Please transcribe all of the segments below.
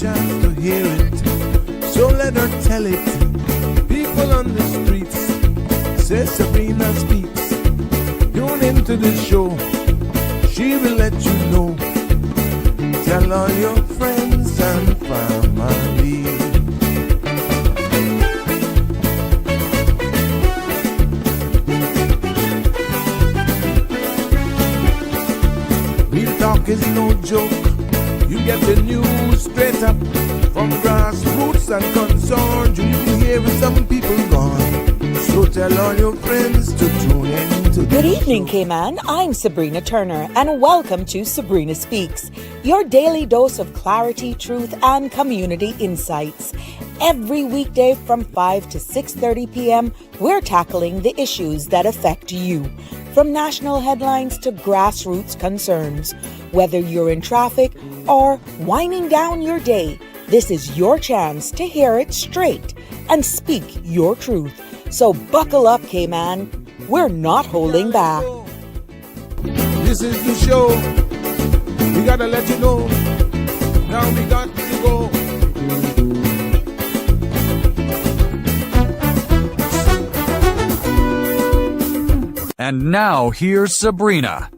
chance to hear it, so let her tell it. People on the streets say Sabrina speaks. Tune into the show, she will let you know. Tell all your friends and family. Real talk is no joke. You get the news straight up from grassroots and concerns. You hear some people gone. So tell all your friends to tune in to Good evening, Cayman. I'm Sabrina Turner, and welcome to Sabrina Speaks, your daily dose of clarity, truth, and community insights. Every weekday from 5 to 6:30 p.m., we're tackling the issues that affect you, from national headlines to grassroots concerns. Whether you're in traffic or winding down your day, this is your chance to hear it straight and speak your truth. So buckle up, Cayman. We're not holding back. This is the show. We gotta let you know. Now we got to go. And now here's Sabrina.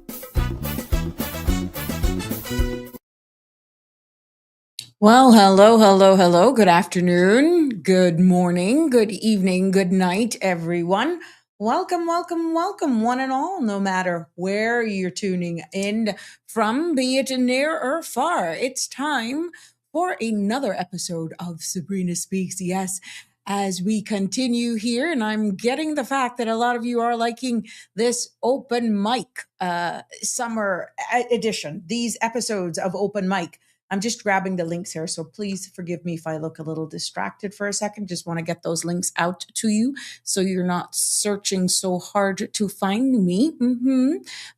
Well, hello. Good afternoon, good morning, good evening, good night, everyone. Welcome, one and all, no matter where you're tuning in from, be it near or far. It's time for another episode of Sabrina Speaks. Yes, as we continue here, and I'm getting the fact that a lot of you are liking this open mic summer edition, these episodes of open mic. I'm just grabbing the links here, so please forgive me if I look a little distracted for a second. Just want to get those links out to you so you're not searching so hard to find me.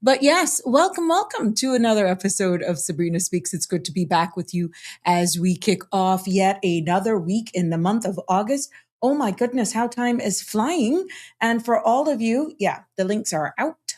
But yes, welcome to another episode of Sabrina Speaks. It's good to be back with you as we kick off yet another week in the month of August. Oh my goodness, how time is flying. And for all of you, the links are out.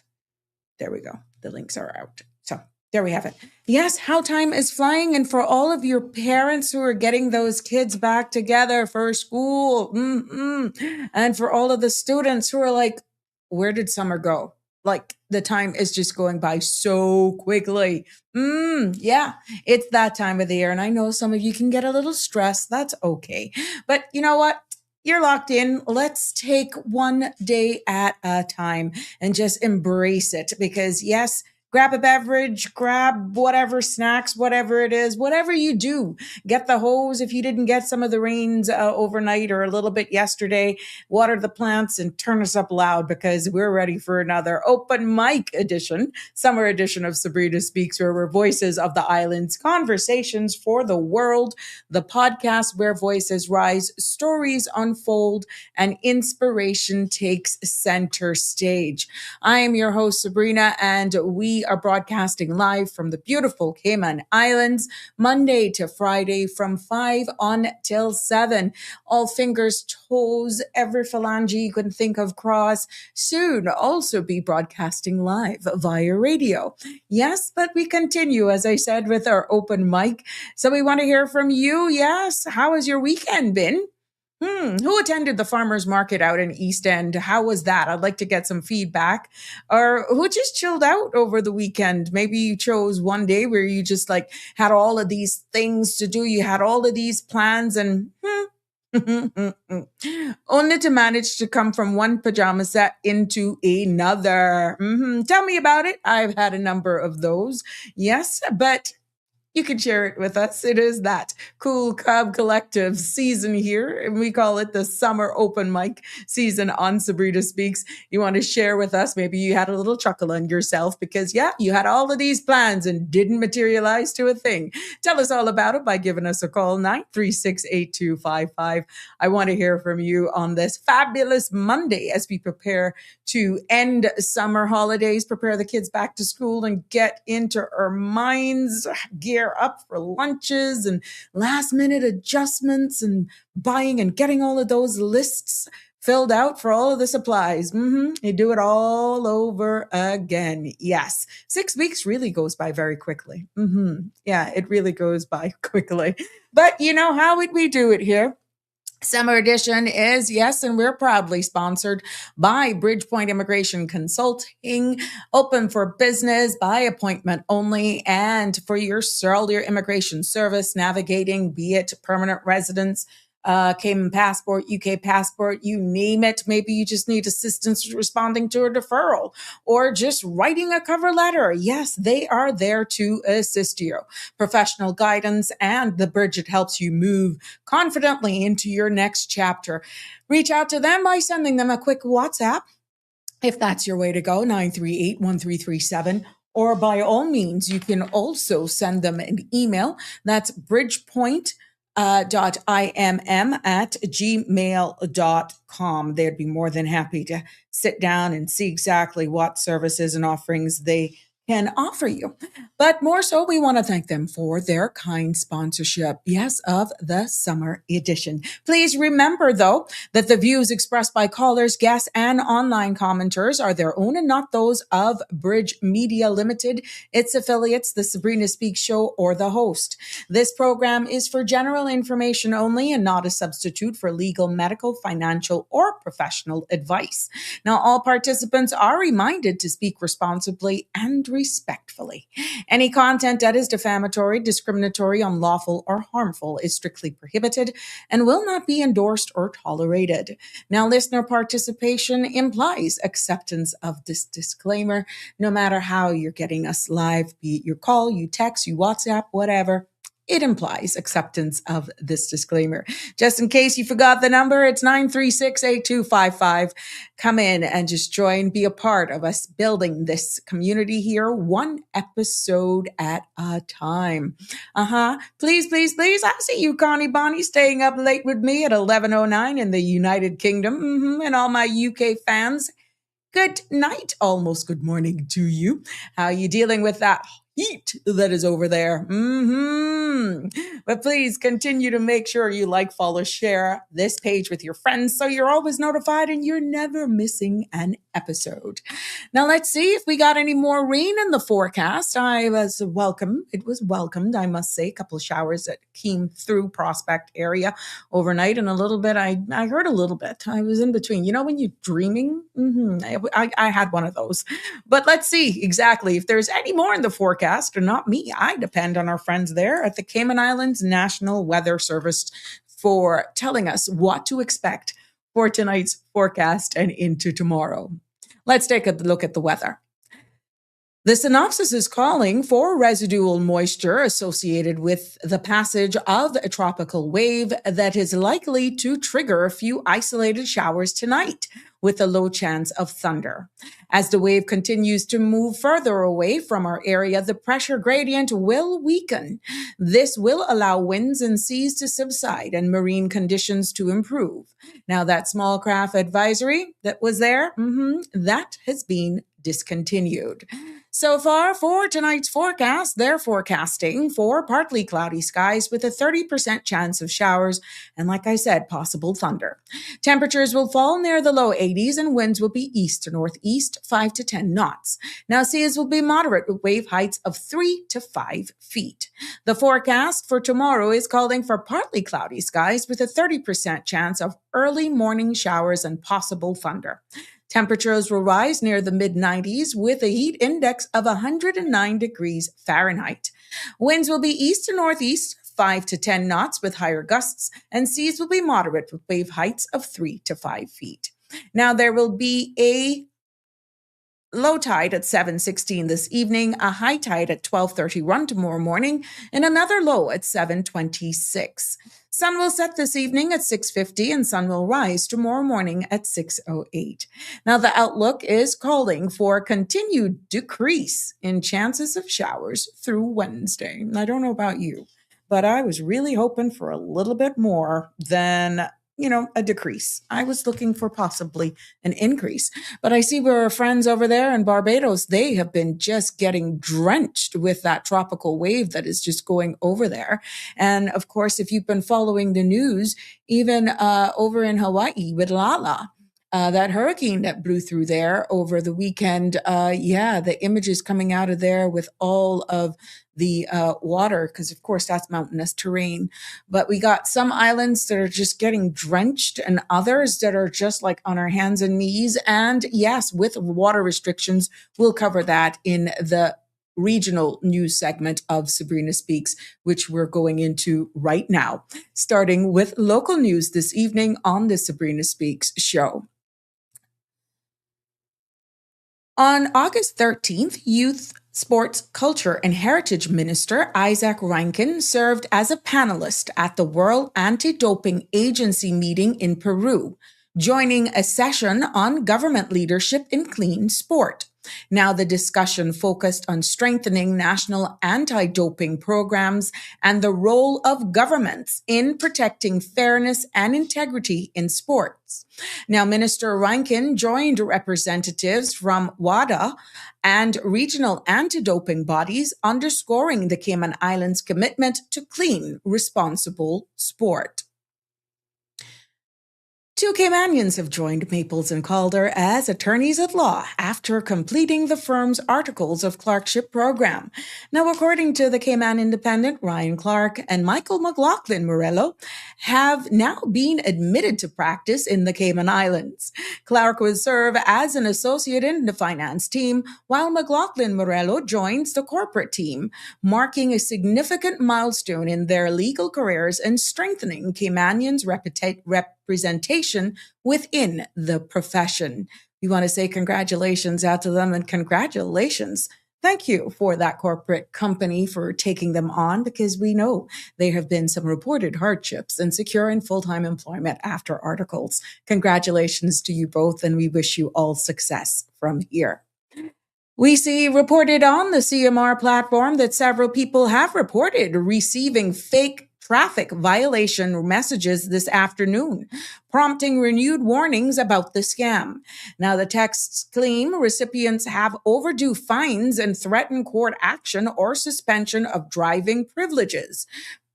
There we go. The links are out. So there we have it. Yes, how time is flying. And for all of your parents who are getting those kids back together for school, and for all of the students who are like, where did summer go? Like, the time is just going by so quickly. It's that time of the year. And I know some of you can get a little stressed. That's okay. But you know what? You're locked in. Let's take one day at a time and just embrace it, because yes, grab a beverage, grab whatever snacks, whatever it is, whatever you do. Get the hose if you didn't get some of the rains overnight or a little bit yesterday. Water the plants and turn us up loud, because we're ready for another open mic edition, summer edition of Sabrina Speaks, where we're voices of the islands, conversations for the world, the podcast where voices rise, stories unfold, and inspiration takes center stage. I am your host, Sabrina, and we are broadcasting live from the beautiful Cayman Islands, Monday to Friday from 5 until 7. All fingers, toes, every phalange you can think of cross. Soon also be broadcasting live via radio. Yes, but we continue, as I said, with our open mic. So we want to hear from you. Yes, how has your weekend been? Who attended the farmer's market out in East End? How was that? I'd like to get some feedback. Or who just chilled out over the weekend? Maybe you chose one day where you just like had all of these things to do. You had all of these plans and only to manage to come from one pajama set into another. Tell me about it. I've had a number of those. Yes, but you can share it with us. It is that Cool Cub Collective season here, and we call it the summer open mic season on Sabrina Speaks. You want to share with us, maybe you had a little chuckle on yourself because, you had all of these plans and didn't materialize to a thing. Tell us all about it by giving us a call, 936-8255. I want to hear from you on this fabulous Monday as we prepare to end summer holidays, prepare the kids back to school, and get into our minds, gear up for lunches and last minute adjustments and buying and getting all of those lists filled out for all of the supplies. You do it all over again. Yes. 6 weeks really goes by very quickly. Yeah, it really goes by quickly. But you know how would we do it here? Summer edition is, yes, and we're proudly sponsored by Bridgepoint Immigration Consulting, open for business by appointment only, and for all your immigration service navigating, be it permanent residence, Cayman passport, UK passport, you name it. Maybe you just need assistance responding to a deferral or just writing a cover letter. Yes, they are there to assist you. Professional guidance, and the Bridget helps you move confidently into your next chapter. Reach out to them by sending them a quick WhatsApp, if that's your way to go, 938-1337. Or by all means, you can also send them an email. That's bridgepoint.imm .imm@gmail.com. They'd be more than happy to sit down and see exactly what services and offerings they can offer you. But more so, we want to thank them for their kind sponsorship, yes, of the summer edition. Please remember, though, that the views expressed by callers, guests, and online commenters are their own and not those of Bridge Media Limited, its affiliates, the Sabrina Speaks Show, or the host. This program is for general information only and not a substitute for legal, medical, financial, or professional advice. Now, all participants are reminded to speak responsibly and respectfully. Any content that is defamatory, discriminatory, unlawful, or harmful is strictly prohibited and will not be endorsed or tolerated. Now, listener participation implies acceptance of this disclaimer, no matter how you're getting us live, be it your call, you text, you WhatsApp, whatever. It implies acceptance of this disclaimer. Just in case you forgot the number, it's 936-8255. Come in and just join, be a part of us building this community here, one episode at a time. Please, please, please. I see you, Connie Bonnie, staying up late with me at 11:09 in the United Kingdom. And all my UK fans, good night, almost good morning to you. How are you dealing with that heat that is over there? But please continue to make sure you like, follow, share this page with your friends so you're always notified and you're never missing an episode. Now let's see if we got any more rain in the forecast. It was welcomed, I must say. A couple of showers that came through Prospect area overnight, and a little bit, I heard a little bit. I was in between. You know when you're dreaming? I had one of those. But let's see exactly if there's any more in the forecast, or not me. I depend on our friends there at the Cayman Islands National Weather Service for telling us what to expect for tonight's forecast and into tomorrow. Let's take a look at the weather. The synopsis is calling for residual moisture associated with the passage of a tropical wave that is likely to trigger a few isolated showers tonight, with a low chance of thunder. As the wave continues to move further away from our area, the pressure gradient will weaken. This will allow winds and seas to subside and marine conditions to improve. Now, that small craft advisory that was there, that has been discontinued. So far for tonight's forecast, they're forecasting for partly cloudy skies with a 30% chance of showers and, like I said, possible thunder. Temperatures will fall near the low 80s and winds will be east to northeast, 5 to 10 knots. Now, seas will be moderate with wave heights of 3 to 5 feet. The forecast for tomorrow is calling for partly cloudy skies with a 30% chance of early morning showers and possible thunder. Temperatures will rise near the mid-90s with a heat index of 109 degrees Fahrenheit. Winds will be east to northeast, 5 to 10 knots with higher gusts, and seas will be moderate with wave heights of 3 to 5 feet. Now, there will be a low tide at 7:16 this evening, a high tide at 12:31 tomorrow morning, and another low at 7:26. Sun will set this evening at 6:50 and sun will rise tomorrow morning at 6:08. Now, the outlook is calling for a continued decrease in chances of showers through Wednesday. I don't know about you, but I was really hoping for a little bit more than a decrease. I was looking for possibly an increase. But I see where our friends over there in Barbados, they have been just getting drenched with that tropical wave that is just going over there. And of course, if you've been following the news, even over in Hawaii with Lala, that hurricane that blew through there over the weekend. The images coming out of there with all of the water, because of course that's mountainous terrain. But we got some islands that are just getting drenched and others that are just like on our hands and knees. And yes, with water restrictions, we'll cover that in the regional news segment of Sabrina Speaks, which we're going into right now, starting with local news this evening on the Sabrina Speaks show. On August 13th, Youth, Sports, Culture, and Heritage Minister Isaac Rankin served as a panelist at the World Anti-Doping Agency meeting in Peru, joining a session on government leadership in clean sport. Now, the discussion focused on strengthening national anti-doping programs and the role of governments in protecting fairness and integrity in sports. Now, Minister Rankin joined representatives from WADA and regional anti-doping bodies, underscoring the Cayman Islands' commitment to clean, responsible sport. Two Caymanians have joined Maples and Calder as attorneys at law after completing the firm's Articles of Clerkship program. Now, according to the Cayman Independent, Ryan Clark and Michael McLaughlin Morello have now been admitted to practice in the Cayman Islands. Clark will serve as an associate in the finance team, while McLaughlin Morello joins the corporate team, marking a significant milestone in their legal careers and strengthening Caymanians' representation within the profession. We want to say congratulations out to them, and congratulations. Thank you for that corporate company for taking them on, because we know there have been some reported hardships in securing full-time employment after articles. Congratulations to you both, and we wish you all success from here. We see reported on the CMR platform that several people have reported receiving fake traffic violation messages this afternoon, prompting renewed warnings about the scam. Now, the texts claim recipients have overdue fines and threaten court action or suspension of driving privileges,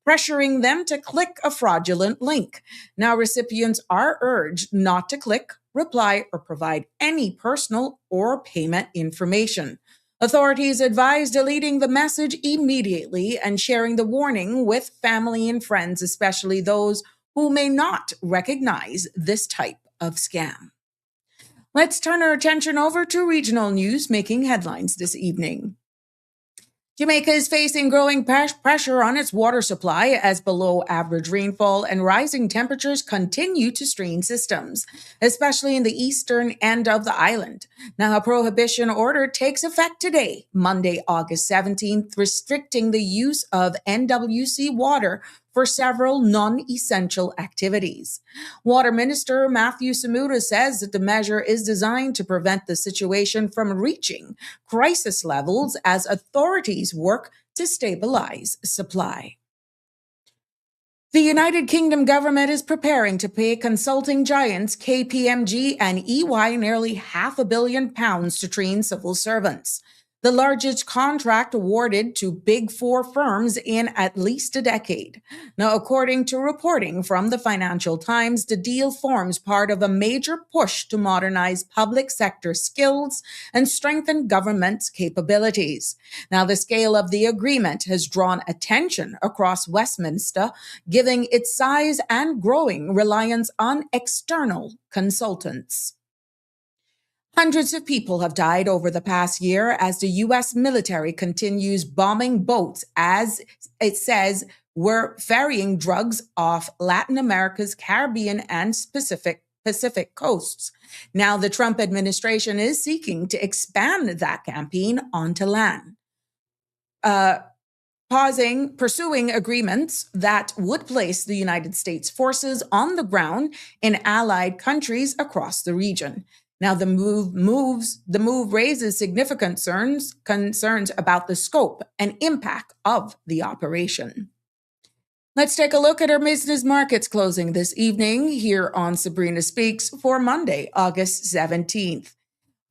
pressuring them to click a fraudulent link. Now, recipients are urged not to click, reply, or provide any personal or payment information. Authorities advise deleting the message immediately and sharing the warning with family and friends, especially those who may not recognize this type of scam. Let's turn our attention over to regional news making headlines this evening. Jamaica is facing growing pressure on its water supply as below average rainfall and rising temperatures continue to strain systems, especially in the eastern end of the island. Now, a prohibition order takes effect today, Monday, August 17th, restricting the use of NWC water for several non-essential activities. Water Minister Matthew Samuda says that the measure is designed to prevent the situation from reaching crisis levels as authorities work to stabilize supply. The United Kingdom government is preparing to pay consulting giants KPMG and EY nearly £500 million to train civil servants, the largest contract awarded to Big Four firms in at least a decade. Now, according to reporting from the Financial Times, the deal forms part of a major push to modernize public sector skills and strengthen government's capabilities. Now, the scale of the agreement has drawn attention across Westminster, giving its size and growing reliance on external consultants. Hundreds of people have died over the past year as the U.S. military continues bombing boats, as it says, were ferrying drugs off Latin America's Caribbean and Pacific coasts. Now, the Trump administration is seeking to expand that campaign onto land, pursuing agreements that would place the United States forces on the ground in allied countries across the region. Now, the move raises significant concerns about the scope and impact of the operation. Let's take a look at our business markets closing this evening here on Sabrina Speaks for Monday, August 17th.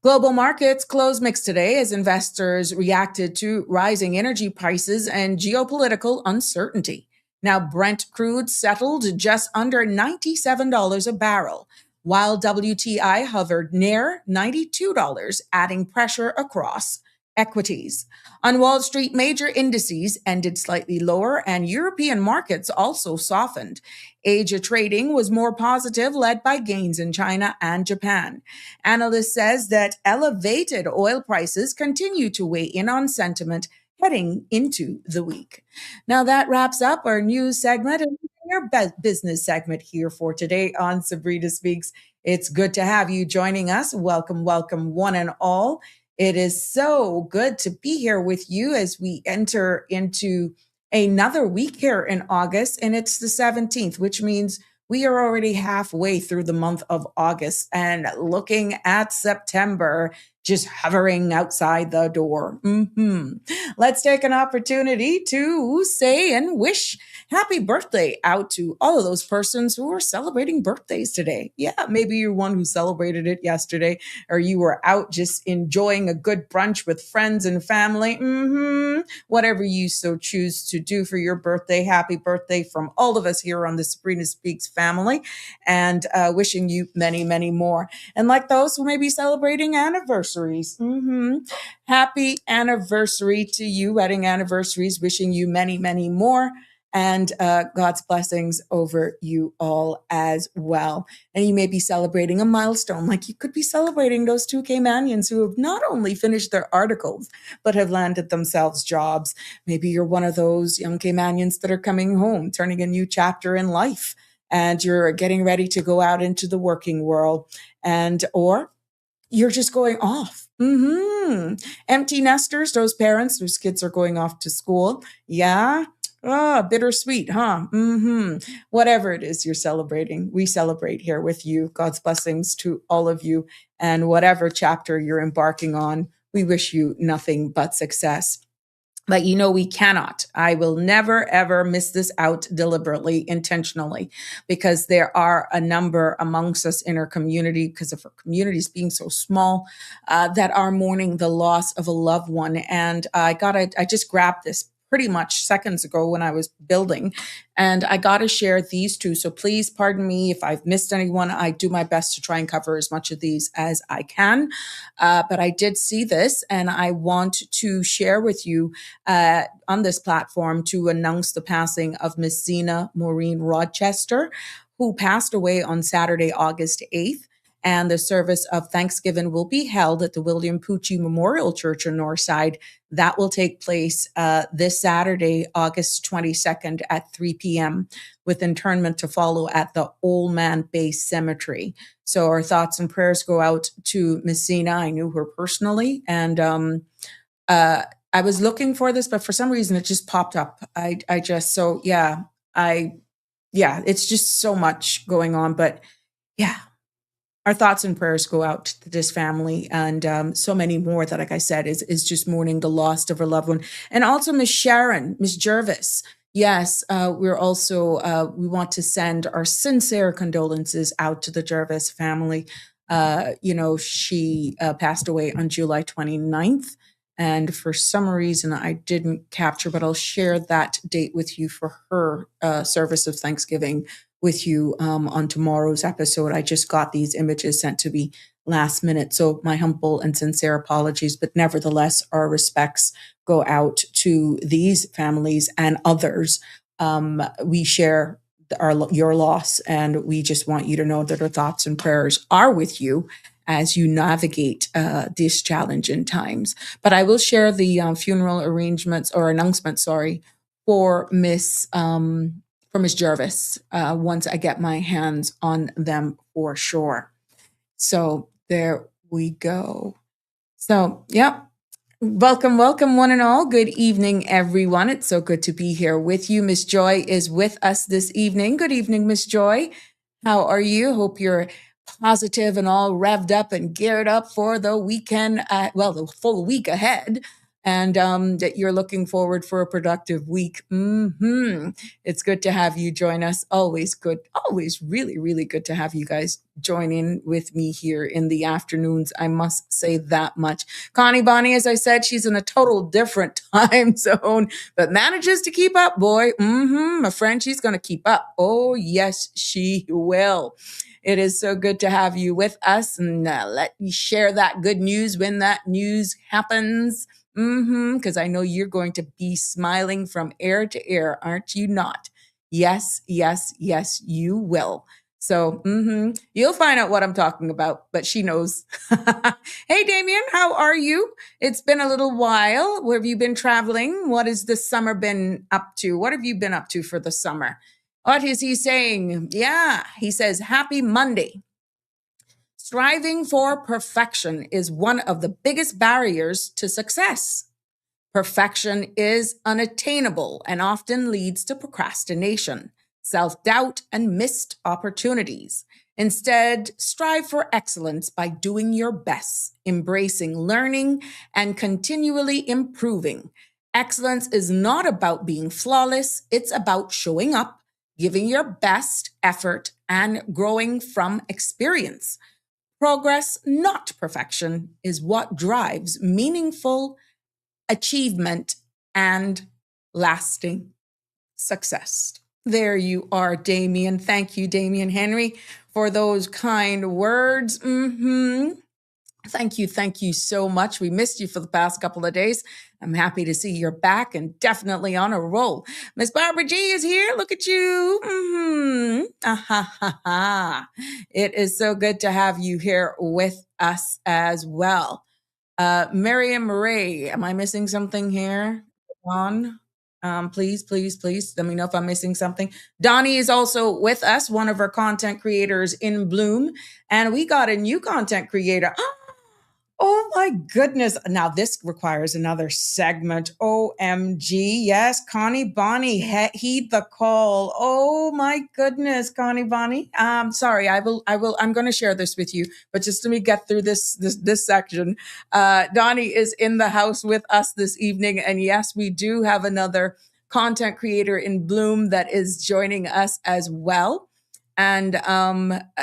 Global markets closed mixed today as investors reacted to rising energy prices and geopolitical uncertainty. Now, Brent crude settled just under $97 a barrel. while WTI hovered near $92, adding pressure across equities. On Wall Street, major indices ended slightly lower, and European markets also softened. Asia trading was more positive, led by gains in China and Japan. Analyst says that elevated oil prices continue to weigh in on sentiment heading into the week. Now that wraps up our news segment and our business segment here for today on Sabrina Speaks. It's good to have you joining us. Welcome, welcome, one and all. It is so good to be here with you as we enter into another week here in August, and it's the 17th, which means we are already halfway through the month of August and looking at September just hovering outside the door. Let's take an opportunity to say and wish happy birthday out to all of those persons who are celebrating birthdays today. Yeah, maybe you're one who celebrated it yesterday, or you were out just enjoying a good brunch with friends and family. Whatever you so choose to do for your birthday, happy birthday from all of us here on the Sabrina Speaks family, and wishing you many, many more. And like those who may be celebrating anniversaries, happy anniversary to you, wedding anniversaries, wishing you many, many more. And God's blessings over you all as well. And you may be celebrating a milestone, like you could be celebrating those two Caymanians who have not only finished their articles, but have landed themselves jobs. Maybe you're one of those young Caymanians that are coming home, turning a new chapter in life, and you're getting ready to go out into the working world, or you're just going off. Empty nesters, those parents whose kids are going off to school. Yeah. Bittersweet, huh? Whatever it is you're celebrating, we celebrate here with you. God's blessings to all of you. And whatever chapter you're embarking on, we wish you nothing but success. But we cannot. I will never, ever miss this out deliberately, intentionally, because there are a number amongst us in our community, because of our communities being so small, that are mourning the loss of a loved one. And I just grabbed this pretty much seconds ago when I was building, and I got to share these two. So please pardon me if I've missed anyone. I do my best to try and cover as much of these as I can. But I did see this, and I want to share with you on this platform to announce the passing of Miss Zena Maureen Rochester, who passed away on Saturday, August 8th. And the service of Thanksgiving will be held at the William Pucci Memorial Church in Northside. That will take place this Saturday, August 22nd at 3 p.m., with interment to follow at the Old Man Bay Cemetery. So our thoughts and prayers go out to Miss Zena. I knew her personally, and I was looking for this, but for some reason it just popped up. It's just so much going on, but yeah. Our thoughts and prayers go out to this family, and so many more that, like I said, is just mourning the loss of her loved one. And also Miss Sharon, Miss Jervis. Yes, we're also, we want to send our sincere condolences out to the Jervis family. She passed away on July 29th. And for some reason, I didn't capture, but I'll share that date with you for her service of Thanksgiving with you on tomorrow's episode. I just got these images sent to me last minute. So my humble and sincere apologies, but nevertheless, our respects go out to these families and others. We share your loss, and we just want you to know that our thoughts and prayers are with you as you navigate these challenging times. But I will share the funeral announcements, for Miss Jervis once I get my hands on them for sure. So there we go. So, yep. Welcome, one and all. Good evening, everyone. It's so good to be here with you. Miss Joy is with us this evening. Good evening, Miss Joy. How are you? Hope you're positive and all revved up and geared up for the weekend, the full week ahead. and that you're looking forward for a productive week. It's good to have you join us. Always good. Always really, really good to have you guys join in with me here in the afternoons. I must say that much. Connie Bonnie, as I said, she's in a total different time zone, but manages to keep up, boy. My friend, she's going to keep up. Oh, yes, she will. It is so good to have you with us, and let me share that good news when that news happens. Because I know you're going to be smiling from ear to ear, aren't you not? Yes, yes, yes, you will. So you'll find out what I'm talking about, but she knows. Hey, Damien, how are you? It's been a little while. Where have you been traveling? What has this summer been up to? What have you been up to for the summer? What is he saying? Yeah, he says, Happy Monday. Striving for perfection is one of the biggest barriers to success. Perfection is unattainable and often leads to procrastination, self-doubt, and missed opportunities. Instead, strive for excellence by doing your best, embracing learning, and continually improving. Excellence is not about being flawless, it's about showing up, giving your best effort, and growing from experience. Progress, not perfection, is what drives meaningful achievement and lasting success. There you are, Damien. Thank you, Damien Henry, for those kind words. Thank you so much. We missed you for the past couple of days. I'm happy to see you're back and definitely on a roll. Miss Barbara G is here. Look at you. It is so good to have you here with us as well. Miriam Ray, am I missing something here? Don, please let me know if I'm missing something. Donnie is also with us, one of our content creators in Bloom, and we got a new content creator. Oh my goodness. Now this requires another segment. OMG. Yes, Connie Bonnie, heed the call. Oh my goodness, Connie Bonnie. Sorry, I'm going to share this with you, but just let me get through this section. Donnie is in the house with us this evening. And yes, we do have another content creator in Bloom that is joining us as well. And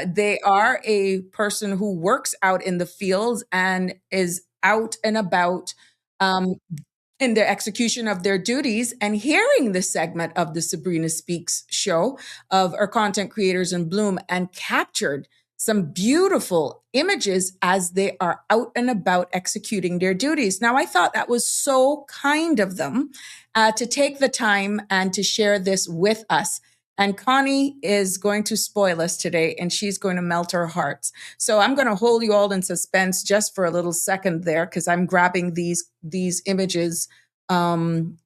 they are a person who works out in the fields and is out and about in their execution of their duties, and hearing the segment of the Sabrina Speaks show of our content creators in Bloom, and captured some beautiful images as they are out and about executing their duties. Now, I thought that was so kind of them to take the time and to share this with us. And Connie is going to spoil us today, and she's going to melt our hearts. So I'm going to hold you all in suspense just for a little second there, because I'm grabbing these images from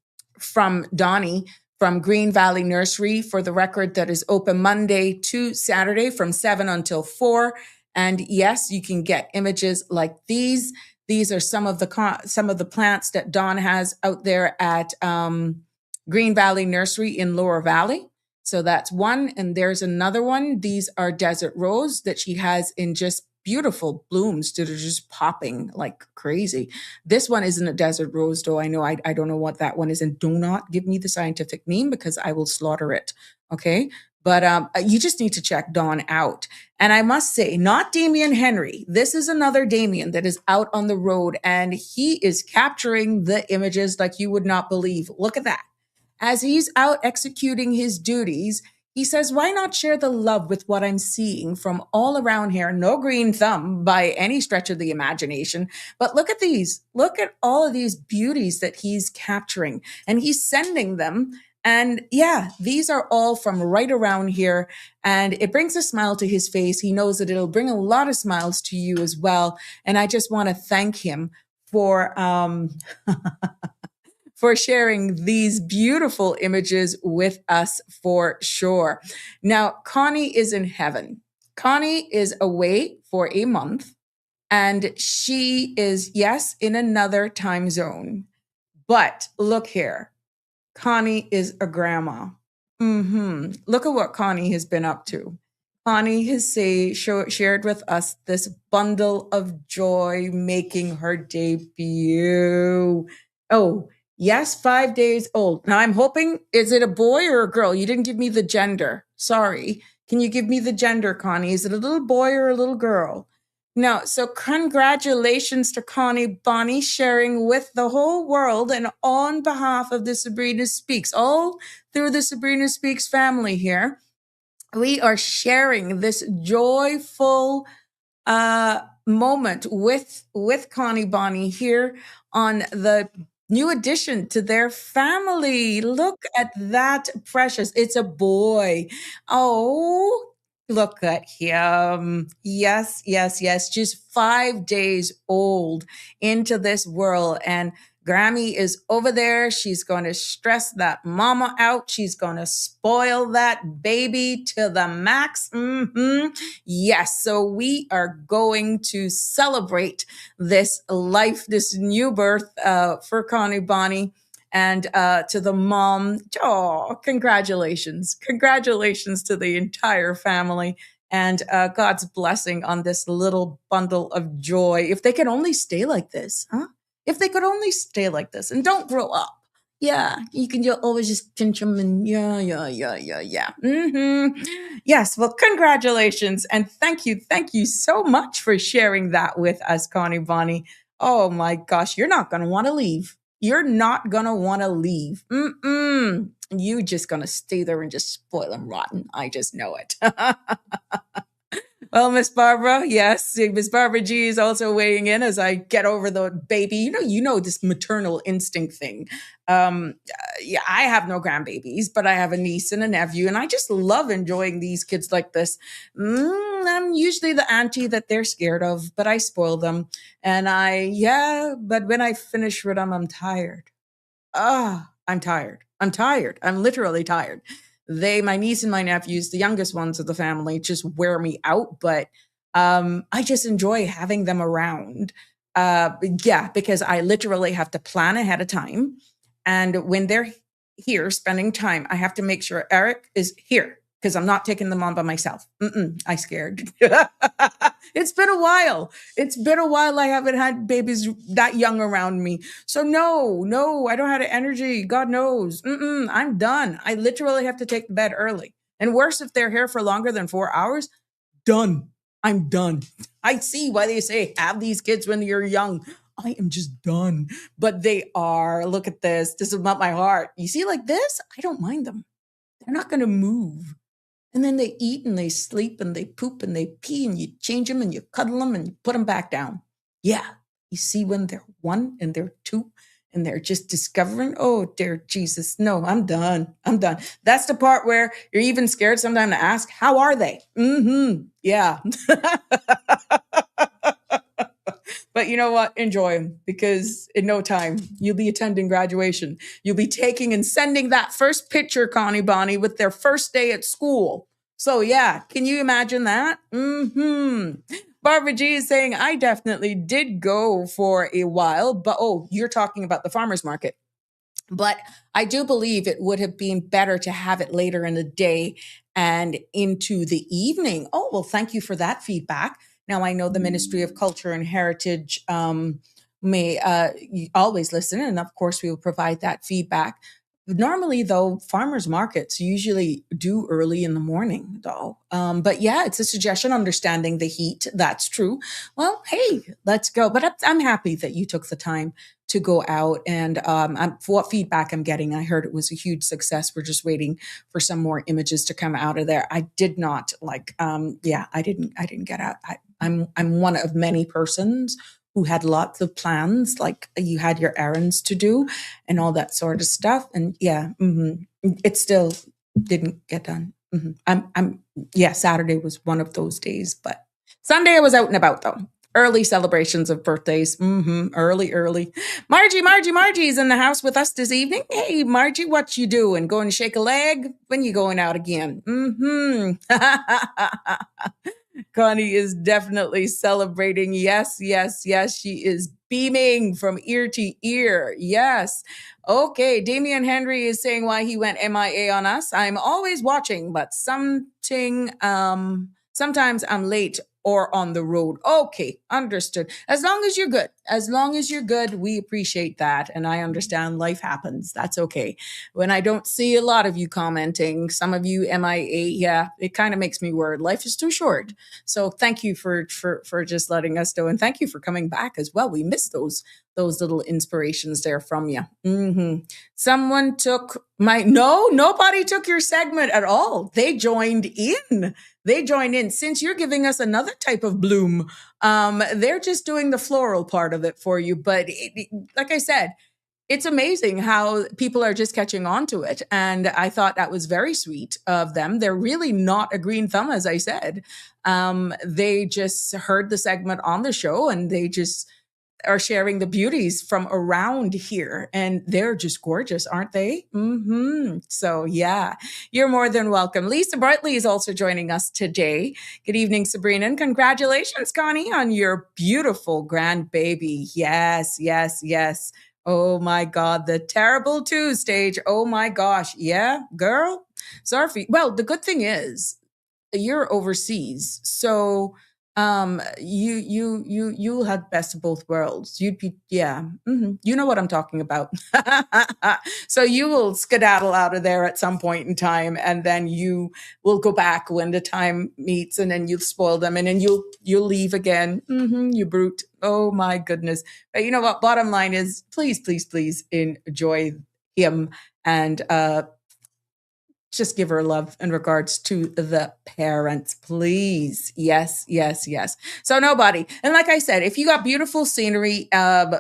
Donnie from Green Valley Nursery. For the record, that is open Monday to Saturday from 7 until 4. And yes, you can get images like these. These are some of the plants that Don has out there at Green Valley Nursery in Lower Valley. So that's one. And there's another one. These are desert rose that she has in just beautiful blooms that are just popping like crazy. This one isn't a desert rose, though. I know I don't know what that one is. And do not give me the scientific name because I will slaughter it. Okay. But you just need to check Dawn out. And I must say, not Damien Henry. This is another Damien that is out on the road, and he is capturing the images like you would not believe. Look at that. As he's out executing his duties, he says, why not share the love with what I'm seeing from all around here? No green thumb by any stretch of the imagination. But look at these. Look at all of these beauties that he's capturing, and he's sending them. And yeah, these are all from right around here. And it brings a smile to his face. He knows that it'll bring a lot of smiles to you as well. And I just want to thank him for for sharing these beautiful images with us for sure. Now, Connie is in heaven. Connie is away for a month, and she is, yes, in another time zone. But look here, Connie is a grandma. Look at what Connie has been up to. Connie has shared with us this bundle of joy, making her debut. Oh, yes, 5 days old. Now I'm hoping, is it a boy or a girl? You didn't give me the gender. Sorry. Can you give me the gender, Connie? Is it a little boy or a little girl? No. So congratulations to Connie Bonnie sharing with the whole world and on behalf of the Sabrina Speaks, all through the Sabrina Speaks family here. We are sharing this joyful moment with Connie Bonnie here on the new addition to their family. Look at that precious. It's a boy. Oh, look at him. Yes, yes, yes. Just 5 days old into this world. And Grammy is over there. She's going to stress that mama out. She's going to spoil that baby to the max. Yes. So we are going to celebrate this life, this new birth for Connie Bonnie. And to the mom, oh, congratulations. Congratulations to the entire family. And God's blessing on this little bundle of joy. If they could only stay like this, huh? If they could only stay like this and don't grow up. Yeah, you can always just pinch them and yeah. Yes, well, congratulations. And thank you so much for sharing that with us, Connie Bonnie. Oh my gosh, you're not going to want to leave. You're not going to want to leave. You're just going to stay there and just spoil them rotten. I just know it. Well, Miss Barbara, yes, Miss Barbara G is also weighing in as I get over the baby. You know this maternal instinct thing. Yeah, I have no grandbabies, but I have a niece and a nephew, and I just love enjoying these kids like this. I'm usually the auntie that they're scared of, but I spoil them. And but when I finish with them, I'm tired. I'm tired. I'm literally tired. My niece and my nephews, the youngest ones of the family, just wear me out. But I just enjoy having them around. Because I literally have to plan ahead of time. And when they're here spending time, I have to make sure Eric is here because I'm not taking them on by myself. I scared. It's been a while. I haven't had babies that young around me. So no, I don't have the energy. God knows. I'm done. I literally have to take the bed early. And worse, if they're here for longer than 4 hours, done. I'm done. I see why they say have these kids when you're young. I am just done. But they are. Look at this. This is about my heart. You see, like this, I don't mind them. They're not going to move. And then they eat and they sleep and they poop and they pee and you change them and you cuddle them and you put them back down. Yeah. You see when they're 1 and they're 2 and they're just discovering, oh, dear Jesus, no, I'm done. That's the part where you're even scared sometimes to ask, how are they? Yeah. But you know what? Enjoy them because in no time, you'll be attending graduation. You'll be taking and sending that first picture, Connie Bonnie, with their first day at school. So yeah, can you imagine that? Barbara G is saying, I definitely did go for a while, but you're talking about the farmer's market. But I do believe it would have been better to have it later in the day and into the evening. Oh, well, thank you for that feedback. Now, I know the Ministry of Culture and Heritage may always listen, and of course, we will provide that feedback. Normally, though, farmers markets usually do early in the morning, though. But yeah, it's a suggestion, understanding the heat. That's true. Well, hey, let's go. But I'm happy that you took the time to go out. And for what feedback I'm getting, I heard it was a huge success. We're just waiting for some more images to come out of there. I did not I didn't get out. I'm one of many persons who had lots of plans, like you had your errands to do and all that sort of stuff. And it still didn't get done. Saturday was one of those days, but Sunday I was out and about though. Early celebrations of birthdays. Early. Margie's in the house with us this evening. Hey, Margie, what you doing? Going to shake a leg? When you going out again? Connie is definitely celebrating. Yes. She is beaming from ear to ear. Yes. Okay. Damian Henry is saying why he went MIA on us. I'm always watching, but sometimes I'm late or on the road. Okay. Understood. As long as you're good. as long as you're good, we appreciate that. And I understand life happens. That's okay. When I don't see a lot of you commenting, some of you MIA, yeah, it kind of makes me worried. Life is too short. So thank you for just letting us know. And thank you for coming back as well. We missed those little inspirations there from you. Someone took nobody took your segment at all. They joined in. Since you're giving us another type of bloom. They're just doing the floral part of it for you. But like I said, it's amazing how people are just catching on to it. And I thought that was very sweet of them. They're really not a green thumb, as I said. They just heard the segment on the show and they just are sharing the beauties from around here. And they're just gorgeous, aren't they? So yeah, you're more than welcome. Lisa Bartley is also joining us today. Good evening, Sabrina. And congratulations, Connie, on your beautiful grandbaby. Yes, yes, yes. Oh my God, the terrible two stage. Oh my gosh. Yeah, girl. Sorry. Well, the good thing is you're overseas. So you'll have best of both worlds. You'd be, yeah. You know what I'm talking about. So you will skedaddle out of there at some point in time, and then you will go back when the time meets, and then you'll spoil them, and then you'll leave again. You brute. Oh my goodness. But you know what? Bottom line is, please, please, please enjoy him and just give her love in regards to the parents, please. Yes, yes, yes. So nobody. And like I said, if you got beautiful scenery,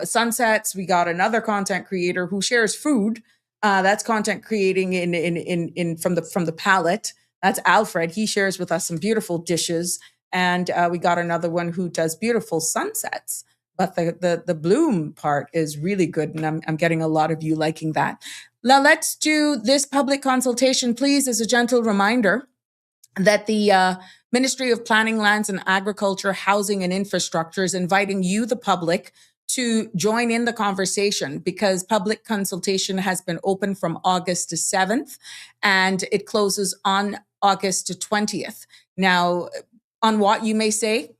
sunsets, we got another content creator who shares food. That's content creating in from the palette. That's Alfred. He shares with us some beautiful dishes. And we got another one who does beautiful sunsets. But the bloom part is really good. And I'm getting a lot of you liking that. Now let's do this public consultation, please, as a gentle reminder that the Ministry of Planning, Lands and Agriculture, Housing and Infrastructure is inviting you, the public, to join in the conversation because public consultation has been open from August the 7th and it closes on August the 20th. Now, on what you may say,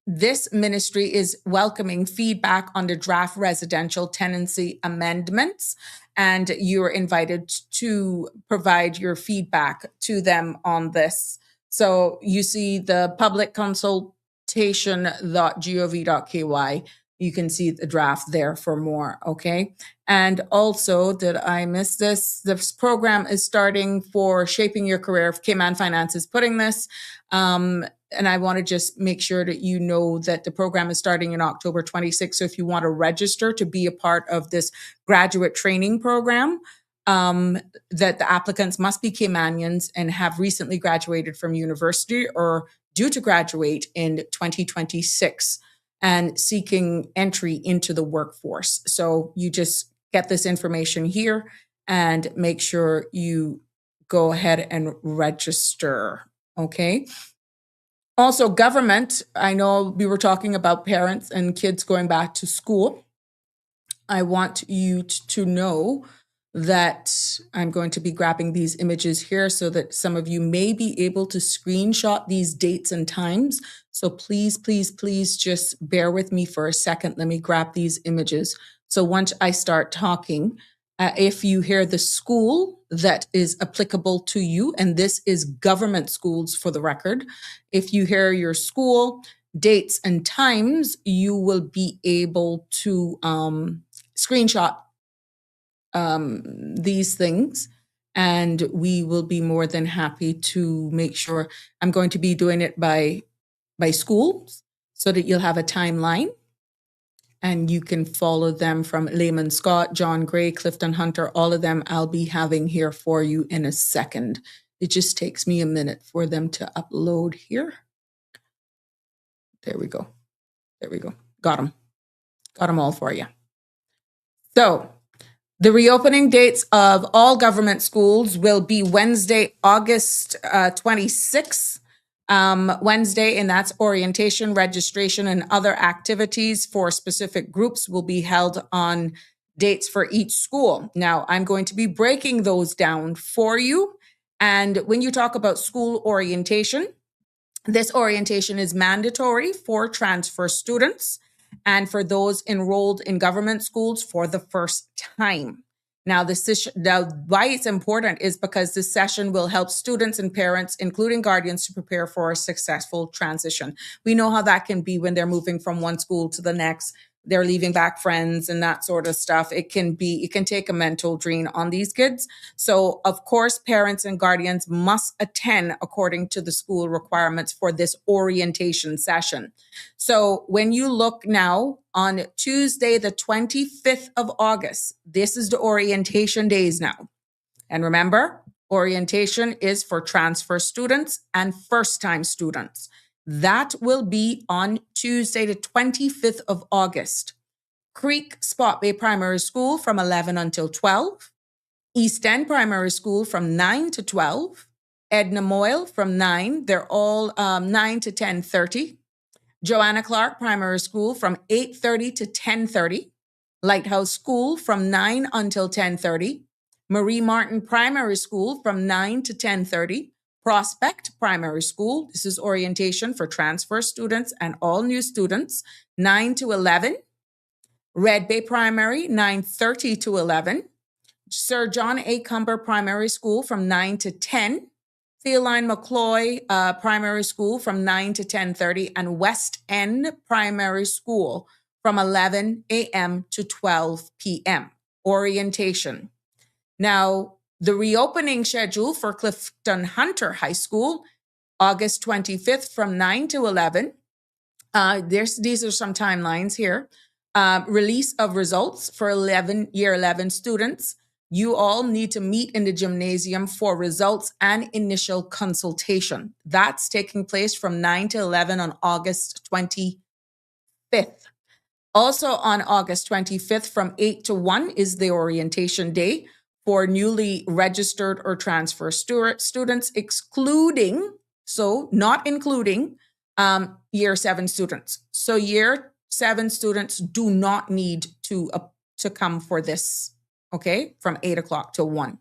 this ministry is welcoming feedback on the draft residential tenancy amendments, and you're invited to provide your feedback to them on this. So you see the public consultation.gov.ky. You can see the draft there for more, okay? And also, did I miss this? This program is starting for Shaping Your Career. Cayman Finance is putting this. And I want to just make sure that you know that the program is starting in October 26th. So if you want to register to be a part of this graduate training program, that the applicants must be Caymanians and have recently graduated from university or due to graduate in 2026 and seeking entry into the workforce. So you just get this information here and make sure you go ahead and register, okay? Also, government, I know we were talking about parents and kids going back to school. I want you to know that I'm going to be grabbing these images here so that some of you may be able to screenshot these dates and times. So please, please, please just bear with me for a second. Let me grab these images. So once I start talking, if you hear the school that is applicable to you, and this is government schools for the record, if you hear your school, dates and times, you will be able to screenshot these things, and we will be more than happy to make sure. I'm going to be doing it by schools so that you'll have a timeline. And you can follow them from Layman Scott, John Gray, Clifton Hunter, all of them I'll be having here for you in a second. It just takes me a minute for them to upload here. There we go. There we go. Got them. Got them all for you. So the reopening dates of all government schools will be Wednesday, August 26th. Wednesday, and that's orientation, registration, and other activities for specific groups will be held on dates for each school. Now, I'm going to be breaking those down for you. And when you talk about school orientation, this orientation is mandatory for transfer students. and for those enrolled in government schools for the first time. Now, why it's important is because this session will help students and parents, including guardians, to prepare for a successful transition. We know how that can be when they're moving from one school to the next. They're leaving back friends and that sort of stuff. It can take a mental drain on these kids. So, of course, parents and guardians must attend according to the school requirements for this orientation session. So when you look now on Tuesday, the 25th of August, this is the orientation days now. And remember, orientation is for transfer students and first-time students. That will be on Tuesday, the 25th of August. Creek Spot Bay Primary School from 11 until 12. East End Primary School from 9 to 12. Edna Moyle from 9. They're all 9 to 10:30. Joanna Clark Primary School from 8:30 to 10:30. Lighthouse School from 9 until 10:30. Marie Martin Primary School from 9 to 10:30. Prospect Primary School, this is orientation for transfer students and all new students, 9 to 11. Red Bay Primary, 9:30 to 11. Sir John A. Cumber Primary School from 9 to 10. Theoline McCloy Primary School from 9 to 10:30, and West End Primary School from 11 a.m. to 12 p.m. Orientation. Now, the reopening schedule for Clifton Hunter High School, August 25th from 9 to 11. These are some timelines here. Release of results for year 11 students. You all need to meet in the gymnasium for results and initial consultation. That's taking place from 9 to 11 on August 25th. Also on August 25th from 8 to 1 is the orientation day for newly registered or transfer students, not including year 7 students. So year 7 students do not need to come for this. Okay, from 8 o'clock to 1.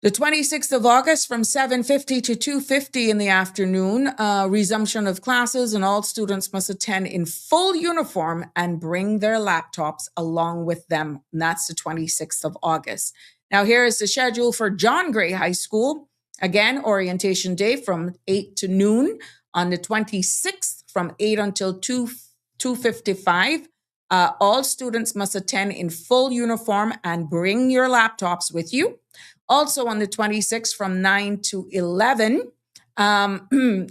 The 26th of August from 7:50 to 2:50 in the afternoon, resumption of classes, and all students must attend in full uniform and bring their laptops along with them. And that's the 26th of August. Now, here is the schedule for John Gray High School. Again, orientation day from 8 to noon. On the 26th, from 8 until 2:55. All students must attend in full uniform and bring your laptops with you. Also on the 26th from 9 to 11,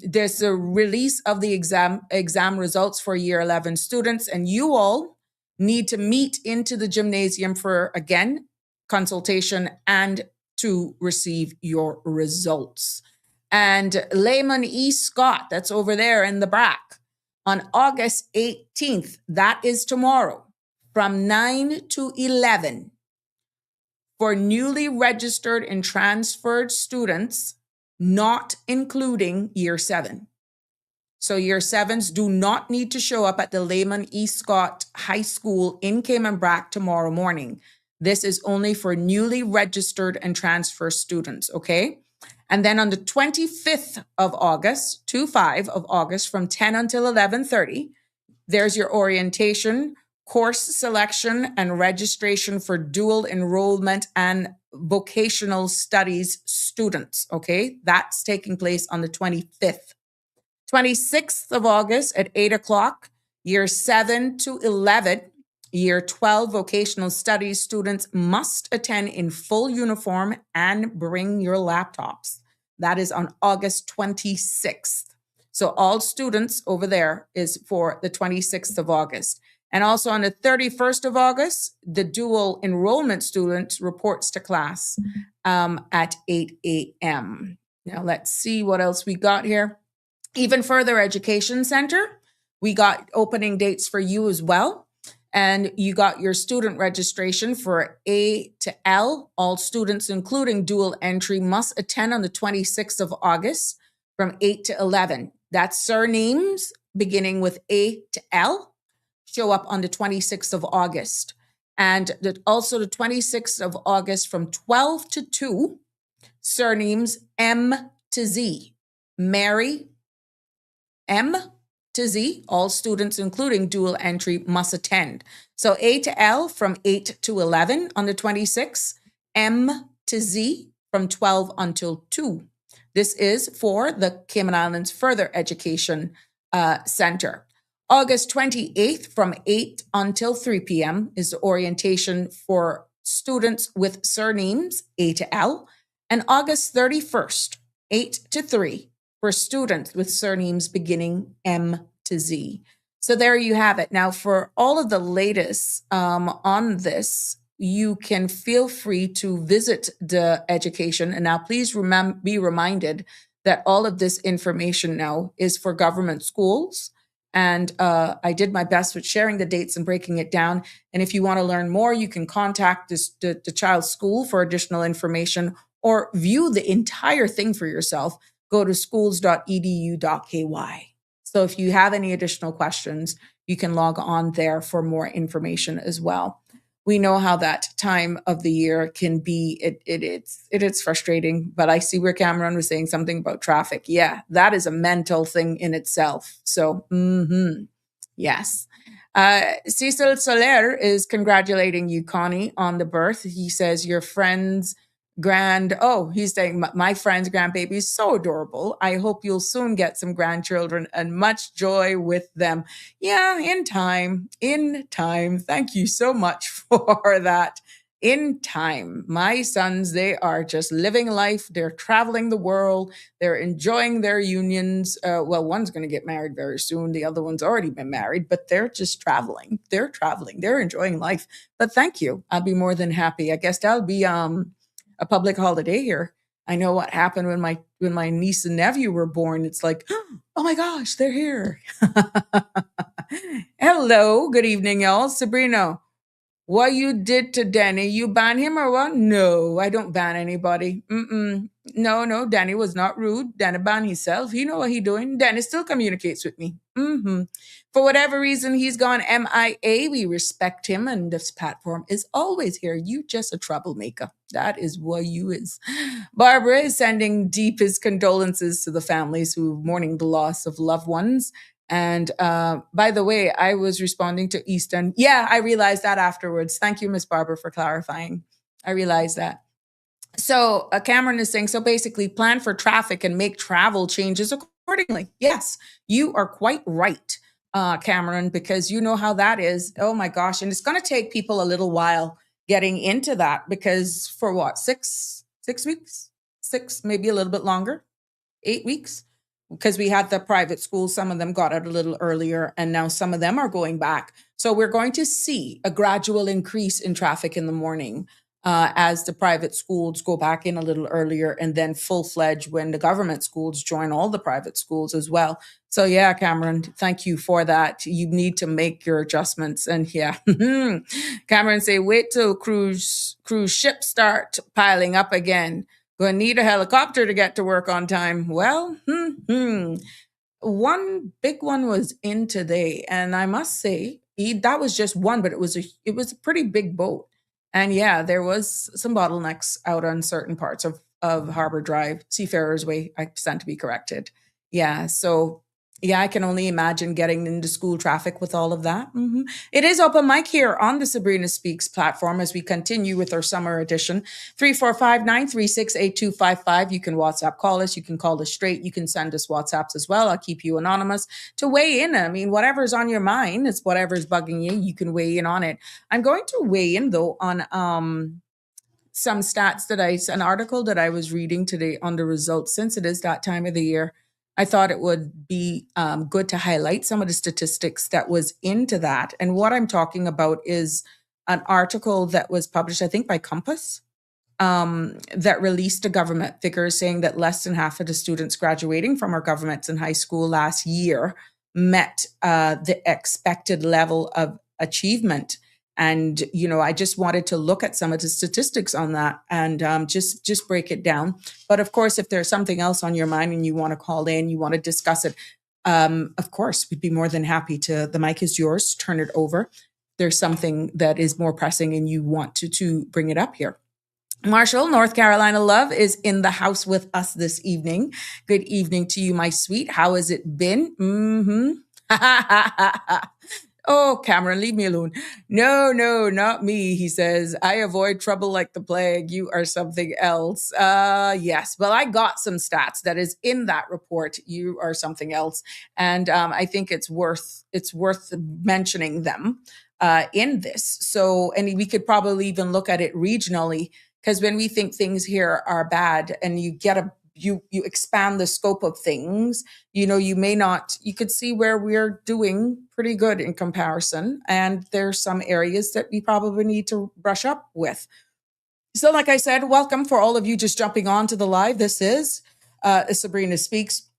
there's a release of the exam results for year 11 students, and you all need to meet into the gymnasium for, again, consultation and to receive your results. And Layman E. Scott, that's over there in the back, on August 18th, that is tomorrow, from 9 to 11, for newly registered and transferred students, not including year 7. So year 7s do not need to show up at the Layman E. Scott High School in Cayman Brac tomorrow morning. This is only for newly registered and transfer students, okay? And then on the 25th of August, 25 of August, from 10 until 11:30, there's your orientation, course selection, and registration for dual enrollment and vocational studies students, okay? That's taking place on the 25th. 26th of August at 8 o'clock, year 7 to 11, year 12 vocational studies students must attend in full uniform and bring your laptops. That is on August 26th. So all students over there is for the 26th of August. And also on the 31st of August, the dual enrollment students reports to class at 8 a.m. Now let's see what else we got here. Even Further Education Center, we got opening dates for you as well. And you got your student registration for A to L. All students, including dual entry, must attend on the 26th of August from 8 to 11. That's surnames beginning with A to L. Show up on the 26th of August. And also the 26th of August from 12 to 2, surnames M to Z. Mary, M, to Z, all students, including dual entry, must attend. So A to L from 8 to 11 on the 26th, M to Z from 12 until 2. This is for the Cayman Islands Further Education Center. August 28th from 8 until 3 p.m. is the orientation for students with surnames A to L. And August 31st, 8 to 3 for students with surnames beginning M to Z. So there you have it. Now, for all of the latest on this, you can feel free to visit the education. And now please be reminded that all of this information now is for government schools. And I did my best with sharing the dates and breaking it down. And if you want to learn more, you can contact the child's school for additional information or view the entire thing for yourself. Go to schools.edu.ky. So if you have any additional questions, you can log on there for more information as well. We know how that time of the year can be. It's frustrating, but I see where Cameron was saying something about traffic. Yeah, that is a mental thing in itself. So, yes. Cecil Soler is congratulating you, Connie, on the birth. He says your friend's he's saying my friend's grandbaby is so adorable. I hope you'll soon get some grandchildren and much joy with them. Yeah, in time. Thank you so much for that. In time. My sons, they are just living life. They're traveling the world. They're enjoying their unions. Well, one's going to get married very soon. The other one's already been married, but they're just traveling. They're traveling. They're enjoying life. But thank you. I'll be more than happy. I guess that'll be a public holiday here. I know what happened when my niece and nephew were born. It's like, oh my gosh, they're here. Hello, good evening, y'all. Sabrina, what you did to Danny? You ban him or what? No, I don't ban anybody. No, Danny was not rude. Danny banned himself. He know what he doing. Danny still communicates with me. For whatever reason, he's gone MIA. We respect him, and this platform is always here. You just a troublemaker. That is what you is. Barbara is sending deepest condolences to the families who are mourning the loss of loved ones. And by the way, I was responding to Easton. Yeah, I realized that afterwards. Thank you, Miss Barbara, for clarifying. I realized that. So Cameron is saying, so basically plan for traffic and make travel changes accordingly. Yes, you are quite right, Cameron, because you know how that is. Oh my gosh. And it's going to take people a little while getting into that because for what, six weeks? Maybe a little bit longer, 8 weeks? Because we had the private schools, some of them got out a little earlier, and now some of them are going back. So we're going to see a gradual increase in traffic in the morning as the private schools go back in a little earlier, and then full-fledged when the government schools join all the private schools as well. So yeah, Cameron, thank you for that. You need to make your adjustments. And yeah, Cameron say, wait till cruise ships start piling up again. Gonna need a helicopter to get to work on time. Well, one big one was in today, and I must say that was just one, but it was a pretty big boat. And yeah, there was some bottlenecks out on certain parts of Harbor Drive, Seafarers Way. I stand to be corrected. Yeah, so yeah, I can only imagine getting into school traffic with all of that. It is open mic here on the Sabrina Speaks platform as we continue with our summer edition. 345-936-8255. You can WhatsApp call us. You can call us straight. You can send us WhatsApps as well. I'll keep you anonymous to weigh in. I mean, whatever's on your mind, it's whatever's bugging you. You can weigh in on it. I'm going to weigh in though on some stats an article that I was reading today on the results. Since it is that time of the year, I thought it would be good to highlight some of the statistics that was into that. And what I'm talking about is an article that was published, I think, by Compass, that released a government figure saying that less than half of the students graduating from our governments in high school last year met the expected level of achievement. And, you know, I just wanted to look at some of the statistics on that and just break it down. But of course, if there's something else on your mind and you want to call in, you want to discuss it, of course, we'd be more than happy to. The mic is yours. Turn it over. There's something that is more pressing and you want to bring it up here. Marshall, North Carolina Love, is in the house with us this evening. Good evening to you, my sweet. How has it been? Oh, Cameron, leave me alone. No, no, not me. He says, I avoid trouble like the plague. You are something else. Yes. Well, I got some stats that is in that report. You are something else. And I think it's worth mentioning them in this. So, and we could probably even look at it regionally, because when we think things here are bad and you expand the scope of things, you may not, you could see where we're doing pretty good in comparison. And there's some areas that we probably need to brush up with. So, like I said, welcome for all of you just jumping on to the live. This is Sabrina Speaks,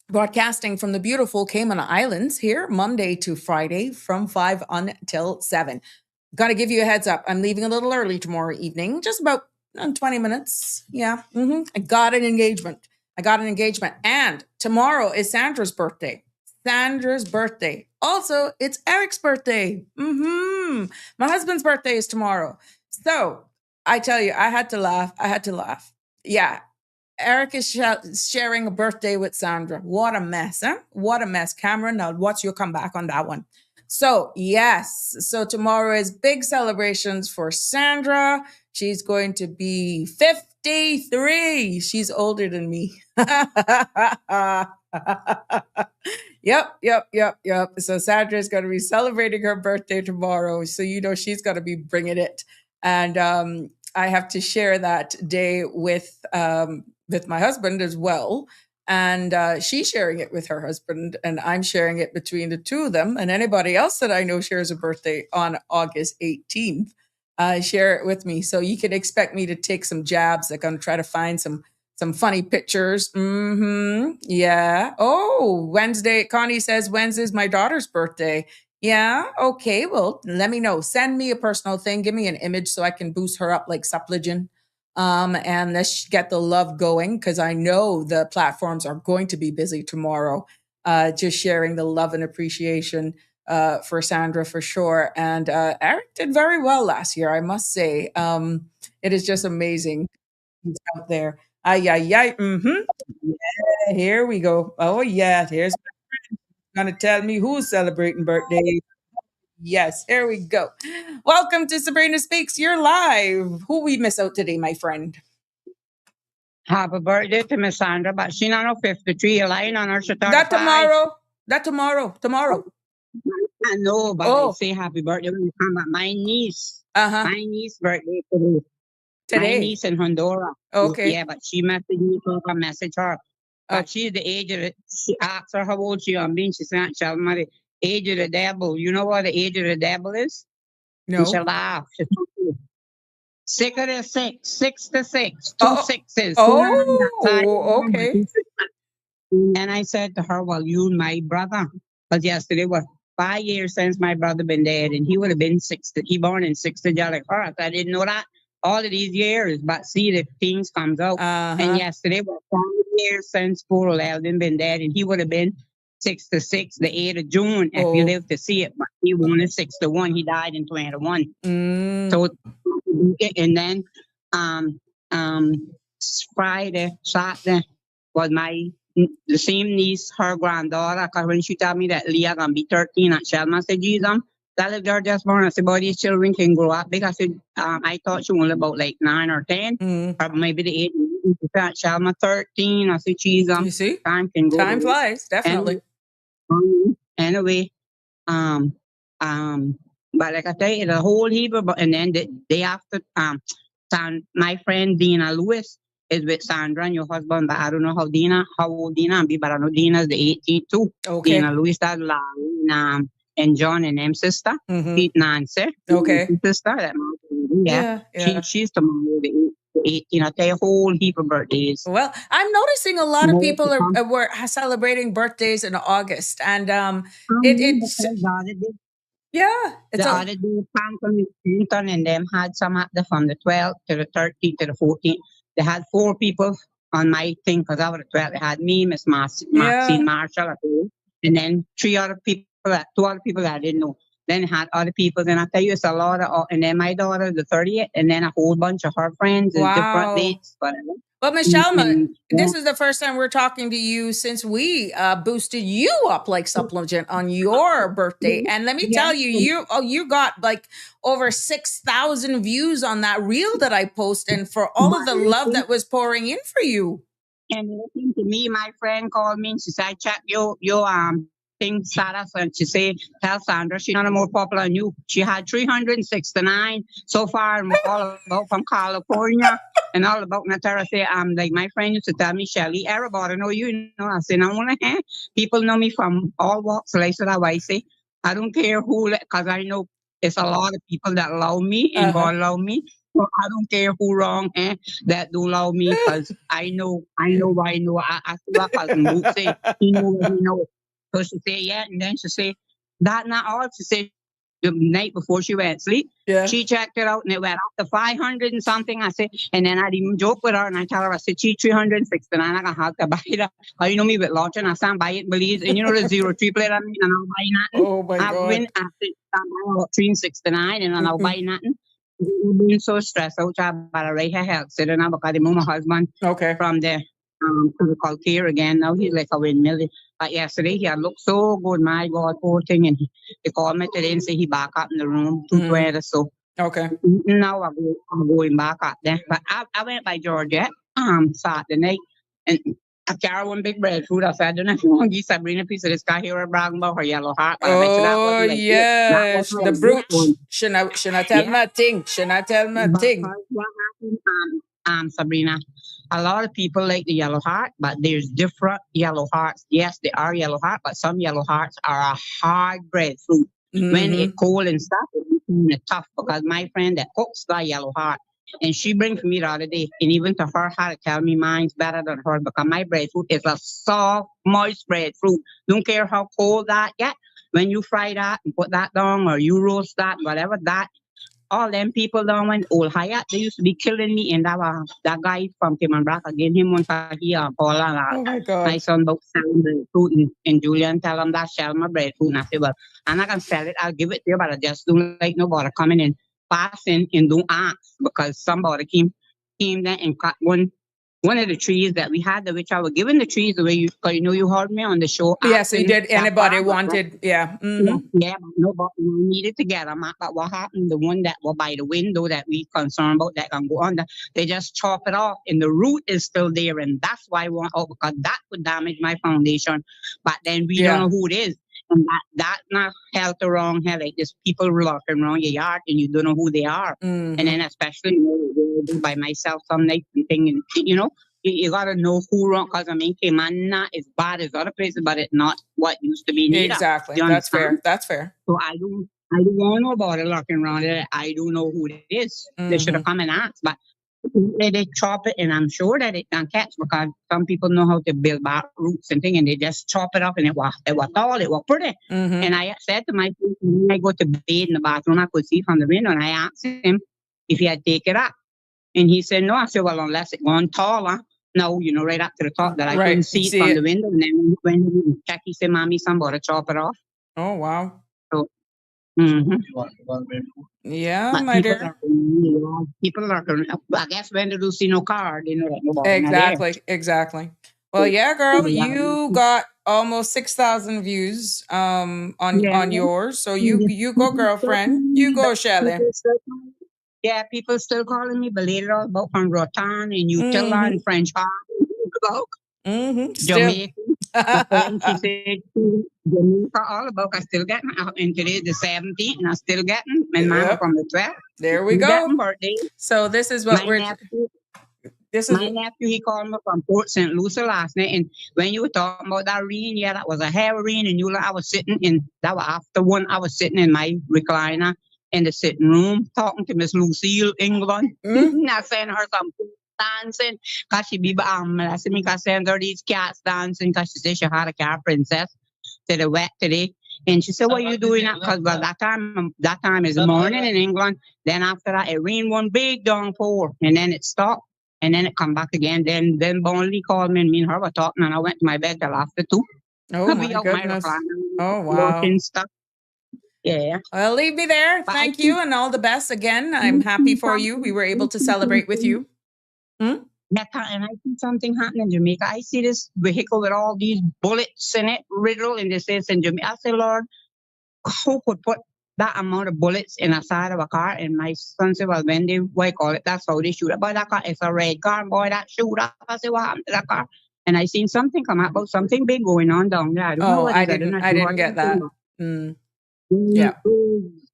broadcasting from the beautiful Cayman Islands here, Monday to Friday from 5 until 7. Got to give you a heads up. I'm leaving a little early tomorrow evening, just about 20 minutes. Yeah. I got an engagement. And tomorrow is Sandra's birthday. Also, it's Eric's birthday. My husband's birthday is tomorrow. So I tell you, I had to laugh. Yeah. Eric is sharing a birthday with Sandra. What a mess, huh? What a mess. Cameron, now what's your comeback on that one? So, yes. So, tomorrow is big celebrations for Sandra. She's going to be 53. She's older than me. Yep. So, Sandra is going to be celebrating her birthday tomorrow. So, she's going to be bringing it. And I have to share that day with my husband as well. And she's sharing it with her husband, and I'm sharing it between the two of them. And anybody else that I know shares a birthday on August 18th, share it with me. So you can expect me to take some jabs. I'm going to try to find some funny pictures. Yeah. Oh, Wednesday. Connie says Wednesday's my daughter's birthday. Yeah. Okay. Well, let me know. Send me a personal thing. Give me an image so I can boost her up like Suppligen. And let's get the love going, because I know the platforms are going to be busy tomorrow. Just sharing the love and appreciation for Sandra for sure. And Eric did very well last year, I must say. It is just amazing. He's out there. Ay, ay, ay. Yeah, here we go. Oh, yeah. Here's going to tell me who's celebrating birthdays. Yes, here we go. Welcome to Sabrina Speaks. You're live. Who we miss out today, my friend? Happy birthday to Miss Sandra, but she not no 53, you're lying on her, she 35. That tomorrow. I know, but I say happy birthday when you come back. My niece birthday today. My niece in Honduras. Okay. Yeah, but she messaged me, so I message her. But she's the age of it. She asked her how old she on being. She said, "Tell me the age of the devil." You know what the age of the devil is? No. And she laughed. She said, 6 of the 6, 6 to 6, 2 sixes. Okay. And I said to her, well, you and my brother, because yesterday was 5 years since my brother been dead, and he would have been 60. He born in 60 July 1st. I didn't know that all of these years, but see the things comes out. And yesterday was 5 years since poor Eldon been dead, and he would have been 66, the 8th of June, if you lived to see it. But he wanted 61. He died in 21. So, and then Friday, Saturday was the same niece, her granddaughter, because when she told me that Leah gonna be 13 at Shelma, I said, Jesus, that little girl just born. I said, boy, these children can grow up. Because I thought she was about like 9 or 10, or maybe the 8. At Shelma 13. I said, Jesus, you see, time can go. Time flies, definitely. Anyway, but like I tell you, the whole heap of, and then the day after, my friend Dina Lewis is with Sandra and your husband, but I don't know how old Dina be, but I know Dina's the 18th too. Okay. Dina Lewis, that's Larry, and John and them sister, Pete Nancy. Okay. Sister, that Yeah. She's tomorrow, the 18th. I tell you, a whole heap of birthdays. Well, I'm noticing a lot of people were celebrating birthdays in August, and it's the other day, Clinton and them had some at from the 12th to the 13th to the 14th. They had 4 people on my thing, because I was the 12th. They had me, Miss Maxine Marshall, and then 2 other people that I didn't know. Then it had other people. Then I tell you, it's a lot of, and then my daughter, the 30th, and then a whole bunch of her friends and different dates. Whatever. But Michelle, Yeah. this is the first time we're talking to you since we boosted you up like supplement on your birthday. And let me Yeah. tell you, you got like over 6,000 views on that reel that I posted, and for all of the love that was pouring in for you. And listen to me, my friend called me and she said, I check your thing status, and she said, tell Sandra she's not more popular than you. She had 369 so far, and all about from California and all about Natara. Say, like my friend used to tell me, Shelly, everybody know you, you know. I said, I want to people know me from all walks of life. So that why I say, I don't care who, because I know it's a lot of people that love me and God love me. So I don't care who wrong, that do love me, because I know. I see what cousin Luke say. He know what he know. So she say, yeah, and then she say, that not all. She said, the night before she went to sleep, Yeah. she checked it out and it went up to 500 and something. I said, and then I'd even joke with her and I tell her, I said, she 369, I got have to buy it. You know me with launching, I stand buy it, believe, and you know the 03 plate I mean, and I'll buy nothing. Oh my I God. win, I said, I'm buying 369 and then I'll buy nothing. Being so stressed out, I better write her health sitting now because I moved my husband Okay. from the physical care again. Now he's like a windmill. But yesterday he had looked so good, my God, poor thing. And he called me today and said he back up in the room 220. So Okay. now I'm going back up there. But I went by Georgia Saturday night and I carried one big breadfruit. I said, I don't know if you want to give Sabrina a piece of this guy here bragging about her yellow heart. But I bet you that Oh wasn't like this. That yes, wasn't the like this brooch. one. Should I tell Yeah. nothing? Should I tell nothing? Because what happened, Sabrina, a lot of people like the yellow heart, but there's different yellow hearts. Yes, they are yellow heart, but some yellow hearts are a hard breadfruit. When it's cold and stuff, it's tough because my friend that cooks got yellow heart. And she bring for me the other day, and even to her had to tell me mine's better than hers because my breadfruit is a soft, moist breadfruit. Don't care how cold that get. When you fry that and put that down, or you roast that, whatever that, all them people down when old Hyatt, they used to be killing me. And that guy from Tim and Brack, I gave him one for here, Paula. Oh my My God. son about selling breadfruit, and Julian tell him that sell my breadfruit. And I said, well, I'm not going to sell it. I'll give it to you, but I just don't like nobody coming and passing and don't ask because somebody came there and cut one of the trees that we had, which I was giving the trees away. Cause you know you heard me on the show. Yes, he Asking did. that Anybody farmer, wanted? Yeah. yeah, but nobody needed to get them out. But what happened? The one that was by the window that we concerned about that can go under, they just chop it off, and the root is still there, and that's why I want out because that could damage my foundation. But then we don't Yeah. know who it is, and that not health or wrong health. Like there's people walking around your yard, and you don't know who they are, and then especially by myself some night and thing, and you know. You gotta know who wrong, cause I mean, Cayman not as bad as other places, but it's not what used to be neither. Exactly. Do you That's understand? fair. That's fair. So I don't want nobody looking around it. I don't know who it is. They should have come and asked, but they chop it, and I'm sure that it can catch because some people know how to build back roots and thing, and they just chop it up, and it was tall, it was pretty. And I said to my friend, when I go to bed in the bathroom, I could see from the window, and I asked him if he had take it up, and he said no. I said, well, unless it gone taller. No, you know, right up to the top that I couldn't Right. see it See from it. the window. And then when he checked, he said, "Mommy, somebody chop it off." Oh wow. So, mhm. Yeah, But my dear. people are, I guess when they do see no car, they know that nobody not there. Exactly. Well, yeah, girl, you got almost 6,000 views on yours. So you go, girlfriend. You go, Shelley. People still calling me belated all about from Rotan and Utila and French about Still. Jamaica. My friend, she said Jamaica all about. I still getting and today's the 17th, and I still getting. And mine Yep. from the 12th. There we Still go. getting birthday. So this is what My nephew, this is my nephew, he called me from Port St. Lucie last night, and when you were talking about that rain, yeah, that was a heavy rain, and I was sitting in that was after one. I was sitting in my recliner in the sitting room talking to Miss Lucille England. I sent her some dancing because she be I said me I send her these cats dancing because she said she had a cat princess to the wet today. And she said, "What are you doing?" Because well, that time is morning in England. Then after that, it rained one big downpour, and then it stopped, and then it come back again. Then Bonley called me, and me and her were talking, and I went to my bed till after 2. Oh I'll my be out goodness. my recliner, Oh wow. watching stuff. Yeah. Well, leave me there. But Thank you and all the best again. I'm happy for you. We were able to celebrate with you. And I see something happen in Jamaica. I see this vehicle with all these bullets in it, riddle, and they say it's in Jamaica. I say, Lord, who could put that amount of bullets in a side of a car? And my son said, well, when they, what you call it, that's how they shoot up. Boy, that car, it's a red car, boy, that shoot up. I said, what happened to that car? And I seen something come out about something big going on down there. I don't know Oh, what it is. I don't know I didn't get that. Yeah.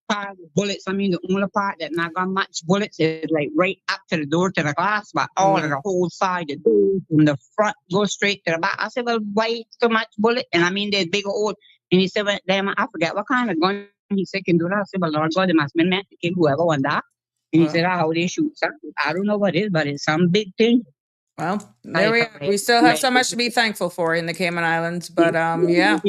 Part of bullets. I mean, the only part that not got much bullets is like right up to the door to the glass, but all of the whole side, the door from the front go straight to the back. I said, well, why so much bullet? And I mean, they're big old. And he said, well, damn, I forget what kind of gun he said can do that. I said, well, Lord God, it must be meant to kill whoever won that. And he said, how they shoot something. I don't know what it is, but it's some big thing. Well, there we are. We still have so much to be thankful for in the Cayman Islands, but yeah.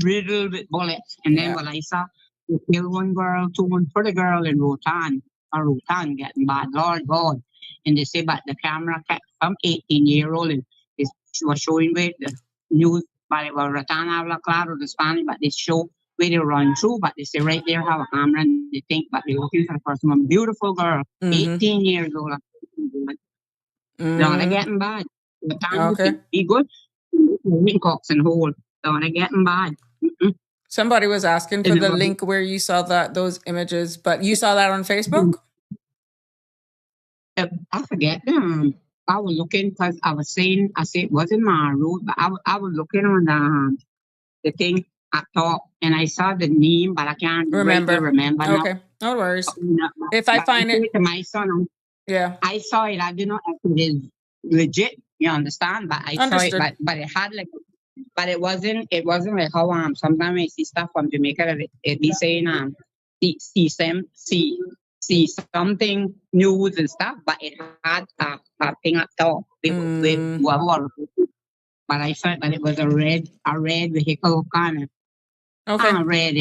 Riddled with bullets. And then what I saw, they killed one girl, one pretty girl in Rotan getting bad, Lord God. And they say, but the camera kept some 18-year-old, and she was showing where the news, but it was Rotan habla claro, the Spanish, but they show where they run through, but they say right there have a camera, and they think, but they're looking for the person, one beautiful girl, 18 years old. They're getting bad. The time be good. Cocks and hole. They're getting bad. Somebody was asking for the link where you saw those images, but you saw that on Facebook? I forget them. I was looking because I was saying, I said it wasn't my road, but I was looking on the thing I thought, and I saw the name, but I can't remember now. Okay, no worries. If I find it to my son, I saw it. I didn't know if it is legit. You understand? But I saw it, but it had like, but it wasn't like how sometimes I see stuff from Jamaica, it be saying see something news and stuff, but it had a thing at top with whatever. But I thought that it was a red vehicle kind of. Okay.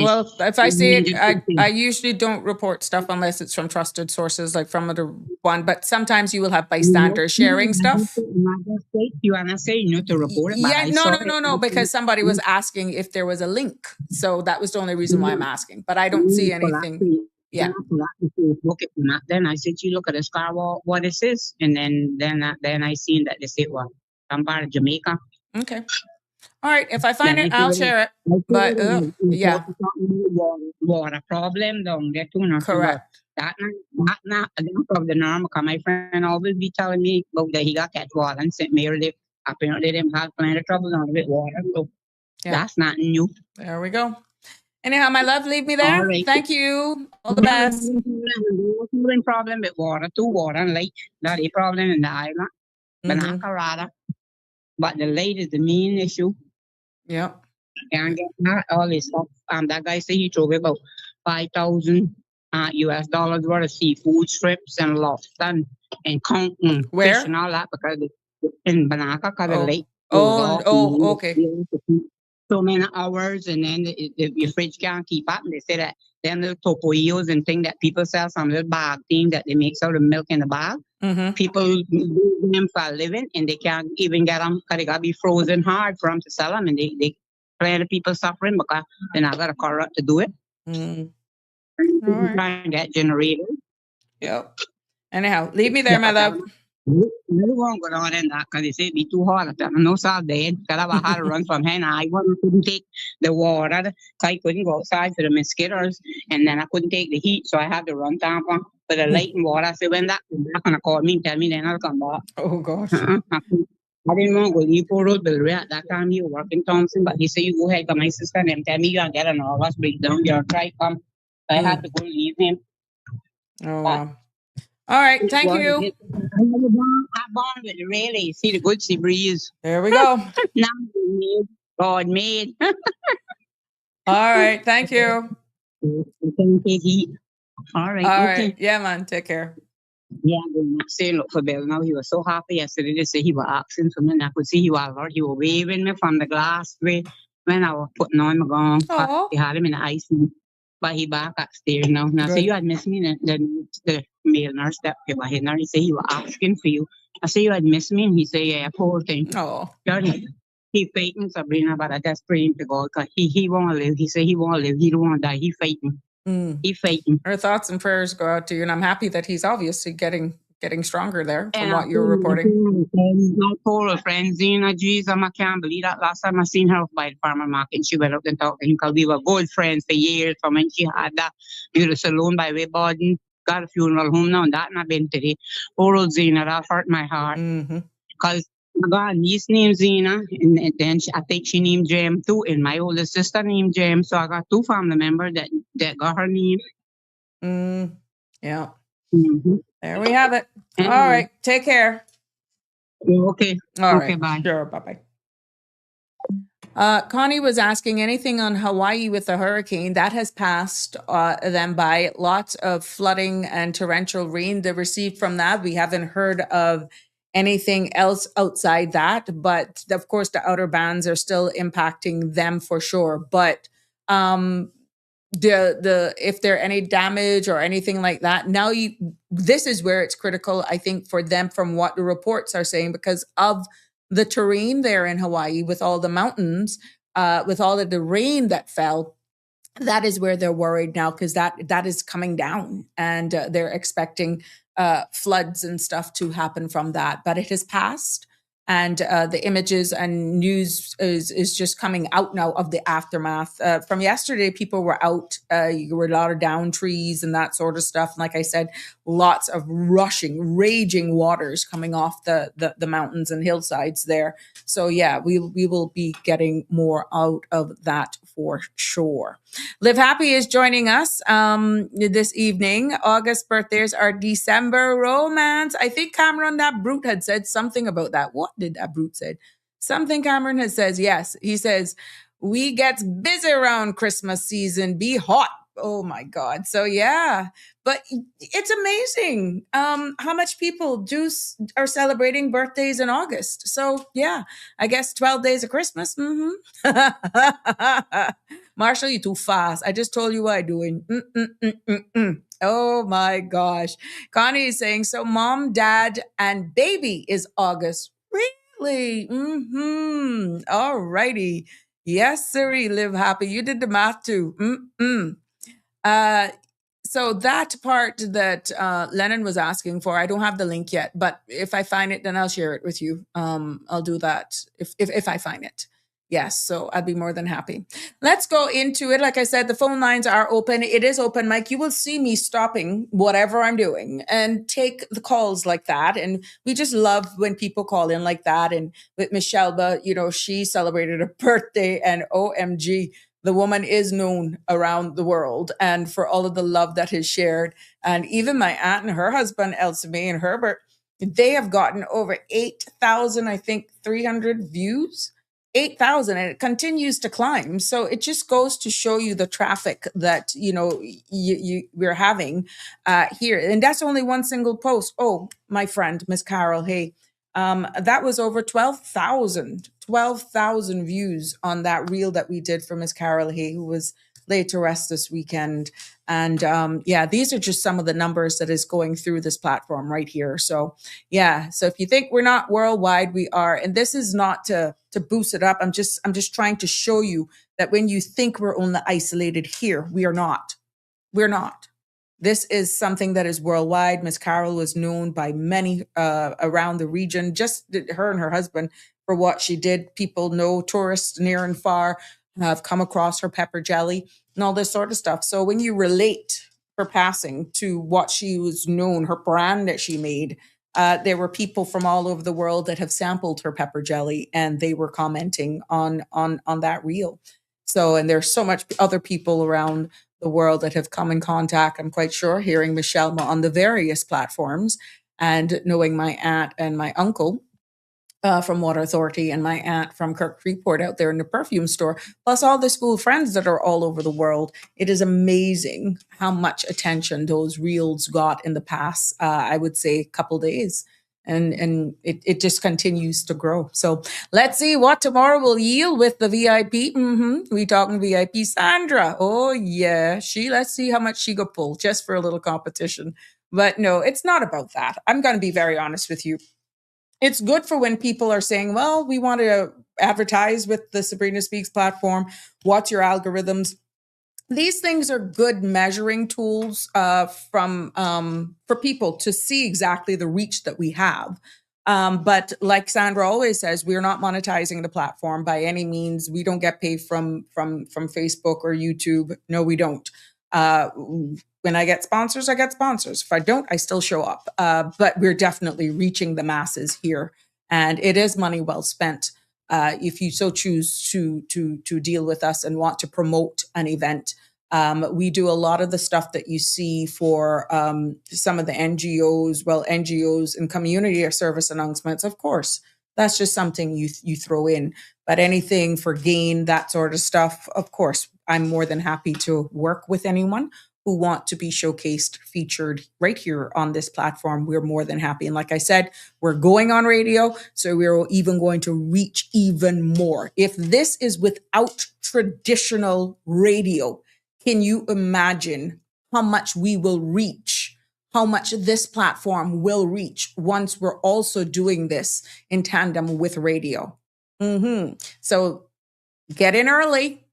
Well, if I see it, I usually don't report stuff unless it's from trusted sources, like from other one. But sometimes you will have bystanders sharing stuff. You wanna say not to report it? Yeah, no, because somebody was asking if there was a link, so that was the only reason why I'm asking. But I don't see anything. Yeah. Then I said, you look at the car, what is this? And then I seen that they said, well, I'm part of Jamaica. Okay. All right. If I find it, I'll share it. But yeah. Water problem, don't get too much. Correct. That's of the norm. Because my friend always be telling me about that he got catch water and St. Mary. Apparently, they have plenty of trouble with water. So that's not new. There we go. Anyhow, my love, leave me there. Right. Thank you. All the best. Problem with water, too. Water and light. That's a problem in the island. Banacarada. But the light is the main issue. Yeah. Can't get all this stuff. That guy said he drove about $5,000 US dollars worth of seafood strips and lobster and conch and fish and all that because in Banaka because the lake. Okay. So many hours, and then your fridge can't keep up. And they say that them little topoillos and things that people sell, some little bag thing that they make out of milk in the bag. People do them for a living, and they can't even get them because they got to be frozen hard for them to sell them. And they plenty of people suffering because they not got a car up to do it. Trying to get generators. Yep. Anyhow, leave me there, my love. I won't go down in that because they say it'd be too hot. I know it's all dead because I had to run from here. I couldn't take the water because I couldn't go outside for the mosquitoes, and then I couldn't take the heat, so I had to run down for the light and water. So when that they're gonna call me and tell me, then I'll come back. Oh gosh. I didn't want to go leave for Road Bill at that time. He was working Thompson, but he said, you go ahead to my sister and tell me you can get an nervous breakdown. You're trying to come. So I had to go leave him. Oh, wow. All right. Thank you. I'm born with the really. See the good sea breeze. There we go. Now God made. All right. Thank you. All right. All right. Yeah, man. Take care. Yeah, saying look for Bill now. He was so happy yesterday to say he was asking for me, and I could see he was waving me from the glass way when I was putting on my gown. He had him in the ice, but he back upstairs now. And I said, you had missed me, the male nurse that came in there. He said he was asking for you. I said, you had missed me, and he said, yeah, poor thing. Oh. He fighting Sabrina, but I just pray him to God because he won't live. He said he won't live. He don't want to die. He fighting. He fighting. Our thoughts and prayers go out to you, and I'm happy that he's obviously getting getting stronger there from And what you're reporting. my poor friend Zena, Jesus, I can't believe that. Last time I seen her by the farmer market, she went up and talked to him because we were good friends for years from when she had that beautiful saloon by Way Borden. Got a funeral home now, and that and I've been today. Poor old Zena, that hurt my heart. Mm-hmm. Because I got a niece named Zena, and then I think she named Jem too, and my older sister named Jem. So I got two family members that got her name. Yeah. Mm-hmm. There we have it. All Anyway, right. Take care. okay. All Okay, right. bye. Sure. Bye-bye. Connie was asking anything on Hawaii with the hurricane that has passed them by. Lots of flooding and torrential rain they received from that. We haven't heard of anything else outside that, but of course the outer bands are still impacting them for sure. But the if there any damage or anything like that, now this is where it's critical, I think, for them from what the reports are saying, because of the terrain there in Hawaii with all the mountains, with all of the rain that fell. That is where they're worried now, because that is coming down, and they're expecting floods and stuff to happen from that. But it has passed, and the images and news is just coming out now of the aftermath. From yesterday, people were out. You were a lot of down trees and that sort of stuff. And like I said, lots of rushing, raging waters coming off the mountains and hillsides there. So yeah, we will be getting more out of that for sure. Live Happy is joining us this evening. August birthdays are December romance. I think Cameron, that brute, had said something about that. What did that brute say? Something Cameron has says. Yes, he says, we gets busy around Christmas season. Be hot. Oh my God. So yeah, but it's amazing how much people are celebrating birthdays in August. So yeah, I guess 12 days of Christmas. Marshall, you too fast. I just told you what I'm doing. Oh my gosh. Connie is saying, so mom, dad, and baby is August. Really? All righty. Yes, sirree, Live Happy. You did the math too. So that part that Lennon was asking for, I don't have the link yet, but if I find it, then I'll share it with you. I'll do that if I find it. Yes, so I'd be more than happy. Let's go into it. Like I said, the phone lines are open. It is open, Mike. You will see me stopping whatever I'm doing and take the calls like that. And we just love when people call in like that. And with Michelle, but she celebrated her birthday, and OMG, the woman is known around the world, and for all of the love that is shared. And even my aunt and her husband, Elsa May and Herbert, they have gotten over 8,000, I think, 300 views. 8,000, and it continues to climb. So it just goes to show you the traffic that we're having here, and that's only one single post. Oh, my friend, Miss Carol, hey, that was over 12,000 views on that reel that we did for Miss Carol Hay, who was laid to rest this weekend. And yeah, these are just some of the numbers that is going through this platform right here. So yeah, so if you think we're not worldwide, we are. And this is not to boost it up. I'm just trying to show you that when you think we're only isolated here, we are not. We're not. This is something that is worldwide. Miss Carol was known by many around the region, just her and her husband, for what she did. People know, tourists near and far have come across her pepper jelly and all this sort of stuff. So when you relate her passing to what she was known, her brand that she made, there were people from all over the world that have sampled her pepper jelly, and they were commenting on that reel. So, and there's so much other people around the world that have come in contact, I'm quite sure, hearing Michelle on the various platforms, and knowing my aunt and my uncle from Water Authority, and my aunt from Kirk Freeport out there in the perfume store, plus all the school friends that are all over the world. It is amazing how much attention those reels got in the past, I would say, couple days. And it just continues to grow. So let's see what tomorrow will yield with the VIP. We talking VIP. Sandra. Oh yeah. Let's see how much she could pull just for a little competition. But no, it's not about that. I'm going to be very honest with you. It's good for when people are saying, well, we want to advertise with the Sabrina Speaks platform. What's your algorithms? these things are good measuring tools from for people to see exactly the reach that we have. But like Sandra always says, we're not monetizing the platform by any means. We don't get paid from Facebook or YouTube. No, we don't. When I get sponsors, I get sponsors. If I don't, I still show up. But we're definitely reaching the masses here, and it is money well spent. If you so choose to deal with us and want to promote an event. We do a lot of the stuff that you see for some of the NGOs, NGOs and community service announcements, of course. That's just something you throw in. But anything for gain, that sort of stuff, of course, I'm more than happy to work with anyone who want to be showcased, featured right here on this platform. We're more than happy. And like I said, we're going on radio, so we're even going to reach even more. If this is without traditional radio, can you imagine how much we will reach, how much this platform will reach once we're also doing this in tandem with radio? So get in early,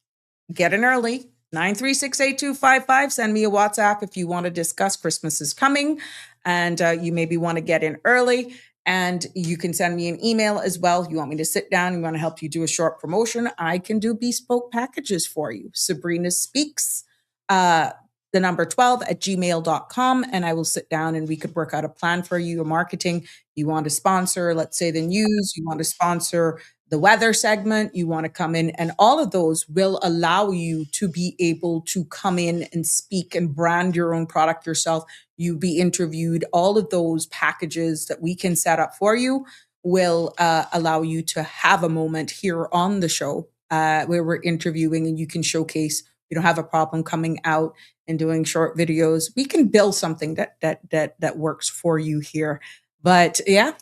9368255. Send me a WhatsApp if you want to discuss. Christmas is coming and you maybe want to get in early. And you can send me an email as well. You want me to sit down, you want to help you do a short promotion, I can do bespoke packages for you. Sabrina Speaks, the number 12 at gmail.com. And I will sit down and we could work out a plan for you, your marketing. You want to sponsor, let's say, the news, you want to sponsor the weather segment, you want to come in, and all of those will allow you to be able to come in and speak and brand your own product yourself. You be interviewed. All of those packages that we can set up for you will allow you to have a moment here on the show where we're interviewing and you can showcase. You don't have a problem coming out and doing short videos. We can build something that works for you here. But yeah,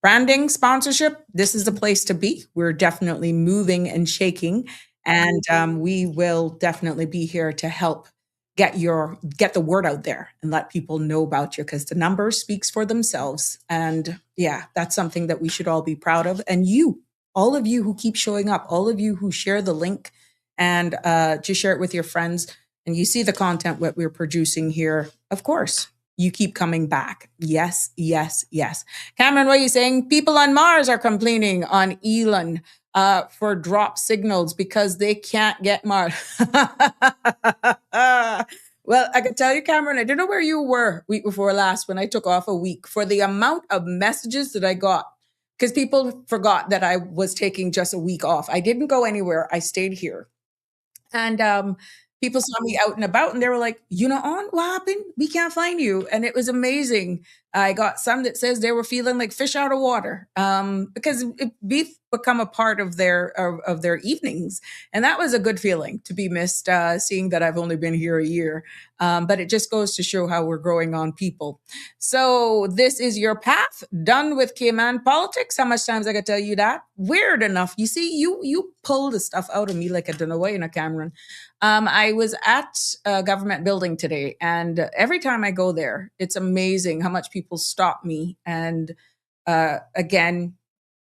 branding, sponsorship, this is the place to be. We're definitely moving and shaking, and we will definitely be here to help get the word out there and let people know about you, because the numbers speaks for themselves. And yeah, that's something that we should all be proud of. And you, all of you who keep showing up, all of you who share the link and just share it with your friends, and you see the content what we're producing here, of course. You keep coming back. Yes, yes, yes. Cameron, what are you saying? People on Mars are complaining on Elon for drop signals because they can't get Mars. Well, I can tell you, Cameron, I don't know where you were week before last when I took off a week for the amount of messages that I got, because people forgot that I was taking just a week off. I didn't go anywhere. I stayed here. And people saw me out and about and they were like, "You know, on what happened? We can't find you." And it was amazing. I got some that says they were feeling like fish out of water because we've become a part of their evenings. And that was a good feeling to be missed, seeing that I've only been here a year. But it just goes to show how we're growing on people. So this is your path. Done with Cayman politics. How much times I gotta tell you that? Weird enough. You see, you pull the stuff out of me like I don't know why, Cameron. I was at a government building today, and every time I go there, it's amazing how much people stop me and again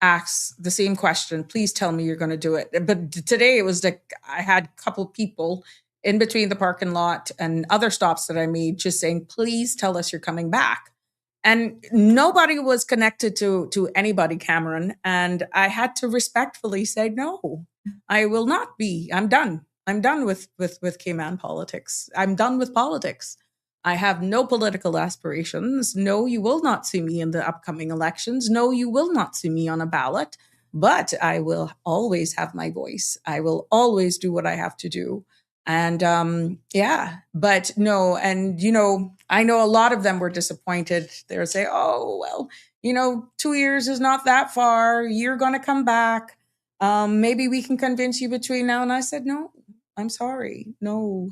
ask the same question. Please tell me you're going to do it. But today it was like I had a couple people in between the parking lot and other stops that I made just saying, "Please tell us you're coming back." And nobody was connected to anybody, Cameron. And I had to respectfully say, "No, I will not be. I'm done. I'm done with Cayman politics. I'm done with politics. I have no political aspirations. No, you will not see me in the upcoming elections. No, you will not see me on a ballot. But I will always have my voice. I will always do what I have to do." And yeah, but no, and I know a lot of them were disappointed. They would say, "Oh, well, 2 years is not that far. You're going to come back. Maybe we can convince you between now." And I said, "No, I'm sorry. No."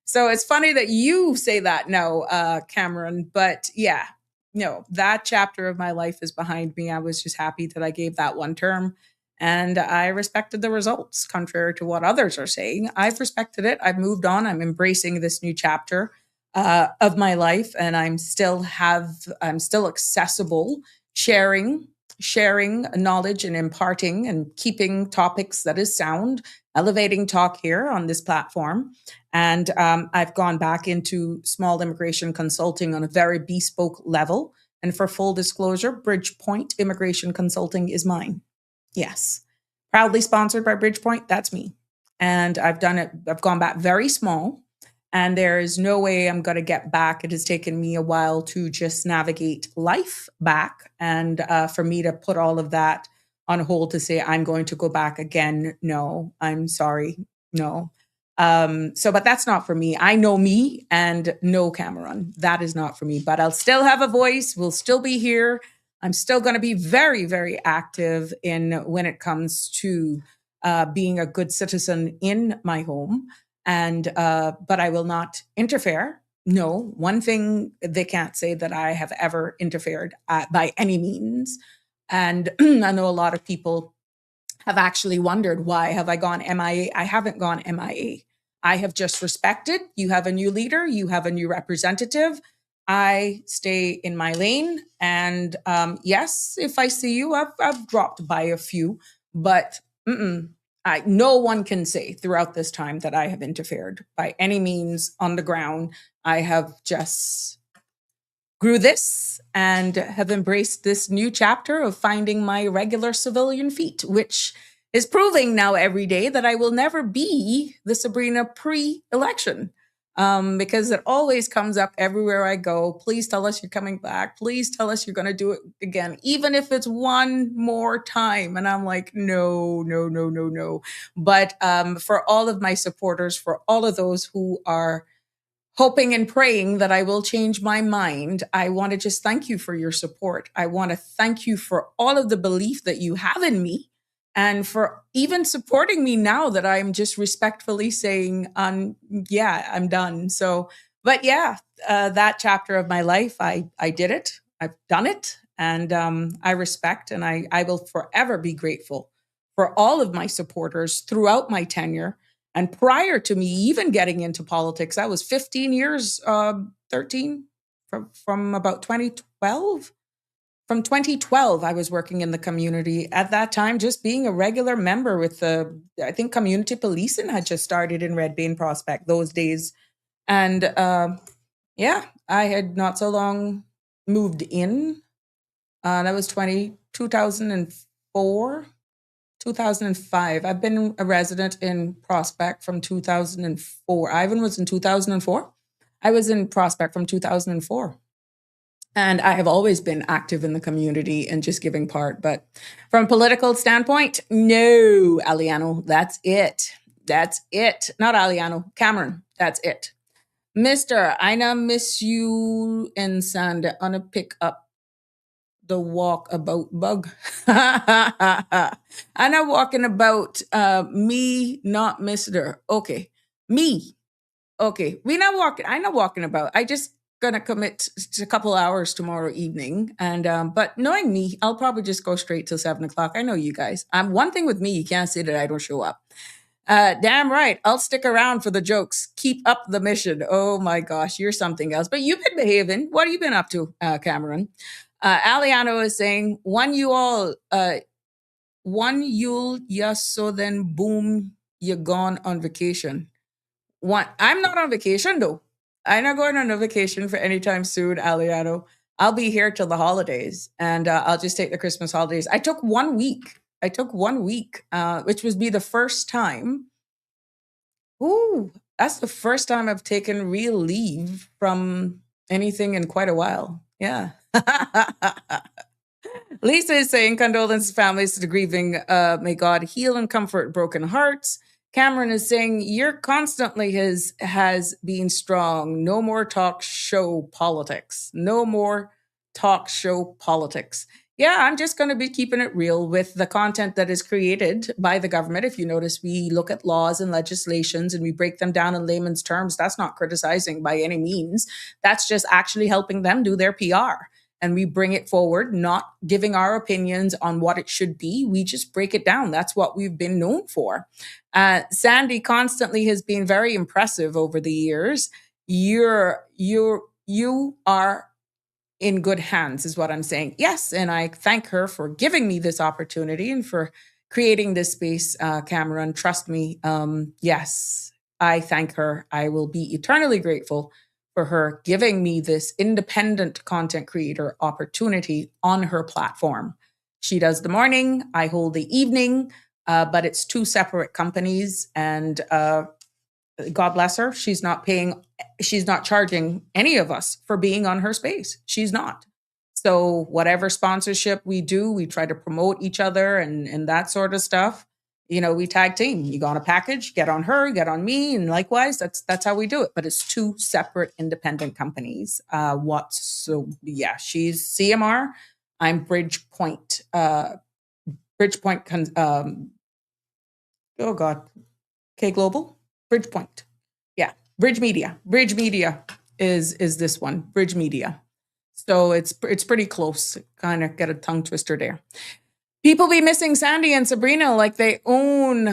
So it's funny that you say that now, Cameron, but yeah, no, that chapter of my life is behind me. I was just happy that I gave that one term. And I respected the results, contrary to what others are saying. I've respected it. I've moved on. I'm embracing this new chapter of my life, and I'm still accessible, sharing sharing knowledge and imparting and keeping topics that is sound, elevating talk here on this platform. And I've gone back into small immigration consulting on a very bespoke level. And for full disclosure, Bridgepoint Immigration Consulting is mine. Yes. Proudly sponsored by Bridgepoint. That's me. And I've done it, I've gone back very small. And there is no way I'm going to get back. It has taken me a while to just navigate life back. And for me to put all of that on hold to say, I'm going to go back again. No, I'm sorry. No. But that's not for me. I know me and know Cameron. That is not for me, but I'll still have a voice. We'll still be here. I'm still going to be very, very active in when it comes to being a good citizen in my home. And but I will not interfere. No, one thing they can't say that I have ever interfered by any means. And I know a lot of people have actually wondered, why have I gone MIA? I haven't gone MIA. I have just respected. You have a new leader. You have a new representative. I stay in my lane. And yes, if I see you, I've dropped by a few, but no one can say throughout this time that I have interfered by any means on the ground. I have just grew this and have embraced this new chapter of finding my regular civilian feet, which is proving now every day that I will never be the Sabrina pre-election. Because it always comes up everywhere I go. Please tell us you're coming back. Please tell us you're going to do it again, even if it's one more time. And I'm like, no, no, no, no, no. But for all of my supporters, for all of those who are hoping and praying that I will change my mind, I want to just thank you for your support. I want to thank you for all of the belief that you have in me, and for even supporting me now that I'm just respectfully saying, yeah, I'm done. So, but yeah, that chapter of my life, I did it. I've done it. And I respect, and I will forever be grateful for all of my supporters throughout my tenure. And prior to me even getting into politics, I was 15 years, 13, from about 2012. From 2012, I was working in the community. At that time, just being a regular member with I think community policing had just started in Red Bay Prospect those days. And yeah, I had not so long moved in. That was 2004, 2005. I've been a resident in Prospect from 2004. Ivan was in 2004. I was in Prospect from 2004. And I have always been active in the community and just giving part. But from a political standpoint, no, Aliano, that's it. That's it. Not Aliano, Cameron, that's it. Mr. Ina miss you and Sand on a pick up the walk about bug. I'm not walking about me, not Mr. Okay. Me. Okay. I'm not walking about. I just gonna commit to a couple hours tomorrow evening, and but knowing me, I'll probably just go straight till 7 o'clock. I know you guys. One thing with me, you can't say that I don't show up. Damn right, I'll stick around for the jokes. Keep up the mission. Oh my gosh, you're something else. But you've been behaving. What have you been up to, Cameron? Aliano is saying, one Yule, yes, so then boom, you're gone on vacation. I'm not on vacation though. I'm not going on a vacation for anytime soon, Aliano. I'll be here till the holidays, and I'll just take the Christmas holidays. I took 1 week. Which would be the first time. Ooh, that's the first time I've taken real leave from anything in quite a while. Yeah. Lisa is saying condolences families to the grieving. May God heal and comfort broken hearts. Cameron is saying you're constantly has been strong. No more talk show politics. No more talk show politics. Yeah, I'm just going to be keeping it real with the content that is created by the government. If you notice, we look at laws and legislations and we break them down in layman's terms. That's not criticizing by any means. That's just actually helping them do their PR. And we bring it forward, not giving our opinions on what it should be. We just break it down. That's what we've been known for. Sandy constantly has been very impressive over the years. You are in good hands, is what I'm saying. Yes, and I thank her for giving me this opportunity and for creating this space, Cameron. Trust me. Yes, I thank her. I will be eternally grateful for her giving me this independent content creator opportunity on her platform. She does the morning, I hold the evening, but it's two separate companies. And God bless her, she's not charging any of us for being on her space. She's not. So whatever sponsorship we do, we try to promote each other and that sort of stuff. You know, we tag team. You go on a package, get on her, get on me, and likewise, that's how we do it. But it's two separate independent companies. She's CMR. I'm Bridgepoint. Oh God, K Global, Bridgepoint. Yeah, Bridge Media. Bridge Media is this one, Bridge Media. So it's pretty close. Kind of get a tongue twister there. People be missing Sandy and Sabrina like they own.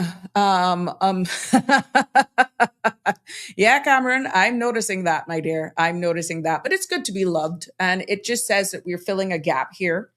Yeah, Cameron, I'm noticing that, my dear. I'm noticing that, but it's good to be loved, and it just says that we're filling a gap here.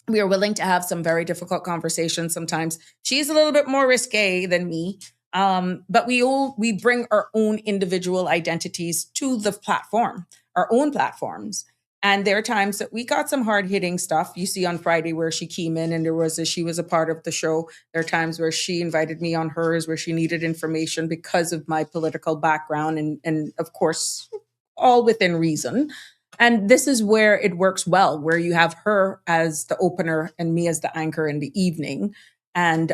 We are willing to have some very difficult conversations sometimes. She's a little bit more risque than me. But we bring our own individual identities to the platform, our own platforms. And there are times that we got some hard hitting stuff. You see on Friday where she came in and she was a part of the show. There are times where she invited me on hers where she needed information because of my political background. And of course, all within reason. And this is where it works well, where you have her as the opener and me as the anchor in the evening. And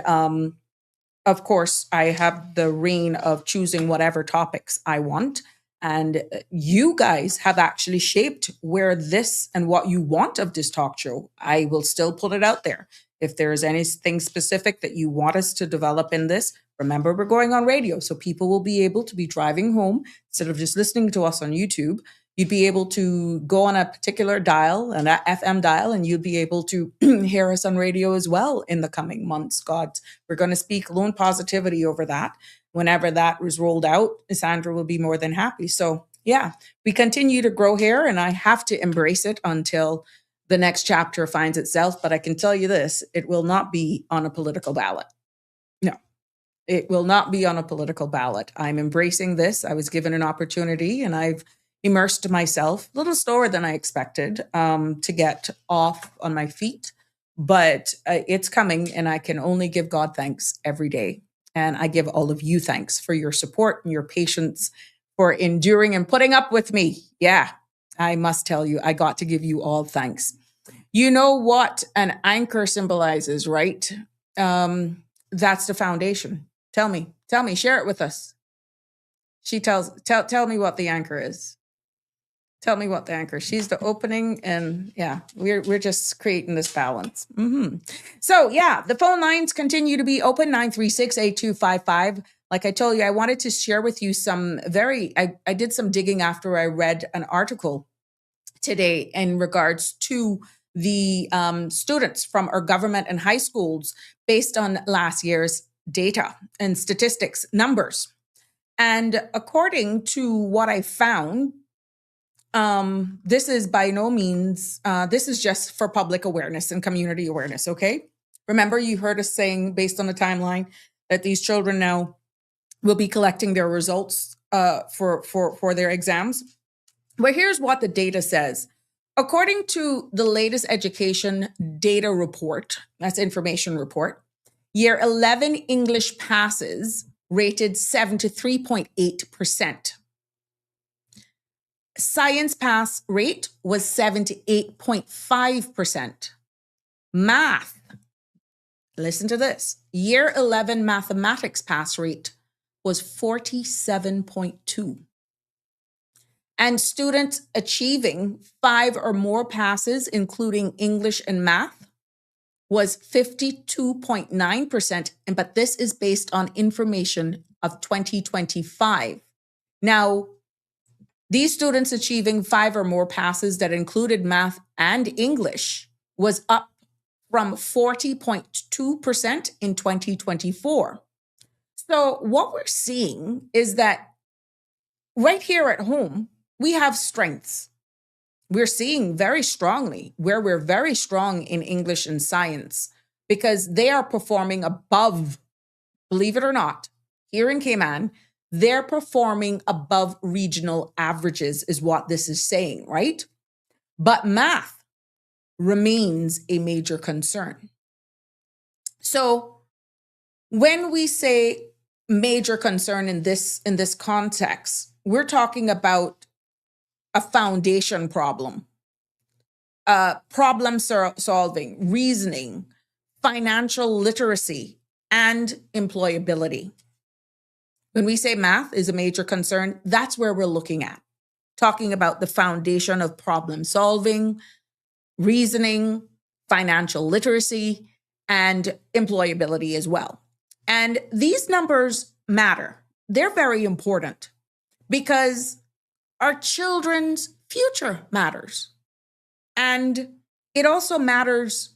of course, I have the reign of choosing whatever topics I want. And you guys have actually shaped where this and what you want of this talk show. I will still put it out there. If there is anything specific that you want us to develop in this, remember we're going on radio. So people will be able to be driving home instead of just listening to us on YouTube. You'd be able to go on a particular dial, an FM dial, and you'd be able to hear us on radio as well in the coming months. God, we're going to speak lone positivity over that. Whenever that was rolled out, Sandra will be more than happy. So yeah, we continue to grow here, and I have to embrace it until the next chapter finds itself. But I can tell you this, it will not be on a political ballot. No. It will not be on a political ballot. I'm embracing this. I was given an opportunity, and I've immersed myself a little slower than I expected to get off on my feet. But it's coming, and I can only give God thanks every day. And I give all of you thanks for your support and your patience, for enduring and putting up with me. Yeah, I must tell you, I got to give you all thanks. You know what an anchor symbolizes, right? That's the foundation. Tell me, share it with us. Tell me what the anchor is. Tell me what the anchor. She's the opening, and yeah, we're just creating this balance. So yeah, the phone lines continue to be open, 936-8255. Like I told you, I wanted to share with you I did some digging after I read an article today in regards to the students from our government and high schools based on last year's data and statistics numbers. And according to what I found, this is by no means, this is just for public awareness and community awareness, okay? Remember, you heard us saying, based on the timeline, that these children now will be collecting their results for their exams. Well, here's what the data says. According to the latest education data report, that's information report, year 11 English passes rated 73.8%. Science pass rate was 78.5%. Math, listen to this, year 11 mathematics pass rate was 47.2%. And students achieving 5 or more passes, including English and math, was 52.9%. But this is based on information of 2025. Now, these students achieving 5 or more passes that included math and English was up from 40.2% in 2024. So what we're seeing is that right here at home, we have strengths. we're seeing very strongly where we're very strong in English and science because they are performing above, believe it or not, here in Cayman, they're performing above regional averages, is what this is saying, right? But math remains a major concern. So when we say major concern in this context, we're talking about a foundation problem, problem solving, reasoning, financial literacy, and employability. When we say math is a major concern, that's where we're looking at, talking about the foundation of problem solving, reasoning, financial literacy, and employability as well. And these numbers matter. They're very important because our children's future matters. And it also matters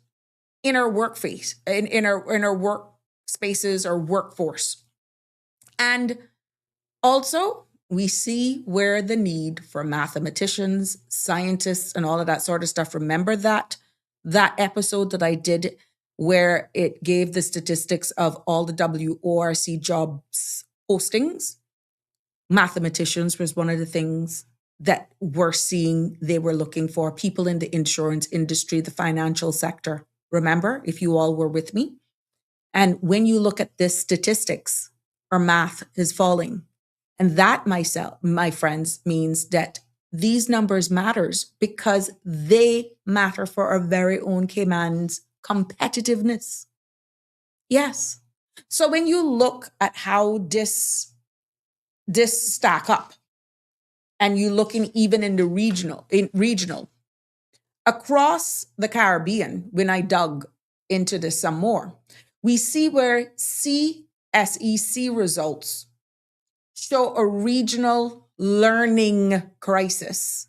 in our workplace, in our work spaces or workforce. And also, we see where the need for mathematicians, scientists, and all of that sort of stuff. Remember that episode that I did where it gave the statistics of all the WORC jobs postings? Mathematicians was one of the things that we're seeing they were looking for. People in the insurance industry, the financial sector. Remember, if you all were with me? And when you look at this statistics, our math is falling. And that, my friends, means that these numbers matters because they matter for our very own Cayman's competitiveness. Yes. So when you look at how this stack up, and you looking even in the regional, across the Caribbean, when I dug into this some more, we see where CSEC results show a regional learning crisis.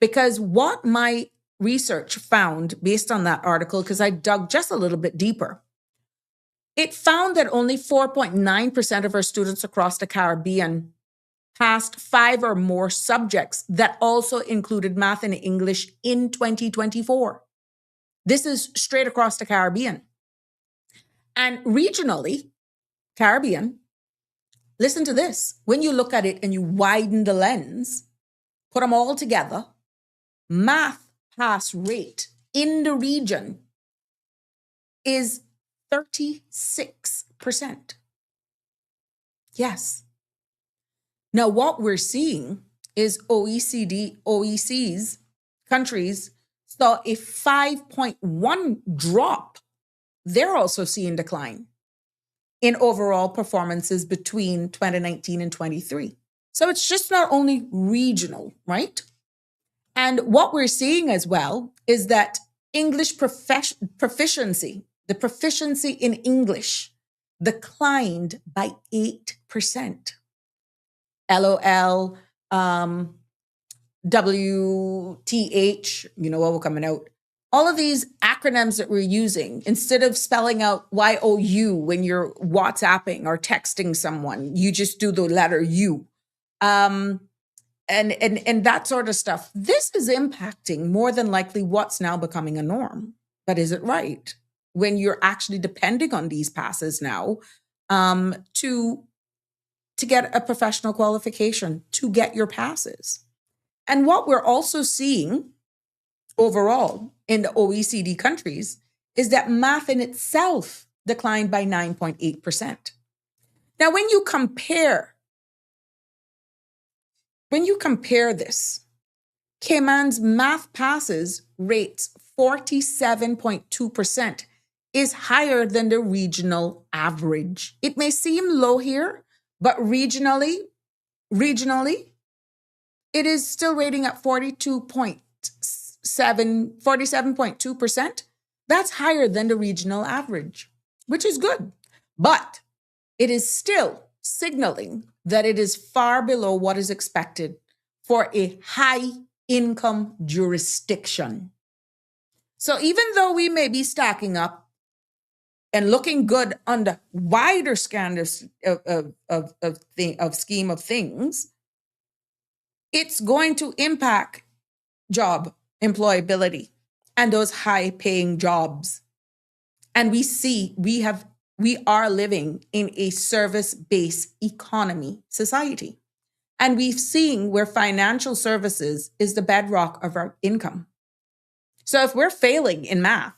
Because what my research found based on that article, because I dug just a little bit deeper, it found that only 4.9% of our students across the Caribbean passed 5 or more subjects that also included math and English in 2024. This is straight across the Caribbean. And regionally, Caribbean, listen to this. When you look at it and you widen the lens, put them all together, math pass rate in the region is 36%. Yes. Now, what we're seeing is OEC's countries saw a 5.1 drop. They're also seeing decline in overall performances between 2019 and 23. So it's just not only regional, right? And what we're seeing as well is that English proficiency, the proficiency in English, declined by 8%. LOL, WTH, you know what we're coming out. All of these acronyms that we're using, instead of spelling out YOU when you're WhatsApping or texting someone, you just do the letter U. And that sort of stuff. This is impacting more than likely what's now becoming a norm. But is it right? When you're actually depending on these passes now to get a professional qualification, to get your passes. And what we're also seeing overall in the OECD countries is that math in itself declined by 9.8%. Now, when you compare this, Cayman's math passes rates 47.2% is higher than the regional average. It may seem low here, but regionally, it is still rating at 47.2%. That's higher than the regional average, which is good. But it is still signaling that it is far below what is expected for a high-income jurisdiction. So even though we may be stacking up and looking good on the wider scan of scheme of things, it's going to impact job employability and those high paying jobs. And we are living in a service-based economy society. And we've seen where financial services is the bedrock of our income. So if we're failing in math,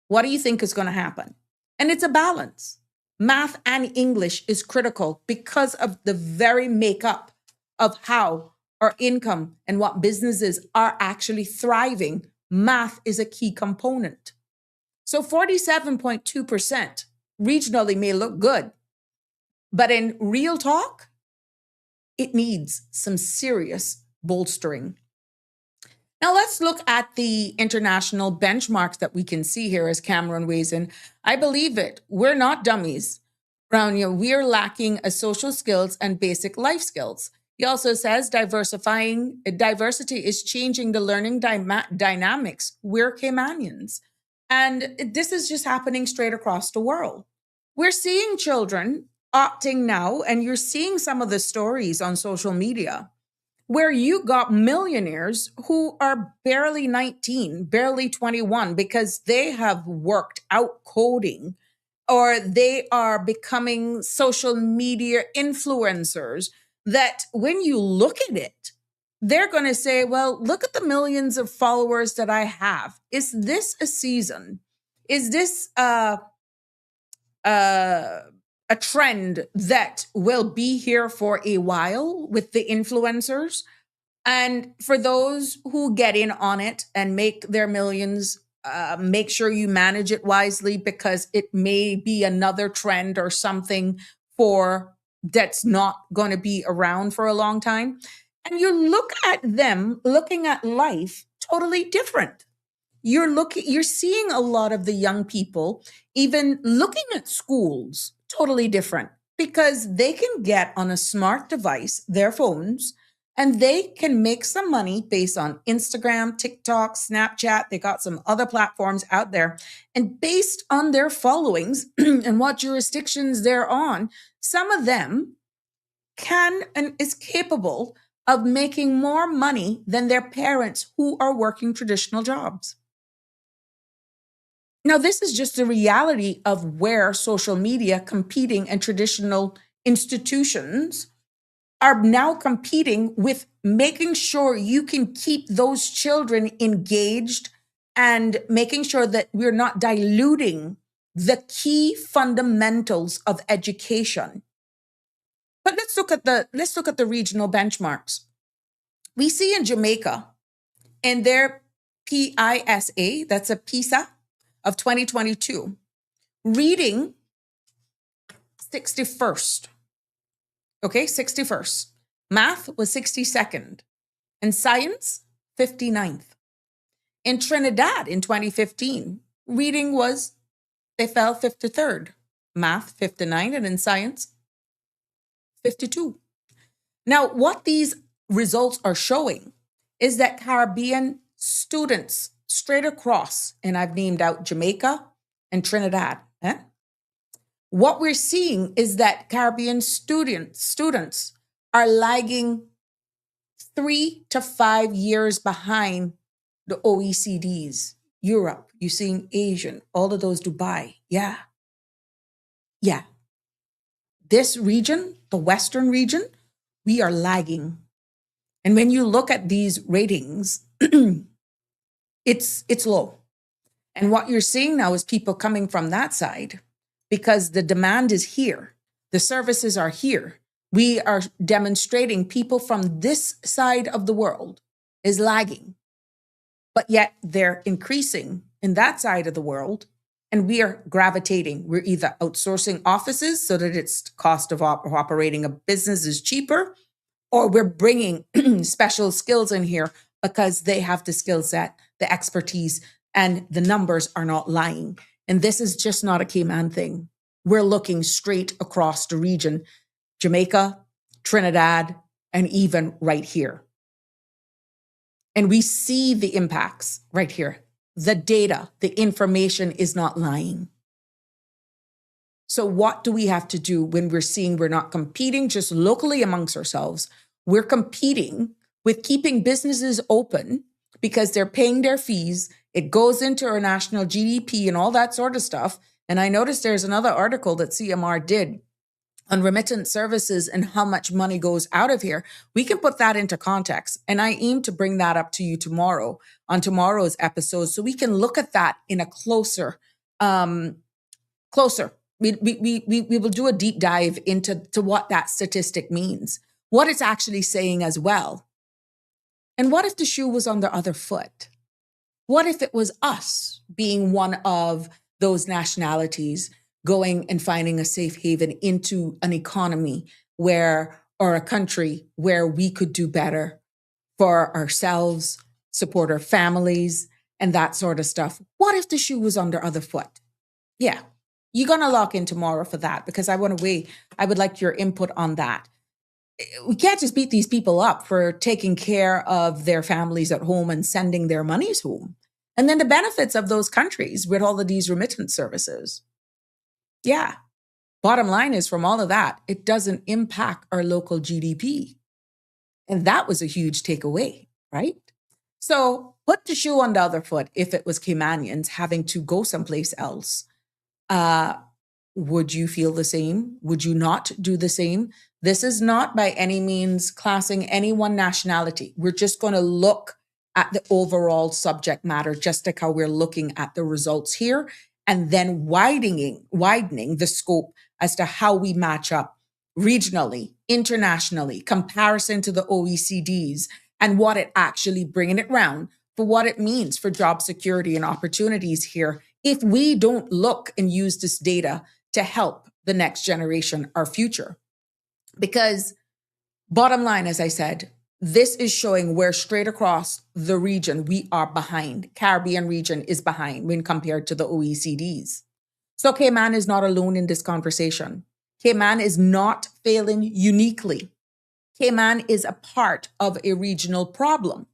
what do you think is going to happen? And it's a balance. Math and English is critical because of the very makeup of how our income and what businesses are actually thriving. Math is a key component. So 47.2% regionally may look good, but in real talk, it needs some serious bolstering. Now let's look at the international benchmarks that we can see here as Cameron weighs in. I believe it. We're not dummies. We're lacking a social skills and basic life skills. He also says diversity is changing the learning dynamics. We're Caymanians. And this is just happening straight across the world. We're seeing children opting now, and you're seeing some of the stories on social media where you got millionaires who are barely 19, barely 21, because they have worked out coding or they are becoming social media influencers that when you look at it, they're going to say, well, look at the millions of followers that I have. Is this a season? Is this a trend that will be here for a while with the influencers? And for those who get in on it and make their millions, make sure you manage it wisely because it may be another trend or something for that's not going to be around for a long time. And you look at them looking at life totally different. You're seeing a lot of the young people even looking at schools totally different because they can get on a smart device, their phones, and they can make some money based on Instagram, TikTok, Snapchat. They got some other platforms out there. And based on their followings and what jurisdictions they're on, some of them can and is capable of making more money than their parents who are working traditional jobs. Now, this is just the reality of where social media competing and traditional institutions are now competing with making sure you can keep those children engaged and making sure that we're not diluting the key fundamentals of education. But let's look at the regional benchmarks. We see in Jamaica in their PISA, that's a PISA of 2022, reading 61st. Okay, 61st. Math was 62nd. And science, 59th. In Trinidad in 2015, reading was, they fell 53rd. Math, 59, and in science, 52. Now, what these results are showing is that Caribbean students straight across, and I've named out Jamaica and Trinidad, what we're seeing is that Caribbean students are lagging 3 to 5 years behind the OECDs, Europe, you're seeing Asian, all of those, Dubai. Yeah. This region, the Western region, we are lagging. And when you look at these ratings, it's low. And what you're seeing now is people coming from that side because the demand is here. The services are here. We are demonstrating people from this side of the world is lagging, but yet they're increasing in that side of the world. And we are gravitating. We're either outsourcing offices so that its cost of operating a business is cheaper, or we're bringing special skills in here because they have the skill set, the expertise, and the numbers are not lying. And this is just not a Cayman thing. We're looking straight across the region, Jamaica, Trinidad, and even right here. And we see the impacts right here. The data, the information is not lying. So what do we have to do when we're seeing we're not competing just locally amongst ourselves? We're competing with keeping businesses open, because they're paying their fees. It goes into our national GDP and all that sort of stuff. And I noticed there's another article that CMR did on remittance services and how much money goes out of here. We can put that into context. And I aim to bring that up to you tomorrow on tomorrow's episode so we can look at that in a closer. We will do a deep dive into what that statistic means, what it's actually saying as well. And what if the shoe was on the other foot? What if it was us being one of those nationalities going and finding a safe haven into an economy where, or a country where we could do better for ourselves, support our families, and that sort of stuff? What if the shoe was on the other foot? Yeah, you're going to lock in tomorrow for that because I would like your input on that. We can't just beat these people up for taking care of their families at home and sending their monies home. And then the benefits of those countries with all of these remittance services. Yeah. Bottom line is, from all of that, it doesn't impact our local GDP. And that was a huge takeaway, right? So put the shoe on the other foot if it was Caymanians having to go someplace else. Would you feel the same? Would you not do the same? This is not by any means classing any one nationality. We're just going to look at the overall subject matter, just like how we're looking at the results here, and then widening the scope as to how we match up regionally, internationally, comparison to the OECDs, and what it actually bringing it round for what it means for job security and opportunities here if we don't look and use this data to help the next generation, our future. Because bottom line, as I said, this is showing where straight across the region we are behind. Caribbean region is behind when compared to the OECDs. So Cayman is not alone in this conversation. Cayman is not failing uniquely. Cayman is a part of a regional problem.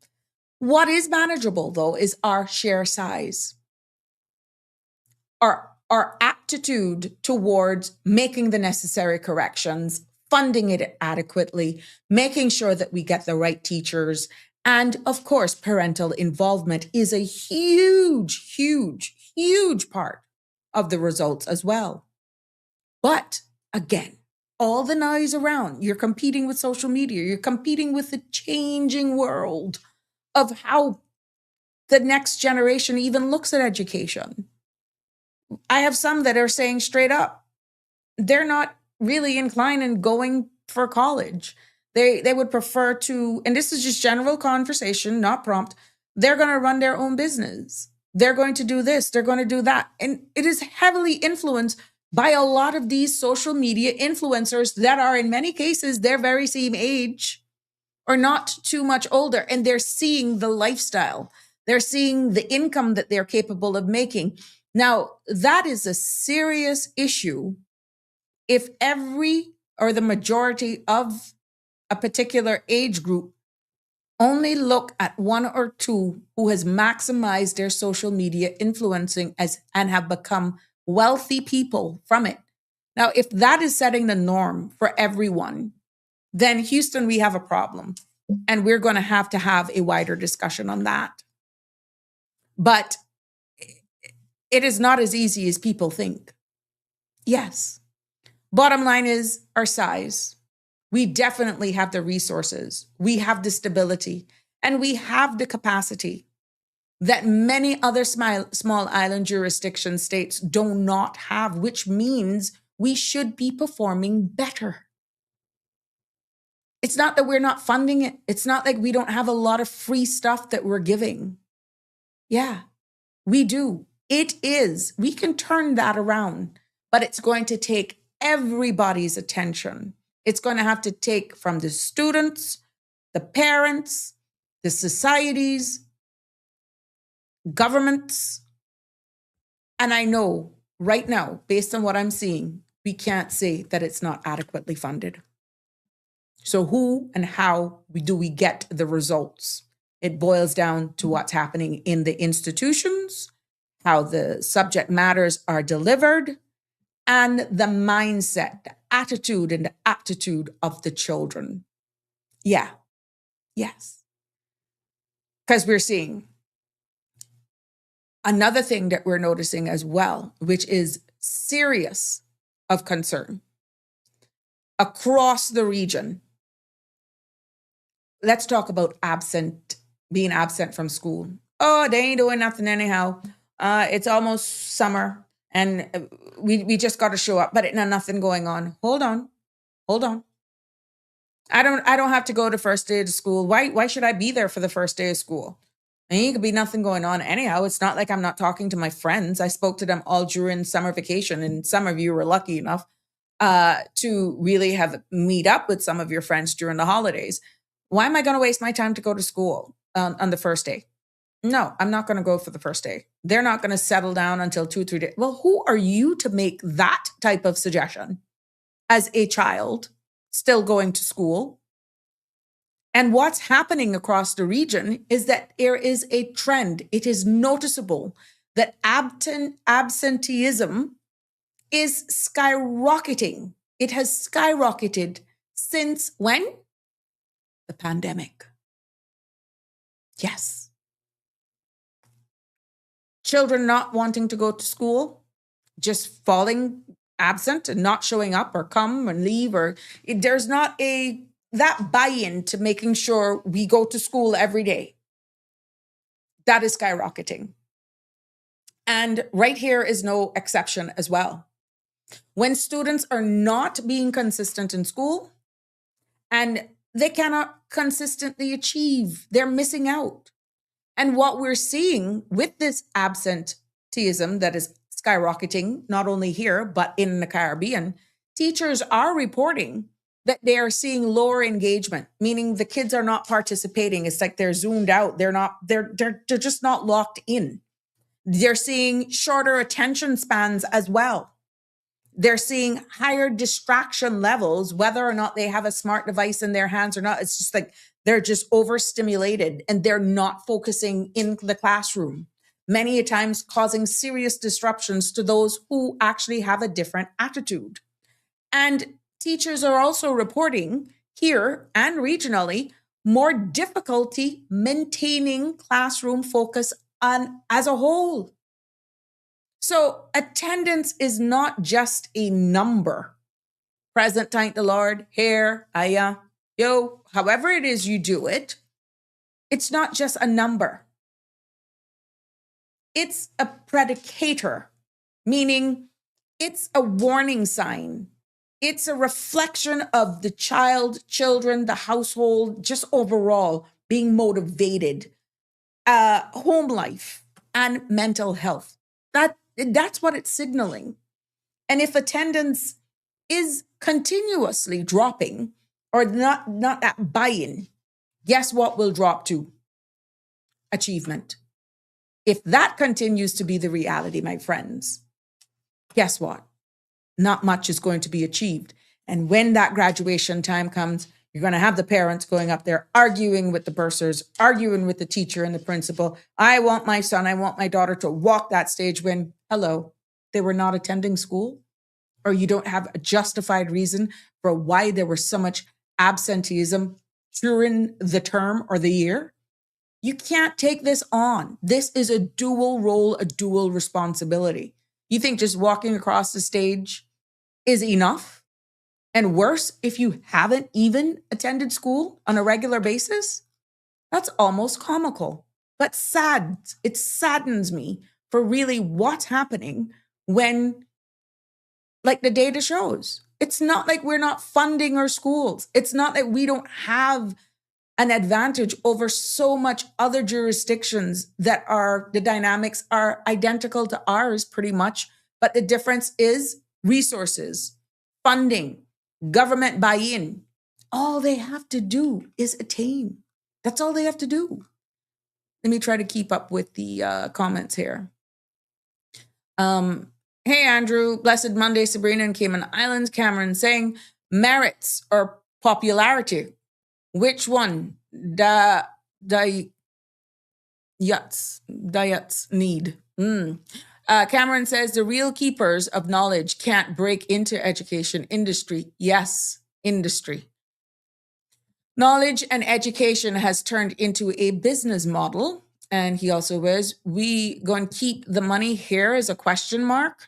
What is manageable, though, is our share size. Our aptitude towards making the necessary corrections, funding it adequately, making sure that we get the right teachers, and of course, parental involvement is a huge, huge, huge part of the results as well. But again, all the noise around, you're competing with social media, you're competing with the changing world of how the next generation even looks at education. I have some that are saying straight up, they're not really inclined in going for college. They would prefer to, and this is just general conversation, not prompt, they're going to run their own business. They're going to do this, they're going to do that. And it is heavily influenced by a lot of these social media influencers that are, in many cases, their very same age or not too much older. And they're seeing the lifestyle. They're seeing the income that they're capable of making. Now, that is a serious issue if every or the majority of a particular age group only look at one or two who has maximized their social media influencing and have become wealthy people from it. Now, if that is setting the norm for everyone, then Houston, we have a problem. And we're going to have a wider discussion on that. But it is not as easy as people think. Yes. Bottom line is our size. We definitely have the resources. We have the stability. And we have the capacity that many other small island jurisdiction states do not have, which means we should be performing better. It's not that we're not funding it. It's not like we don't have a lot of free stuff that we're giving. Yeah, we do. It is. We can turn that around, but it's going to take everybody's attention. It's going to have to take from the students, the parents, the societies, governments. And I know right now, based on what I'm seeing, we can't say that it's not adequately funded. So who and how do we get the results? It boils down to what's happening in the institutions, how the subject matters are delivered, and the mindset, the attitude and the aptitude of the children. Yeah. Yes. Because we're seeing another thing that we're noticing as well, which is serious of concern across the region. Let's talk about being absent from school. Oh, they ain't doing nothing anyhow. It's almost summer and we just got to show up, but nothing going on. Hold on. I don't have to go to first day of school. Why should I be there for the first day of school? And ain't could be nothing going on anyhow. It's not like I'm not talking to my friends. I spoke to them all during summer vacation, and some of you were lucky enough to really have meet up with some of your friends during the holidays. Why am I going to waste my time to go to school on the first day? No, I'm not going to go for the first day. They're not going to settle down until 2-3 days. Well, who are you to make that type of suggestion as a child still going to school? And what's happening across the region is that there is a trend. It is noticeable that absenteeism is skyrocketing. It has skyrocketed since when? The pandemic. Yes. Children not wanting to go to school, just falling absent and not showing up or come and leave, or there's not that buy-in to making sure we go to school every day. That is skyrocketing. And right here is no exception as well. When students are not being consistent in school and they cannot consistently achieve, they're missing out. And what we're seeing with this absenteeism that is skyrocketing, not only here, but in the Caribbean, teachers are reporting that they are seeing lower engagement, meaning the kids are not participating. It's like they're zoomed out. They're just not locked in. They're seeing shorter attention spans as well. They're seeing higher distraction levels, whether or not they have a smart device in their hands or not. It's just like they're just overstimulated and they're not focusing in the classroom, many a times causing serious disruptions to those who actually have a different attitude. And teachers are also reporting here and regionally more difficulty maintaining classroom focus as a whole. So attendance is not just a number. Present, thank the Lord, here, aya, yo, however it is you do it, it's not just a number. It's a predicator, meaning it's a warning sign. It's a reflection of the children, the household, just overall being motivated, home life, and mental health. That's what it's signaling. And if attendance is continuously dropping or not that buy-in, guess what will drop to? Achievement. If that continues to be the reality, my friends, guess what? Not much is going to be achieved. And when that graduation time comes, you're going to have the parents going up there arguing with the bursars, arguing with the teacher and the principal. I want my son, I want my daughter to walk that stage when, hello, they were not attending school, or you don't have a justified reason for why there was so much absenteeism during the term or the year. You can't take this on. This is a dual role, a dual responsibility. You think just walking across the stage is enough? And worse, if you haven't even attended school on a regular basis? That's almost comical, but sad. It saddens me for really what's happening when, like the data shows, it's not like we're not funding our schools. It's not that we don't have an advantage over so much other jurisdictions that the dynamics are identical to ours pretty much. But the difference is resources, funding, government buy-in. All they have to do is attain. That's all they have to do. Let me try to keep up with the comments here. Hey, Andrew, blessed Monday, Sabrina in Cayman Islands. Cameron saying merits or popularity. Which one? Dayats need. Cameron says the real keepers of knowledge can't break into education industry. Yes, industry. Knowledge and education has turned into a business model. And he also was, we going to keep the money here as a question mark.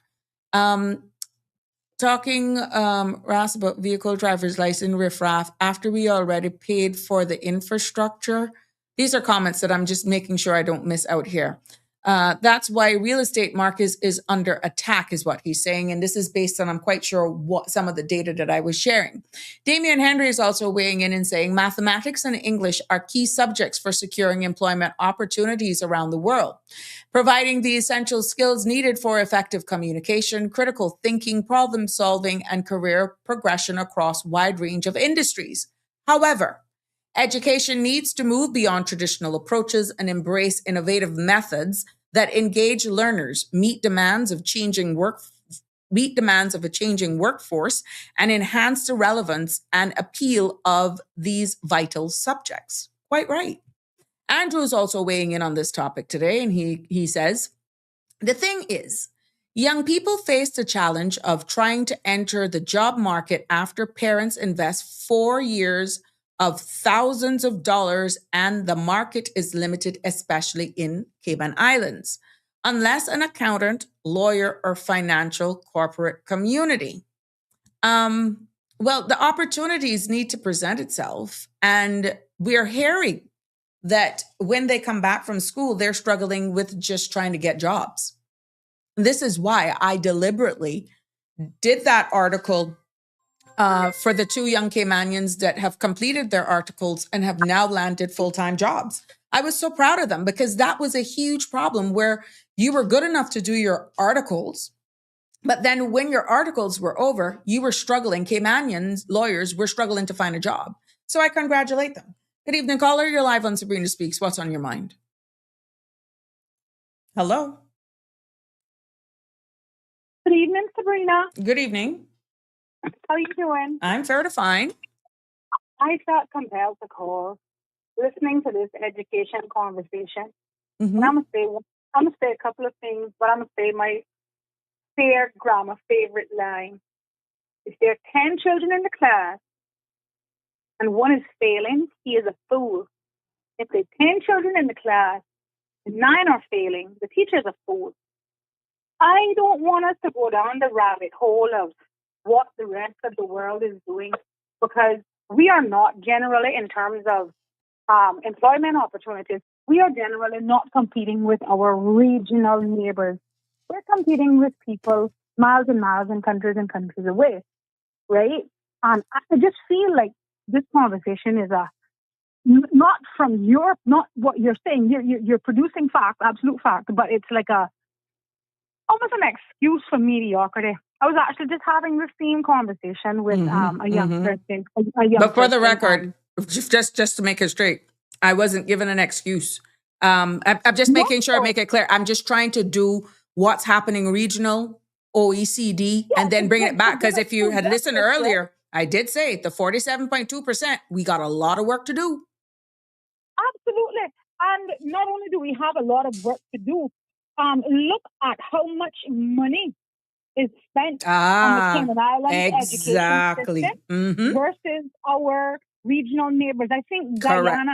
Talking, Ross, about vehicle driver's license riffraff after we already paid for the infrastructure. These are comments that I'm just making sure I don't miss out here. That's why real estate market is under attack, is what he's saying. And this is based on, I'm quite sure, what some of the data that I was sharing. Damian Henry is also weighing in and saying mathematics and English are key subjects for securing employment opportunities around the world, providing the essential skills needed for effective communication, critical thinking, problem solving, and career progression across a wide range of industries. However, education needs to move beyond traditional approaches and embrace innovative methods that engage learners, meet demands of a changing workforce, and enhance the relevance and appeal of these vital subjects. Quite right. Andrew is also weighing in on this topic today, and he says, the thing is, young people face the challenge of trying to enter the job market after parents invest 4 years of thousands of dollars, and the market is limited, especially in Cayman Islands, unless an accountant, lawyer, or financial corporate community. Well, the opportunities need to present itself, and we're hearing that when they come back from school, they're struggling with just trying to get jobs. This is why I deliberately did that article for the 2 young Caymanians that have completed their articles and have now landed full-time jobs. I was so proud of them because that was a huge problem where you were good enough to do your articles, but then when your articles were over, you were struggling. Caymanians, lawyers, were struggling to find a job. So I congratulate them. Good evening, caller. You're live on Sabrina Speaks. What's on your mind? Hello. Good evening, Sabrina. Good evening. How are you doing? I'm fair to fine. I felt compelled to call, listening to this education conversation. Mm-hmm. And I'm gonna say a couple of things, but I'm gonna say my favorite line. If there are 10 children in the class and one is failing, he is a fool. If there are 10 children in the class and 9 are failing, the teacher is a fool. I don't want us to go down the rabbit hole of what the rest of the world is doing, because we are not generally, in terms of employment opportunities, we are generally not competing with our regional neighbors. We're competing with people miles and miles and countries away, right? I just feel like this conversation is not from Europe, not what you're saying. You're producing fact, absolute fact, but it's like almost an excuse for mediocrity. I was actually just having the same conversation with a young person. But for the record, just to make it straight, I wasn't given an excuse. I'm just making sure I make it clear. I'm just trying to do what's happening regional, OECD, and then bring it back. Because if you had listened earlier, I did say the 47.2%, we got a lot of work to do. Absolutely. And not only do we have a lot of work to do, look at how much money is spent on the Cayman Islands education system versus our regional neighbors. I think Guyana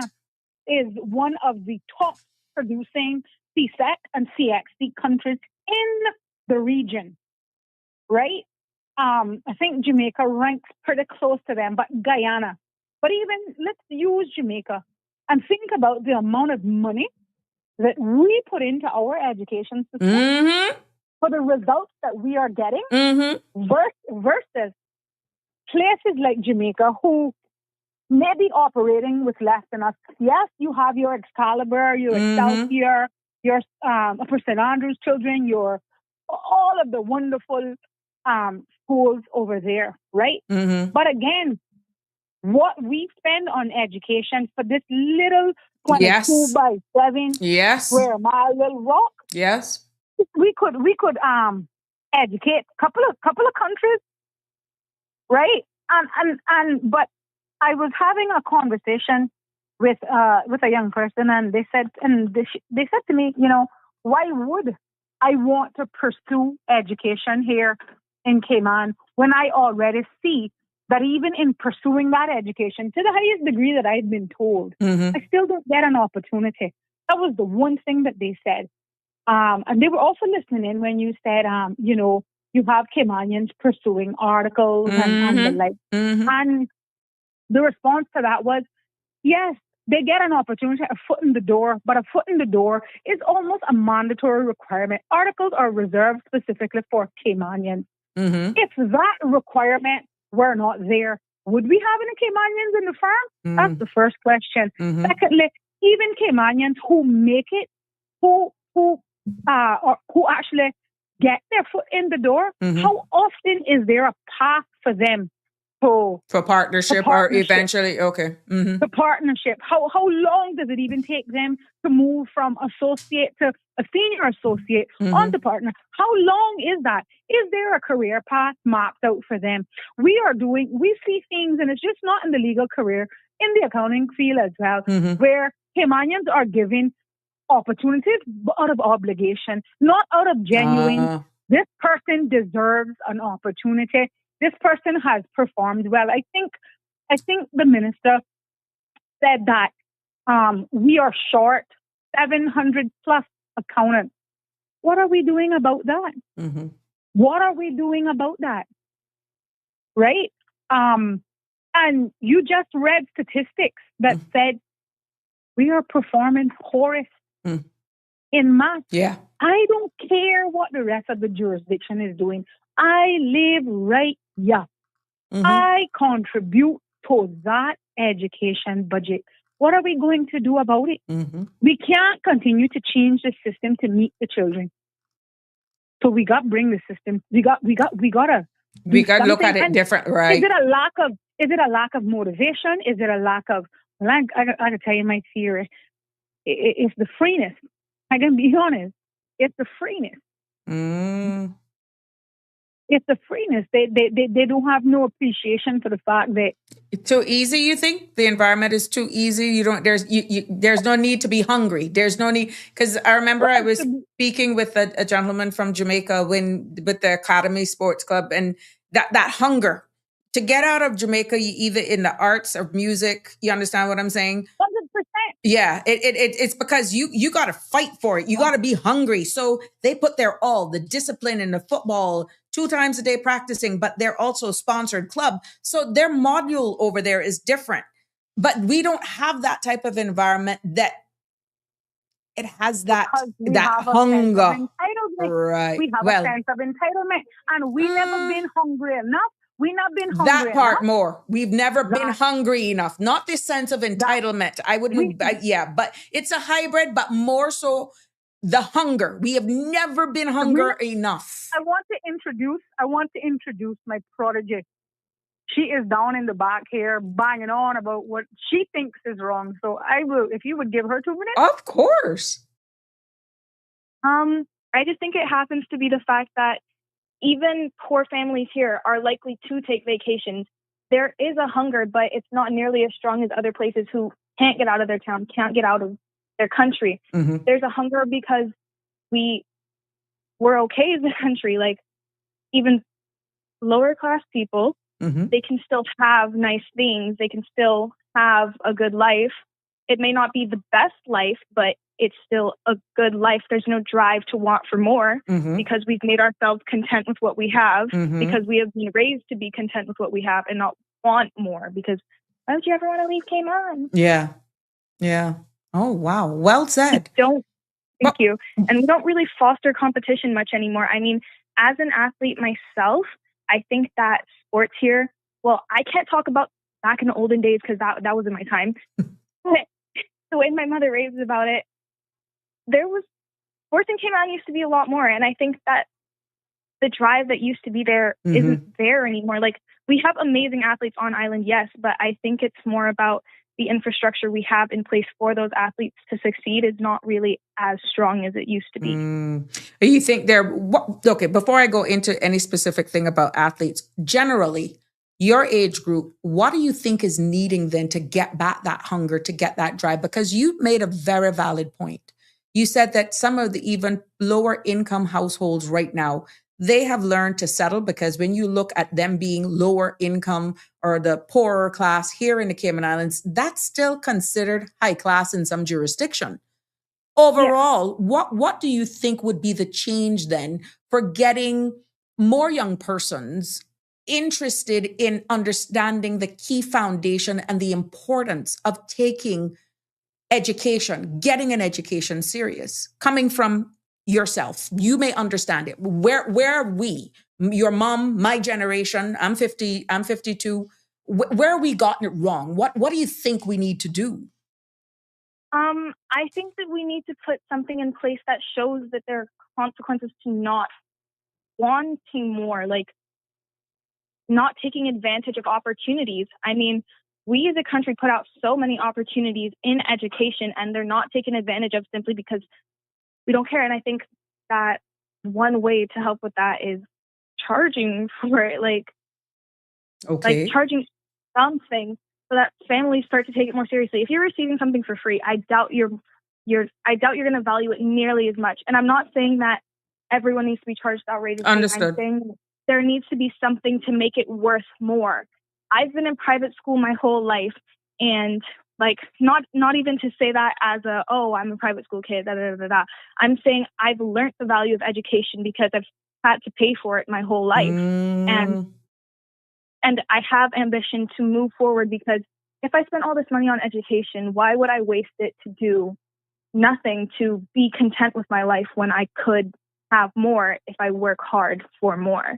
is one of the top producing CSEC and CXC countries in the region, right? I think Jamaica ranks pretty close to them, but Guyana. But even, let's use Jamaica and think about the amount of money that we put into our education system for the results that we are getting versus places like Jamaica who may be operating with less than us. Yes, you have your Excalibur, your Excelsior, your Upper St. Andrews children, your all of the wonderful schools over there, right? But again, what we spend on education for this little 22 by 7 square mile little rock, we could educate a couple of countries, right? But I was having a conversation with a young person, and they said to me, why would I want to pursue education here in Cayman when I already see that even in pursuing that education to the highest degree that I'd been told, I still don't get an opportunity. That was the one thing that they said. And they were also listening in when you said, you know, you have Caymanians pursuing articles and the like. And the response to that was, yes, they get an opportunity, a foot in the door, but a foot in the door is almost a mandatory requirement. Articles are reserved specifically for Caymanians. If that requirement were not there, would we have any Caymanians in the firm? That's the first question. Secondly, even Caymanians who make it, who actually get their foot in the door, how often is there a path for them for partnership or eventually, the partnership? How long does it even take them to move from associate to a senior associate on the partner? How long is that? Is there a career path mapped out for them? We see things, and it's just not in the legal career, in the accounting field as well, where Caymanians are given opportunities out of obligation, not out of genuine, this person deserves an opportunity. This person has performed well. I think the minister said that we are short 700 plus accountants. What are we doing about that? What are we doing about that? Right? And you just read statistics that said we are performing poorest in math. Yeah. I don't care what the rest of the jurisdiction is doing. I live right here. I contribute to that education budget. What are we going to do about it? We can't continue to change the system to meet the children. So we got to bring the system. We got to look at it different, right? Is it a lack of motivation? Is it a lack of, well, I got to tell you my theory. It's the freeness. I can be honest. It's the freeness. It's the freeness. They don't have no appreciation for the fact that it's too easy. You think the environment is too easy? You don't. There's no need to be hungry. There's no need, because I remember I was speaking with a gentleman from Jamaica with the Academy Sports Club, and that hunger to get out of Jamaica, you either in the arts or music. You understand what I'm saying? 100%. Yeah, it's because you got to fight for it. You got to be hungry. So they put their all, the discipline in the football, 2 times a day practicing, but they're also a sponsored club. So their module over there is different. But we don't have that type of environment that it has that hunger. Right. We have a sense of entitlement, and we've never been hungry enough. We've not been hungry that part enough. more. We've never been hungry enough. Not this sense of entitlement. But it's a hybrid, but more so the hunger. We have never been hungry enough. I want to introduce my protege. She is down in the back here banging on about what she thinks is wrong. So I will, if you would give her 2 minutes. Of course. I just think it happens to be the fact that even poor families here are likely to take vacations. There is a hunger, but it's not nearly as strong as other places who can't get out of their town, can't get out of their country. There's a hunger because we're okay as a country. Like, even lower class people, they can still have nice things. They can still have a good life. It may not be the best life, but it's still a good life. There's no drive to want for more because we've made ourselves content with what we have, because we have been raised to be content with what we have and not want more, because why would you ever want to leave Cayman? Yeah. Oh, wow. Well said. Thank you. And we don't really foster competition much anymore. I mean, as an athlete myself, I think that sports here, well, I can't talk about back in the olden days because that was in my time. But the way my mother raves about it, sports in Cayman used to be a lot more. And I think that the drive that used to be there isn't there anymore. Like, we have amazing athletes on island, yes, but I think it's more about the infrastructure we have in place for those athletes to succeed is not really as strong as it used to be. You think okay, before I go into any specific thing about athletes, generally, your age group, what do you think is needing then to get back that hunger, to get that drive? Because you made a very valid point. You said that some of the even lower income households right now, they have learned to settle, because when you look at them being lower income or the poorer class here in the Cayman Islands, that's still considered high class in some jurisdiction. Overall, what do you think would be the change then for getting more young persons interested in understanding the key foundation and the importance of taking education, getting an education serious, coming from yourself? You may understand it. Where are we? Your mom, my generation, I'm 50, I'm 52. Where are we gotten it wrong? What do you think we need to do? I think that we need to put something in place that shows that there are consequences to not wanting more, like not taking advantage of opportunities. I mean, we as a country put out so many opportunities in education, and they're not taken advantage of simply because we don't care. And I think that one way to help with that is charging for it, like charging something so that families start to take it more seriously. If you're receiving something for free, I doubt you're going to value it nearly as much. And I'm not saying that everyone needs to be charged outrageously. Understood. I'm saying there needs to be something to make it worth more. I've been in private school my whole life, and like not even to say that as I'm a private school kid, da, da, da, da. I'm saying I've learned the value of education because I've had to pay for it my whole life. And I have ambition to move forward, because if I spent all this money on education, why would I waste it to do nothing, to be content with my life when I could have more if I work hard for more?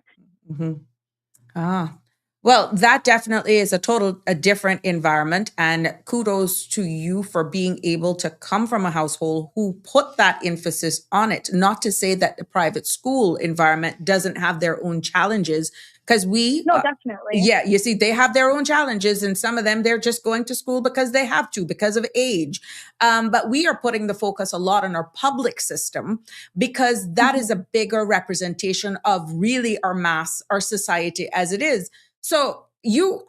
Well, that definitely is a different environment, and kudos to you for being able to come from a household who put that emphasis on it. Not to say that the private school environment doesn't have their own challenges, because definitely. Yeah, you see, they have their own challenges, and some of them, they're just going to school because they have to, because of age. But we are putting the focus a lot on our public system, because that is a bigger representation of really our society as it is. So you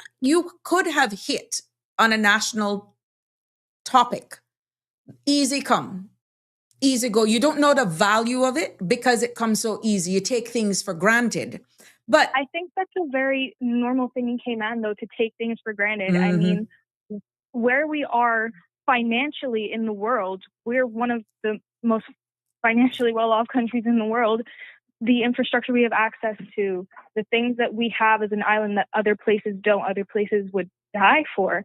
could have hit on a national topic. Easy come, easy go. You don't know the value of it because it comes so easy. You take things for granted. But I think that's a very normal thing in Cayman, though, to take things for granted. I mean, where we are financially in the world, we're one of the most financially well-off countries in the world. The infrastructure we have access to, the things that we have as an island that other places don't, other places would die for.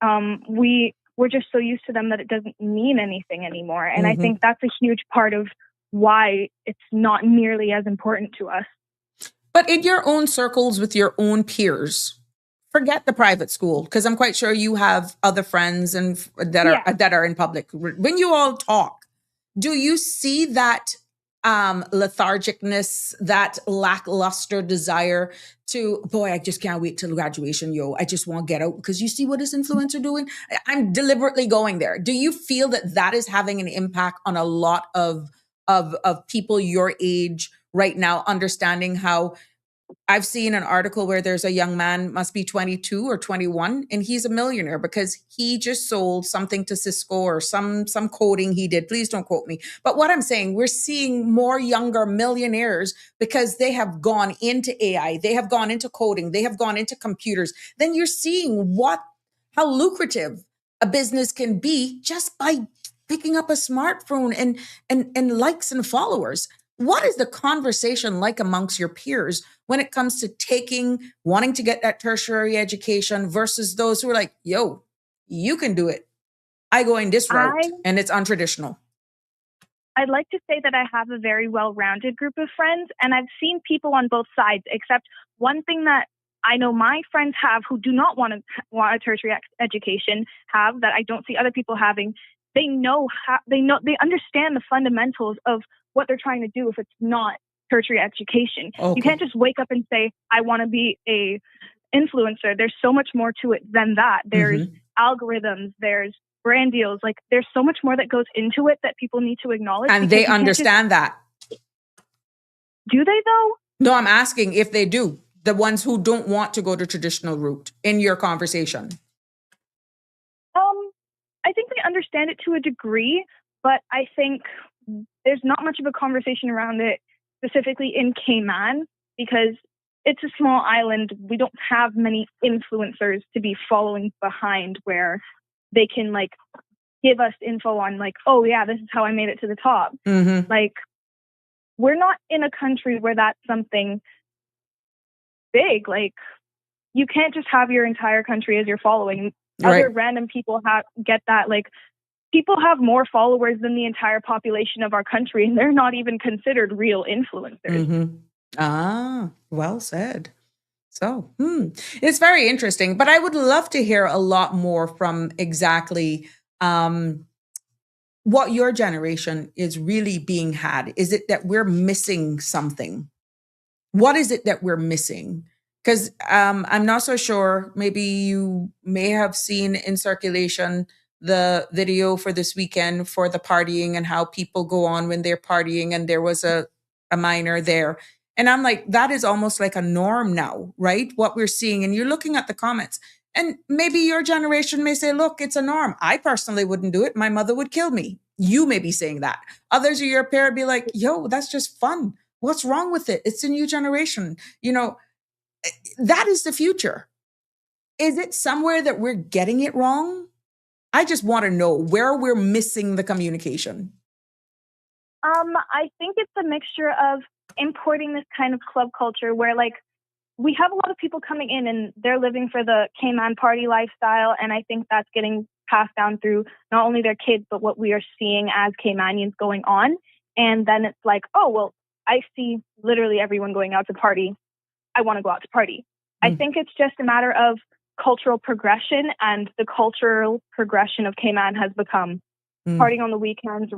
We're just so used to them that it doesn't mean anything anymore. And I think that's a huge part of why it's not nearly as important to us. But in your own circles with your own peers, forget the private school, because I'm quite sure you have other friends and that are in public. When you all talk, do you see that lethargicness, that lackluster desire to, boy, I just can't wait till graduation, I just want to get out, because you see what this influencer doing? I'm deliberately going there. Do you feel that is having an impact on a lot of people your age right now, understanding how? I've seen an article where there's a young man, must be 22 or 21, and he's a millionaire because he just sold something to Cisco or some coding he did. Please don't quote me. But what I'm saying, we're seeing more younger millionaires because they have gone into AI, they have gone into coding, they have gone into computers. Then you're seeing how lucrative a business can be just by picking up a smartphone and likes and followers. What is the conversation like amongst your peers when it comes to wanting to get that tertiary education versus those who are like, yo, you can do it. I go in this route and it's untraditional. I'd like to say that I have a very well-rounded group of friends, and I've seen people on both sides, except one thing that I know my friends have who do not want a tertiary education have, that I don't see other people having. They understand the fundamentals of what they're trying to do if it's not tertiary education. Okay. You can't just wake up and say, I want to be a influencer. There's so much more to it than that. There's algorithms, there's brand deals. Like, there's so much more that goes into it that people need to acknowledge. And they understand that. Do they though? No, I'm asking if they do. The ones who don't want to go the traditional route in your conversation. I think they understand it to a degree, but I think there's not much of a conversation around it specifically in Cayman, because it's a small island. We don't have many influencers to be following behind where they can like give us info on like, oh yeah, this is how I made it to the top. Mm-hmm. Like, we're not in a country where that's something big. Like, you can't just have your entire country as your following. Right. Other random people get that. Like, people have more followers than the entire population of our country, and they're not even considered real influencers. Mm-hmm. Ah, well said. So, it's very interesting, but I would love to hear a lot more from exactly what your generation is really being had. Is it that we're missing something? What is it that we're missing? Because I'm not so sure. Maybe you may have seen in circulation the video for this weekend for the partying and how people go on when they're partying, and there was a minor there. And I'm like, that is almost like a norm now, right? What we're seeing. And you're looking at the comments. And maybe your generation may say, look, it's a norm. I personally wouldn't do it. My mother would kill me. You may be saying that. Others of your parents be like, yo, that's just fun. What's wrong with it? It's a new generation. You know, that is the future. Is it somewhere that we're getting it wrong? I just want to know where we're missing the communication. I think it's a mixture of importing this kind of club culture where, like, we have a lot of people coming in and they're living for the Cayman party lifestyle. And I think that's getting passed down through not only their kids, but what we are seeing as Caymanians going on. And then it's like, oh, well, I see literally everyone going out to party. I want to go out to party. I think it's just a matter of cultural progression, and the cultural progression of Cayman has become partying on the weekends,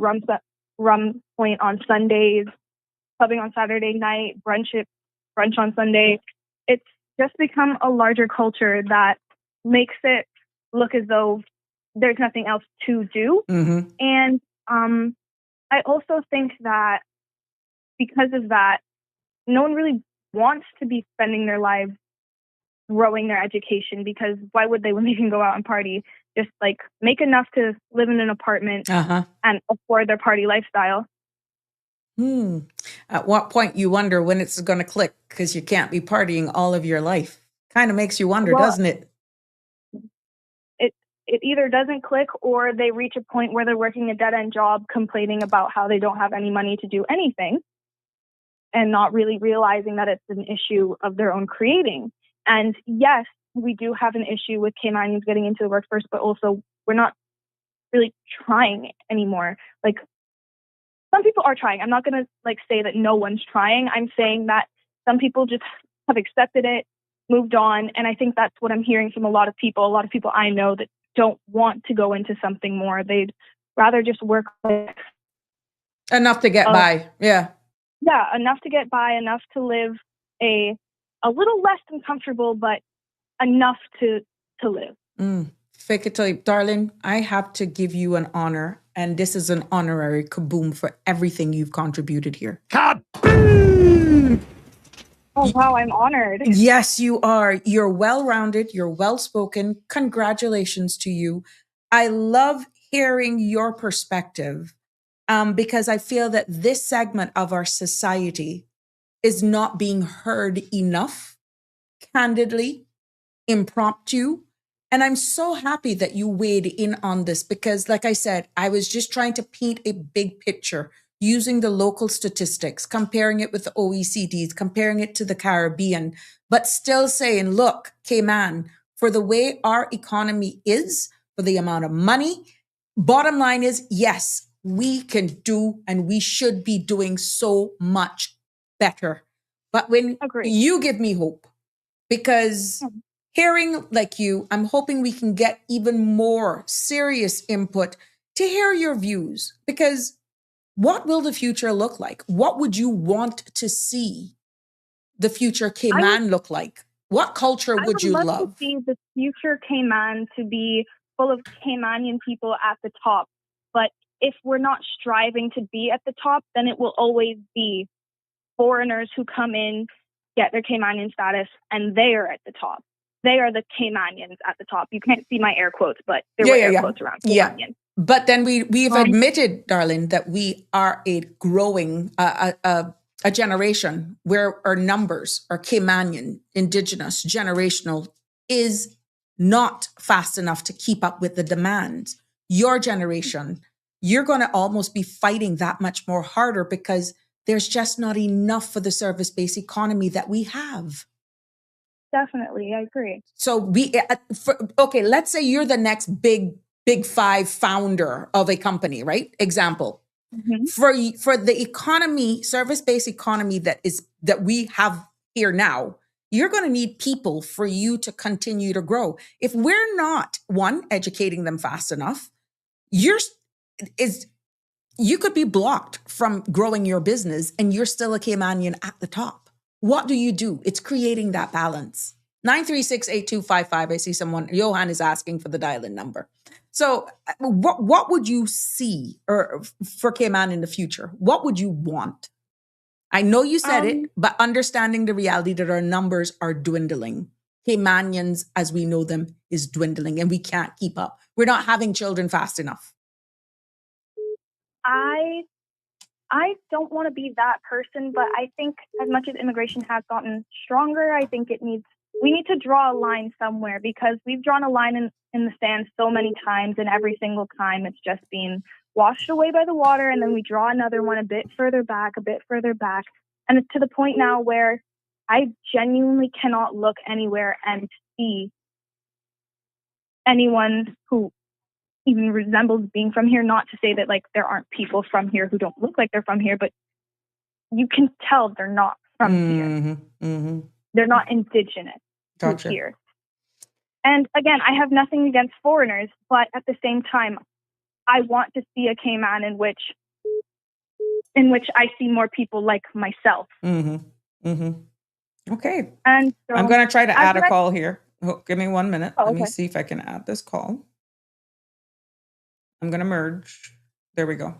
rum point on Sundays, clubbing on Saturday night, brunch on Sunday. It's just become a larger culture that makes it look as though there's nothing else to do. Mm-hmm. And I also think that because of that, no one really wants to be spending their lives growing their education, because why would they when they can go out and party? Just like make enough to live in an apartment and afford their party lifestyle. At what point you wonder when it's going to click, because you can't be partying all of your life. Kind of makes you wonder, doesn't it? It either doesn't click, or they reach a point where they're working a dead-end job complaining about how they don't have any money to do anything, and not really realizing that it's an issue of their own creating. And yes, we do have an issue with Caymanians getting into the workforce, but also we're not really trying anymore. Like, some people are trying. I'm not going to like say that no one's trying. I'm saying that some people just have accepted it, moved on. And I think that's what I'm hearing from a lot of people I know that don't want to go into something more. They'd rather just work enough to get by. Yeah, enough to get by, enough to live a little less than comfortable, but enough to live. Fake it till you, darling, I have to give you an honor, and this is an honorary kaboom for everything you've contributed here. Kaboom! Oh, wow, I'm honored. Yes, you are. You're well-rounded. You're well-spoken. Congratulations to you. I love hearing your perspective because I feel that this segment of our society is not being heard enough, candidly, impromptu. And I'm so happy that you weighed in on this because, like I said, I was just trying to paint a big picture using the local statistics, comparing it with the OECDs, comparing it to the Caribbean, but still saying, look, Cayman, for the way our economy is, for the amount of money, bottom line is, yes, we can do and we should be doing so much better. But when you give me hope, because hearing like you, I'm hoping we can get even more serious input to hear your views, because what will the future look like? What would you want to see the future Cayman look like? What culture would you love? I would love to see the future Cayman to be full of Caymanian people at the top. But if we're not striving to be at the top, then it will always be foreigners who come in, get their Caymanian status, and they are at the top. They are the Caymanians at the top. You can't see my air quotes, but there were air quotes around Caymanian. Yeah. But then we've admitted, darling, that we are a growing, a generation where our numbers, our Caymanian, Indigenous, generational, is not fast enough to keep up with the demand. Your generation, you're going to almost be fighting that much more harder because there's just not enough for the service-based economy that we have. Definitely, I agree. So okay, let's say you're the next big five founder of a company, right? Example. Mm-hmm. For the economy, service-based economy that we have here now, you're going to need people for you to continue to grow. If we're not educating them fast enough, you could be blocked from growing your business and you're still a Caymanian at the top. What do? It's creating that balance. 936-8255. I see someone, Johan is asking for the dial-in number. So what would you see for Cayman in the future? What would you want? I know you said it, but understanding the reality that our numbers are dwindling. Caymanians, as we know them, is dwindling and we can't keep up. We're not having children fast enough. I don't want to be that person, but I think as much as immigration has gotten stronger, I think we need to draw a line somewhere, because we've drawn a line in the sand so many times, and every single time it's just being washed away by the water, and then we draw another one a bit further back. And it's to the point now where I genuinely cannot look anywhere and see anyone who even resembles being from here. Not to say that like there aren't people from here who don't look like they're from here, but you can tell they're not from here. Mm-hmm. They're not indigenous to here. And again, I have nothing against foreigners, but at the same time, I want to see a Cayman in which I see more people like myself. Okay. And so I'm going to try to add a call here. Oh, give me 1 minute. Let me see if I can add this call. I'm going to merge. There we go.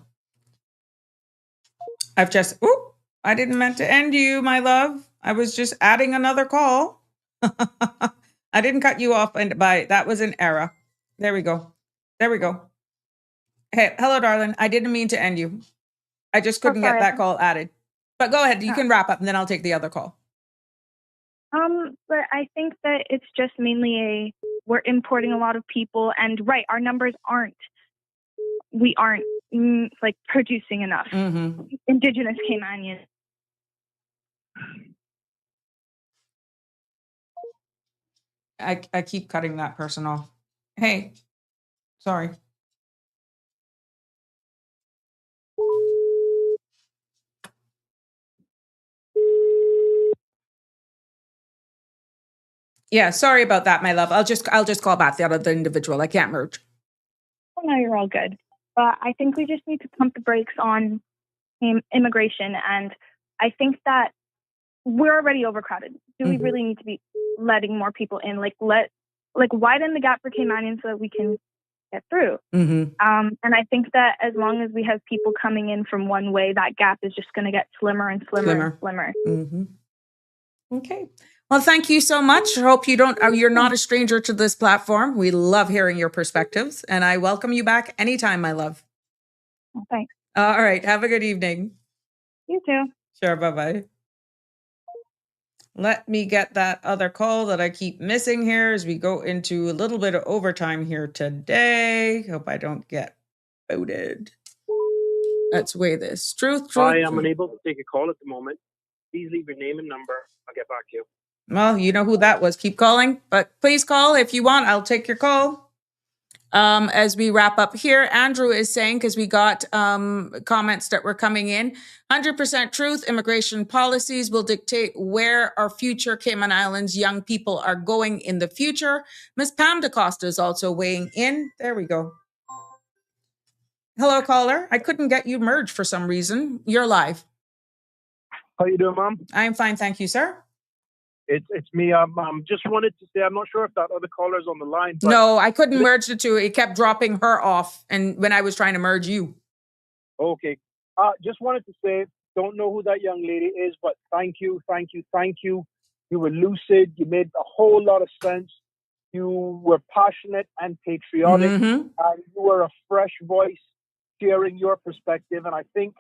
I didn't meant to end you, my love. I was just adding another call. I didn't cut you off that was an error. There we go. Hey, hello, darling. I didn't mean to end you. I just couldn't get that call added. But go ahead. You can wrap up and then I'll take the other call. But I think that it's just mainly we're importing a lot of people, and our numbers we aren't like producing enough Indigenous Caymanians. I keep cutting that person off. Hey, sorry. Yeah, sorry about that, my love. I'll just call back the other individual. I can't merge. Oh, no, you're all good. But I think we just need to pump the brakes on immigration, and I think that we're already overcrowded. Do we really need to be letting more people in? Like widen the gap for Caymanians so that we can get through. And I think that as long as we have people coming in from one way, that gap is just going to get slimmer and slimmer. Okay. Well, thank you so much. I hope you're not a stranger to this platform. We love hearing your perspectives, and I welcome you back anytime, my love. Well, thanks. All right. Have a good evening. You too. Sure. Bye-bye. Let me get that other call that I keep missing here as we go into a little bit of overtime here today. Hope I don't get voted. Let's weigh this. Truth. I am unable to take a call at the moment. Please leave your name and number. I'll get back to you. Well, you know who that was. Keep calling, but please call if you want. I'll take your call. As we wrap up here, Andrew is saying, because we got comments that were coming in, 100% truth, immigration policies will dictate where our future Cayman Islands young people are going in the future. Miss Pam DaCosta is also weighing in. There we go. Hello, caller. I couldn't get you merged for some reason. You're live. How you doing, Mom? I'm fine, thank you, sir. It's me. Just wanted to say, I'm not sure if that other caller's on the line. But no, I couldn't merge the two. It kept dropping her off, and when I was trying to merge you. Okay. Just wanted to say, don't know who that young lady is, but thank you. You were lucid. You made a whole lot of sense. You were passionate and patriotic, and you were a fresh voice sharing your perspective. And I think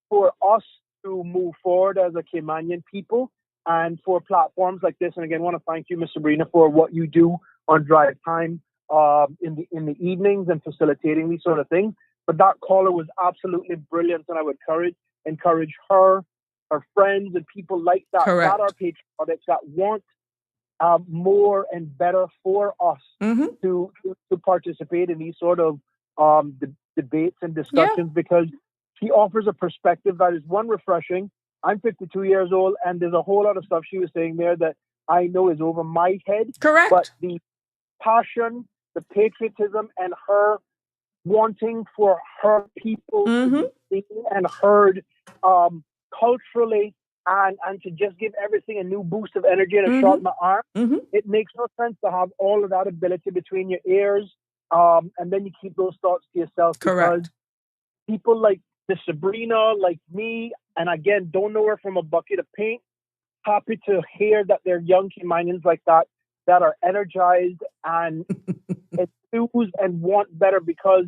for us to move forward as a Caymanian people, and for platforms like this. And again, I want to thank you, Miss Sabrina, for what you do on Drive Time in the evenings and facilitating these sort of things. But that caller was absolutely brilliant, and I would encourage her friends and people like that Correct. that are patriotic, that want more and better for us to participate in these sort of debates and discussions, because she offers a perspective that is, one, refreshing. I'm 52 years old, and there's a whole lot of stuff she was saying there that I know is over my head. Correct. But the passion, the patriotism, and her wanting for her people to be seen and heard culturally, and to just give everything a new boost of energy and a shot in the arm. It makes no sense to have all of that ability between your ears, and then you keep those thoughts to yourself. Correct. Because people like the Sabrina, like me, and again, don't know her from a bucket of paint, happy to hear that there are young Caymanians like that are energized and enthused and want better, because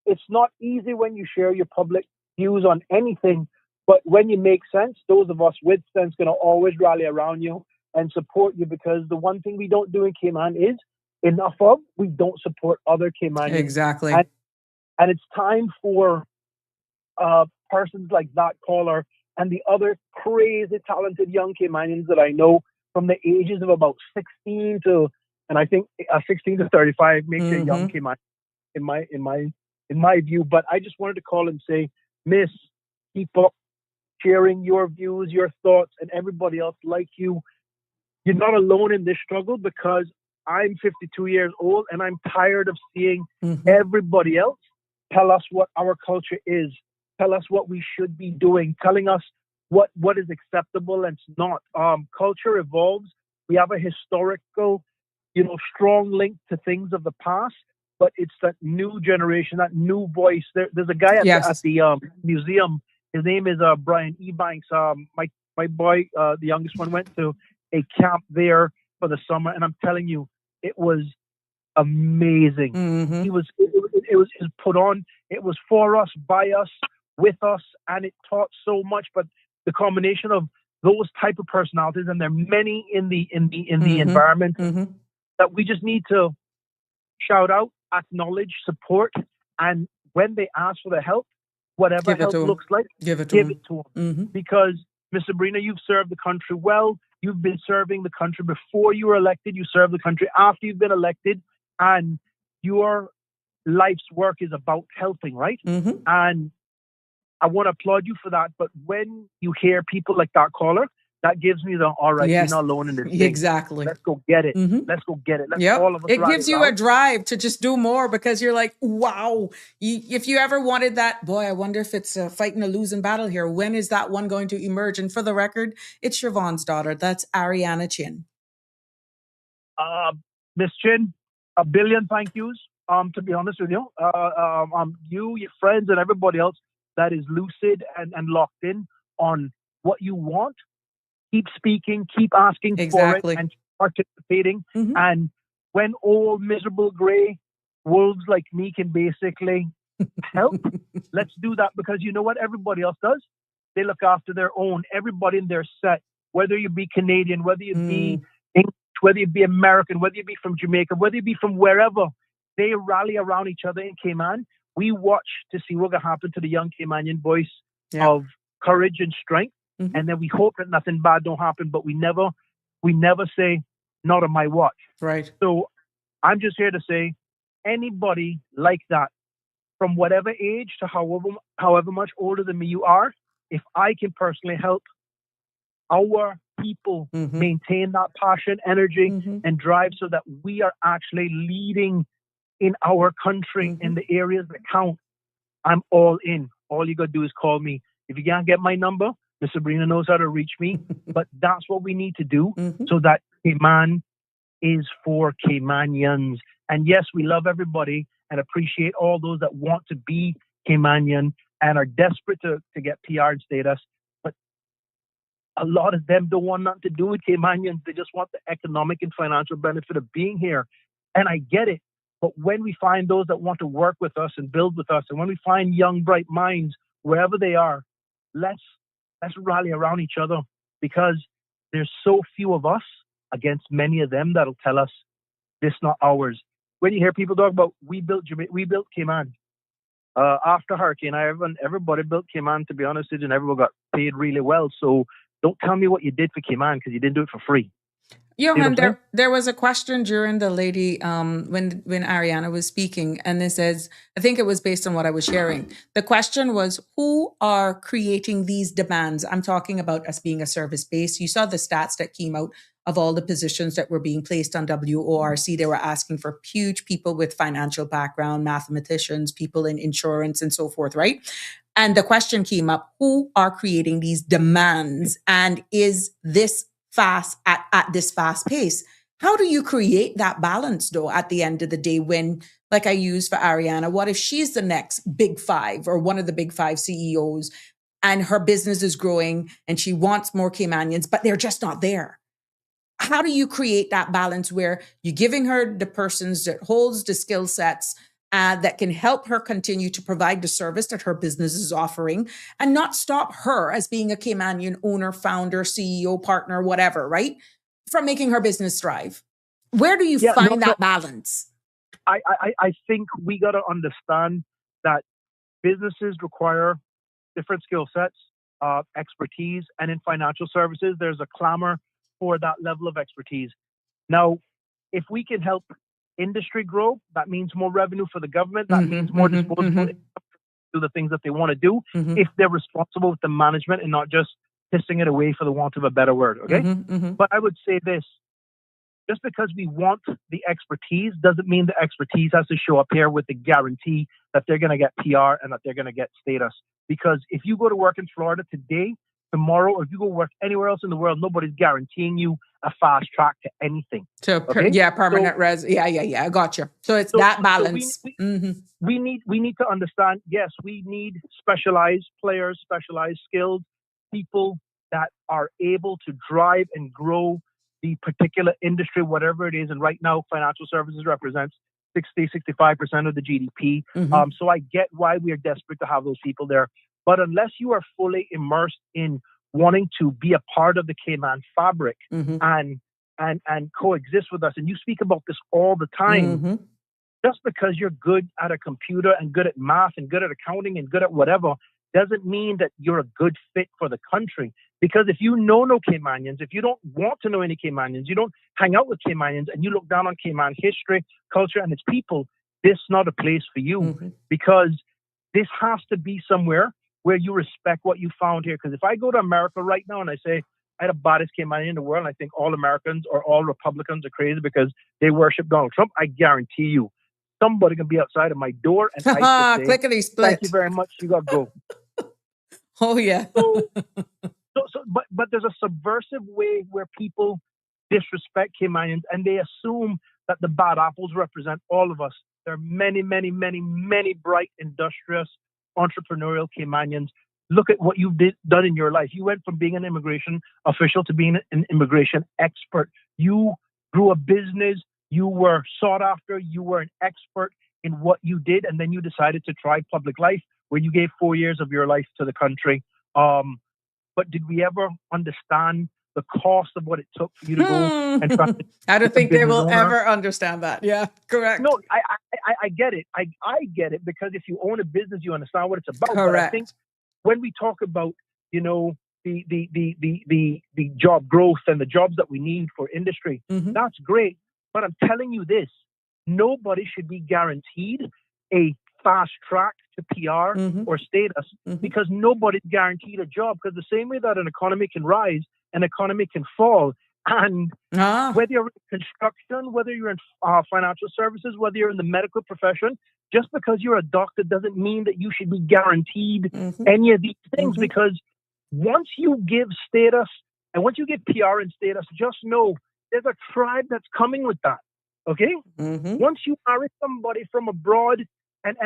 it's not easy when you share your public views on anything. But when you make sense, those of us with sense going to always rally around you and support you, because the one thing we don't do in Cayman is we don't support other Caymanians. Exactly. And it's time for persons like that caller and the other crazy talented young Caymanians that I know from the ages of about 16 to, and I think 16 to 35 makes a young Cayman in my view. But I just wanted to call and say, Miss, keep up sharing your views, your thoughts, and everybody else like you. You're not alone in this struggle, because I'm 52 years old and I'm tired of seeing everybody else tell us what our culture is, tell us what we should be doing, telling us what is acceptable and not. Culture evolves. We have a historical, strong link to things of the past, but it's that new generation, that new voice. There's a guy at the museum. His name is Brian Ebanks. My boy, the youngest one, went to a camp there for the summer, and I'm telling you, it was amazing. It was put on. It was for us, by us, with us, and it taught so much. But the combination of those type of personalities, and there are many in the environment, that we just need to shout out, acknowledge, support, and when they ask for the help, whatever help looks like, give it to them. Because, Ms. Sabrina, you've served the country well. You've been serving the country before you were elected. You served the country after you've been elected. And your life's work is about helping, right? And I want to applaud you for that. But when you hear people like that caller, that gives me the, all right, you're not alone in this thing. Exactly. Let's go get it. Let's go get it. Let's all of us. It gives you a drive to just do more, because you're like, wow. If you ever wanted that, boy, I wonder if it's fighting a losing battle here. When is that one going to emerge? And for the record, it's Siobhan's daughter. That's Ariana Chin. Miss Chin, a billion thank yous. To be honest with you, you, your friends, and everybody else that is lucid and locked in on what you want. Keep speaking, keep asking for it, and participating. And when old, miserable, gray wolves like me can basically help, let's do that, because you know what everybody else does? They look after their own. Everybody in their set, whether you be Canadian, whether you be English, whether you be American, whether you be from Jamaica, whether you be from wherever, they rally around each other in Cayman. We watch to see what's going to happen to the young Caymanian voice of courage and strength. And then we hope that nothing bad don't happen, but we never say, not on my watch. Right. So I'm just here to say, anybody like that, from whatever age to however much older than me you are, if I can personally help our people maintain that passion, energy, and drive, so that we are actually leading in our country in the areas that count, I'm all in. All you got to do is call me. If you can't get my number, Miss Sabrina knows how to reach me. But that's what we need to do, so that Cayman is for Caymanians. And yes, we love everybody and appreciate all those that want to be Caymanian and are desperate to get PR and status. But a lot of them don't want nothing to do with Caymanians. They just want the economic and financial benefit of being here. And I get it. But when we find those that want to work with us and build with us, and when we find young, bright minds, wherever they are, let's let's rally around each other, because there's so few of us against many of them that'll tell us this not ours. When you hear people talk about we built Cayman after Hurricane, everybody built Cayman, to be honest with you, and everyone got paid really well. So don't tell me what you did for Cayman, because you didn't do it for free. Johan, there was a question during the lady when Ariana was speaking, and it says, I think it was based on what I was sharing. The question was, who are creating these demands? I'm talking about us being a service base. You saw the stats that came out of all the positions that were being placed on WORC. They were asking for huge people with financial background, mathematicians, people in insurance, and so forth, right? And the question came up, who are creating these demands? And is this fast at this fast pace? How do you create that balance though at the end of the day, when, like I used for Ariana, what if she's the next big five or one of the big five CEOs and her business is growing and she wants more Caymanians, but they're just not there? How do you create that balance where you're giving her the persons that holds the skill sets that can help her continue to provide the service that her business is offering, and not stop her as being a Caymanian owner, founder, CEO, partner, whatever, right? From making her business thrive. Where do you find that balance? I think we got to understand that businesses require different skill sets, expertise, and in financial services, there's a clamor for that level of expertise. Now, if we can help industry grow, that means more revenue for the government. That means more disposable income to do the things that they want to do, if they're responsible with the management and not just pissing it away, for the want of a better word. Okay. But I would say this: just because we want the expertise doesn't mean the expertise has to show up here with the guarantee that they're going to get PR and that they're going to get status. Because if you go to work in Florida today, tomorrow, or if you go work anywhere else in the world, nobody's guaranteeing you a fast track to anything. So, permanent res. Yeah, I got you. So it's that balance. We need to understand, yes, we need specialized players, specialized skilled people that are able to drive and grow the particular industry, whatever it is. And right now, financial services represents 65% of the GDP. So I get why we are desperate to have those people there. But unless you are fully immersed in wanting to be a part of the Cayman fabric and coexist with us, and you speak about this all the time, just because you're good at a computer and good at math and good at accounting and good at whatever, doesn't mean that you're a good fit for the country. Because if you know no Caymanians, if you don't want to know any Caymanians, you don't hang out with Caymanians, and you look down on Cayman history, culture, and its people, this is not a place for you. Because this has to be somewhere where you respect what you found here. Because if I go to America right now and I say, I had the baddest Caymanian in the world, and I think all Americans or all Republicans are crazy because they worship Donald Trump, I guarantee you, somebody can be outside of my door and I say, clickety split. Thank you very much, you got to go. Oh, yeah. But there's a subversive way where people disrespect Caymanians, and they assume that the bad apples represent all of us. There are many, many, many, many bright, industrious, entrepreneurial Caymanians. Look at what you've done in your life. You went from being an immigration official to being an immigration expert. You grew a business. You were sought after. You were an expert in what you did. And then you decided to try public life, where you gave 4 years of your life to the country. But did we ever understand the cost of what it took for you to go and try to I don't think they will ever understand that. Yeah, correct. No, I get it. I get it, because if you own a business, you understand what it's about. Correct. But I think when we talk about, the job growth and the jobs that we need for industry, that's great. But I'm telling you this, nobody should be guaranteed a fast track to PR or status, because nobody's guaranteed a job. Because the same way that an economy can rise, an economy can fall. And whether you're in construction, whether you're in financial services, whether you're in the medical profession, just because you're a doctor doesn't mean that you should be guaranteed any of these things. Because once you give status and once you give PR and status, just know there's a tribe that's coming with that. Okay? Once you marry somebody from abroad, and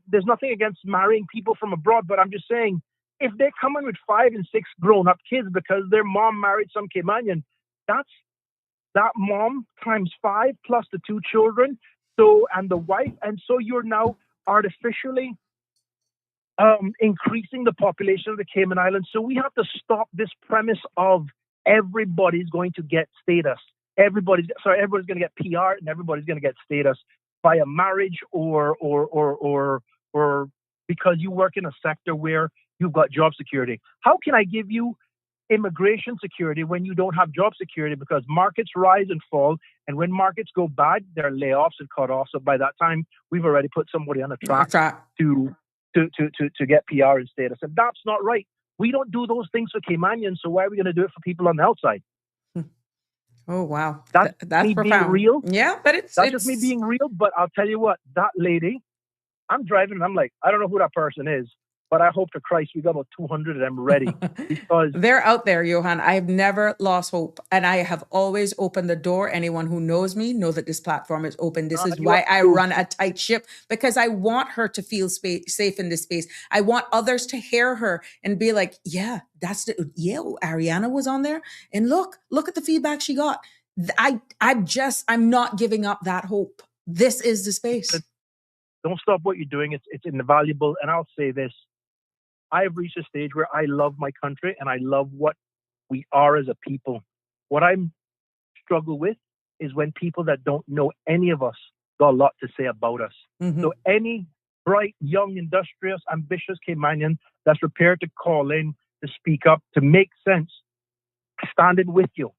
there's nothing against marrying people from abroad, but I'm just saying, if they're coming with 5 and 6 grown-up kids because their mom married some Caymanian, that's that mom times 5 plus the 2 children, and the wife, and so you're now artificially increasing the population of the Cayman Islands. So we have to stop this premise of everybody's going to get status. Everybody's going to get PR and everybody's going to get status via marriage or because you work in a sector where you've got job security. How can I give you immigration security when you don't have job security? Because markets rise and fall, and when markets go bad, there are layoffs and cut-offs. So by that time, we've already put somebody on a track to get PR and status, and that's not right. We don't do those things for Caymanians, so why are we going to do it for people on the outside? Oh wow, that's me profound. Being real. Yeah, but it's just me being real. But I'll tell you what, that lady, I'm driving and I'm like, I don't know who that person is, but I hope to Christ we got about 200 of them ready because they're out there, Johan. I've never lost hope, and I have always opened the door. Anyone who knows me know that this platform is open. This is why I run a tight ship, because I want her to feel safe in this space. I want others to hear her and be like, yeah, Ariana was on there, and look at the feedback she got. I'm not giving up that hope. This is the space. Don't stop what you're doing. It's invaluable. And I'll say this. I have reached a stage where I love my country and I love what we are as a people. What I struggle with is when people that don't know any of us got a lot to say about us. Mm-hmm. So any bright, young, industrious, ambitious Caymanian that's prepared to call in, to speak up, to make sense, standing with you.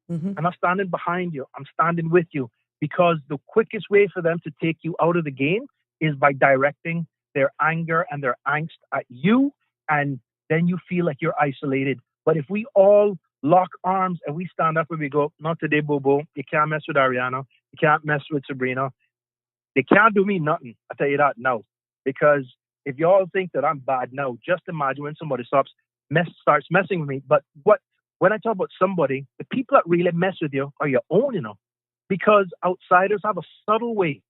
Mm-hmm. I'm not standing behind you. I'm standing with you, because the quickest way for them to take you out of the game is by directing their anger and their angst at you, and then you feel like you're isolated. But if we all lock arms and we stand up and we go, not today, Bobo, you can't mess with Ariana, you can't mess with Sabrina, they can't do me nothing. I tell you that now. Because if y'all think that I'm bad now, just imagine when somebody starts messing with me. But when I talk about somebody, the people that really mess with you are your own, because outsiders have a subtle way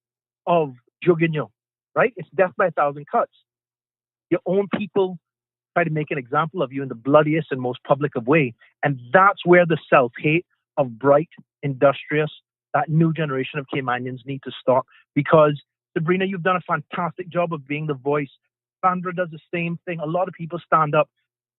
of jugging you, right? It's death by 1,000 cuts. Your own people try to make an example of you in the bloodiest and most public of way. And that's where the self-hate of bright, industrious, that new generation of Caymanians need to stop. Because, Sabrina, you've done a fantastic job of being the voice. Sandra does the same thing. A lot of people stand up.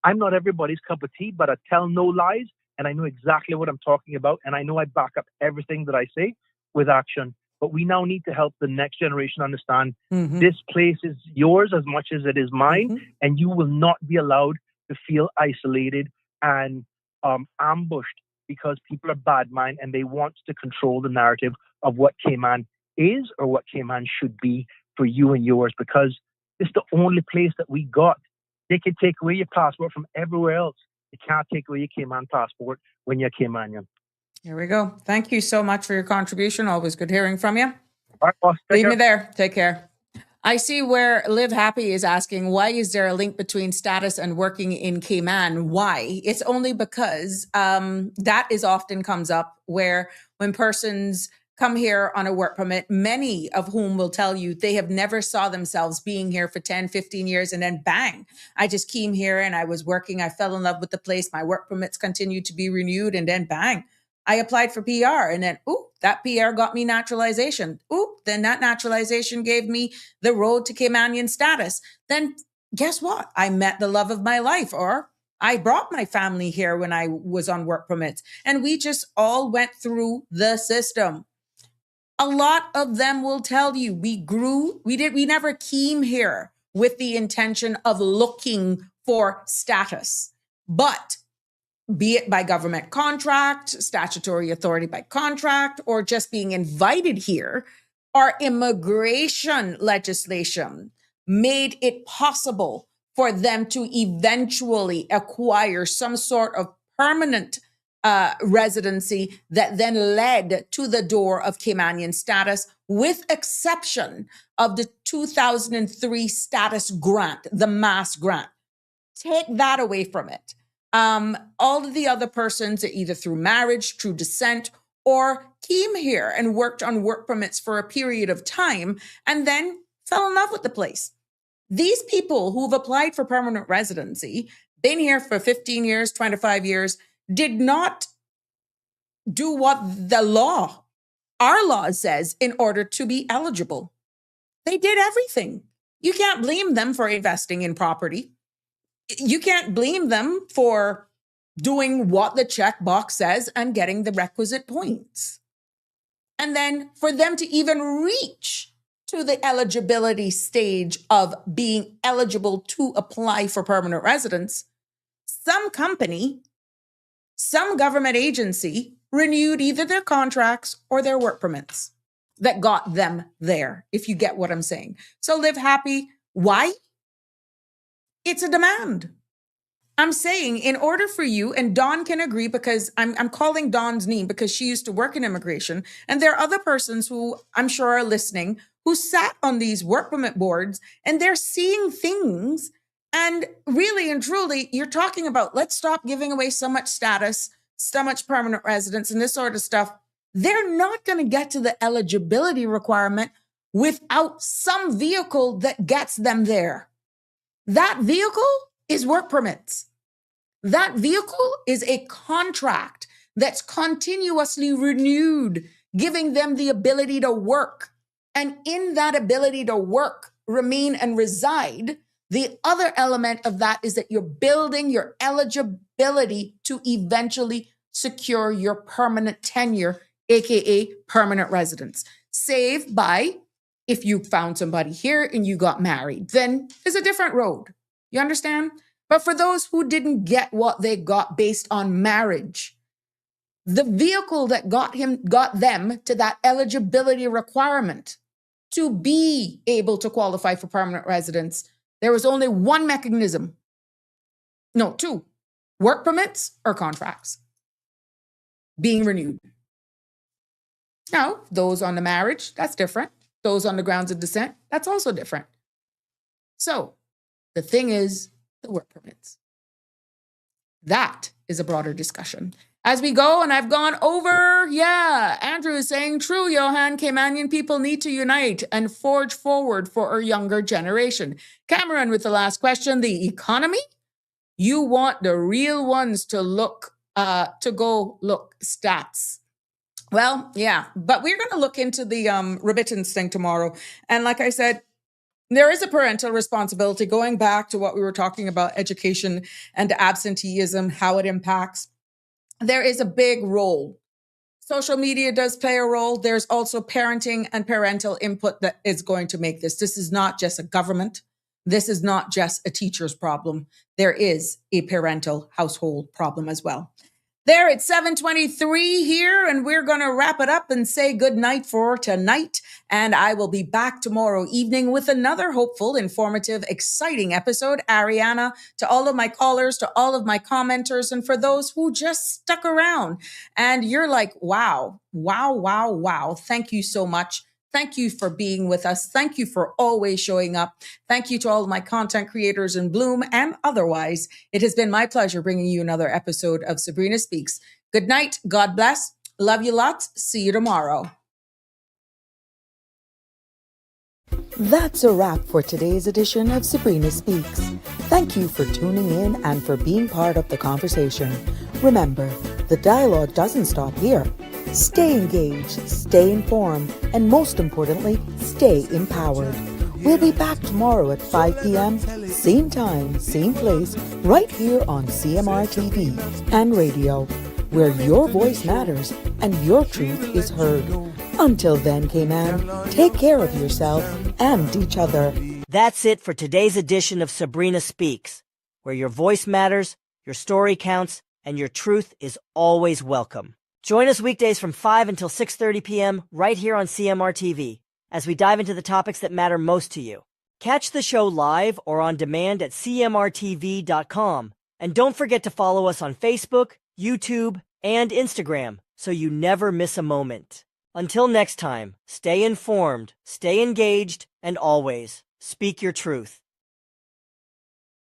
I'm not everybody's cup of tea, but I tell no lies, and I know exactly what I'm talking about, and I know I back up everything that I say with action. But we now need to help the next generation understand this place is yours as much as it is mine, and you will not be allowed to feel isolated and ambushed because people are bad mind and they want to control the narrative of what Cayman is or what Cayman should be for you and yours, because it's the only place that we got. They can take away your passport from everywhere else. They can't take away your Cayman passport when you're Caymanian. Here we go. Thank you so much for your contribution. Always good hearing from you. All right, boss. Leave me there. Take care. I see where Live Happy is asking, why is there a link between status and working in Cayman? Why? It's only because that is often comes up where when persons come here on a work permit, many of whom will tell you they have never saw themselves being here for 10, 15 years, and then bang, I just came here and I was working, I fell in love with the place, my work permits continued to be renewed, and then bang, I applied for PR, and then, that PR got me naturalization. Then that naturalization gave me the road to Caymanian status. Then guess what? I met the love of my life, or I brought my family here when I was on work permits, and we just all went through the system. A lot of them will tell you we never came here with the intention of looking for status, but be it by government contract, statutory authority by contract, or just being invited here, our immigration legislation made it possible for them to eventually acquire some sort of permanent residency that then led to the door of Caymanian status, with exception of the 2003 status grant, the mass grant. Take that away from it. All of the other persons, either through marriage, through descent, or came here and worked on work permits for a period of time and then fell in love with the place. These people who've applied for permanent residency, been here for 15 years, 25 years, did not do what the law, our law says, in order to be eligible. They did everything. You can't blame them for investing in property. You can't blame them for doing what the checkbox says and getting the requisite points. And then for them to even reach to the eligibility stage of being eligible to apply for permanent residence, some company, some government agency renewed either their contracts or their work permits that got them there, if you get what I'm saying. So live happy. Why? It's a demand. I'm saying in order for you, and Dawn can agree because I'm calling Dawn's name because she used to work in immigration. And there are other persons who I'm sure are listening who sat on these work permit boards and they're seeing things. And really and truly, you're talking about, let's stop giving away so much status, so much permanent residence and this sort of stuff. They're not going to get to the eligibility requirement without some vehicle that gets them there. That vehicle is work permits. That vehicle is a contract that's continuously renewed, giving them the ability to work. And in that ability to work, remain and reside, the other element of that is that you're building your eligibility to eventually secure your permanent tenure, AKA permanent residence. Save by, if you found somebody here and you got married, then there's a different road. You understand? But for those who didn't get what they got based on marriage, the vehicle that got them to that eligibility requirement to be able to qualify for permanent residence, there was only one mechanism. No, two. Work permits or contracts being renewed. Now, those on the marriage, that's different. Those on the grounds of descent, that's also different. So, the thing is, the work permits. That is a broader discussion. As we go, and I've gone over, Andrew is saying, true, Johan, Caymanian people need to unite and forge forward for our younger generation. Cameron with the last question, the economy? You want the real ones to go look stats. Well, yeah, but we're going to look into the remittance thing tomorrow. And like I said, there is a parental responsibility, going back to what we were talking about, education and absenteeism, how it impacts. There is a big role. Social media does play a role. There's also parenting and parental input that is going to make this. This is not just a government. This is not just a teacher's problem. There is a parental household problem as well. There, it's 7:23 here, and we're going to wrap it up and say good night for tonight. And I will be back tomorrow evening with another hopeful, informative, exciting episode. Ariana, to all of my callers, to all of my commenters, and for those who just stuck around and you're like, wow. Thank you so much. Thank you for being with us. Thank you for always showing up. Thank you to all of my content creators in Bloom and otherwise. It has been my pleasure bringing you another episode of Sabrina Speaks. Good night. God bless. Love you lots. See you tomorrow. That's a wrap for today's edition of Sabrina Speaks. Thank you for tuning in and for being part of the conversation. Remember, the dialogue doesn't stop here. Stay engaged, stay informed, and most importantly, stay empowered. We'll be back tomorrow at 5 p.m., same time, same place, right here on CMR TV and radio, where your voice matters and your truth is heard. Until then, Cayman, take care of yourself and each other. That's it for today's edition of Sabrina Speaks, where your voice matters, your story counts, and your truth is always welcome. Join us weekdays from 5 until 6:30 p.m. right here on CMR TV as we dive into the topics that matter most to you. Catch the show live or on demand at cmrtv.com. And don't forget to follow us on Facebook, YouTube, and Instagram so you never miss a moment. Until next time, stay informed, stay engaged, and always speak your truth.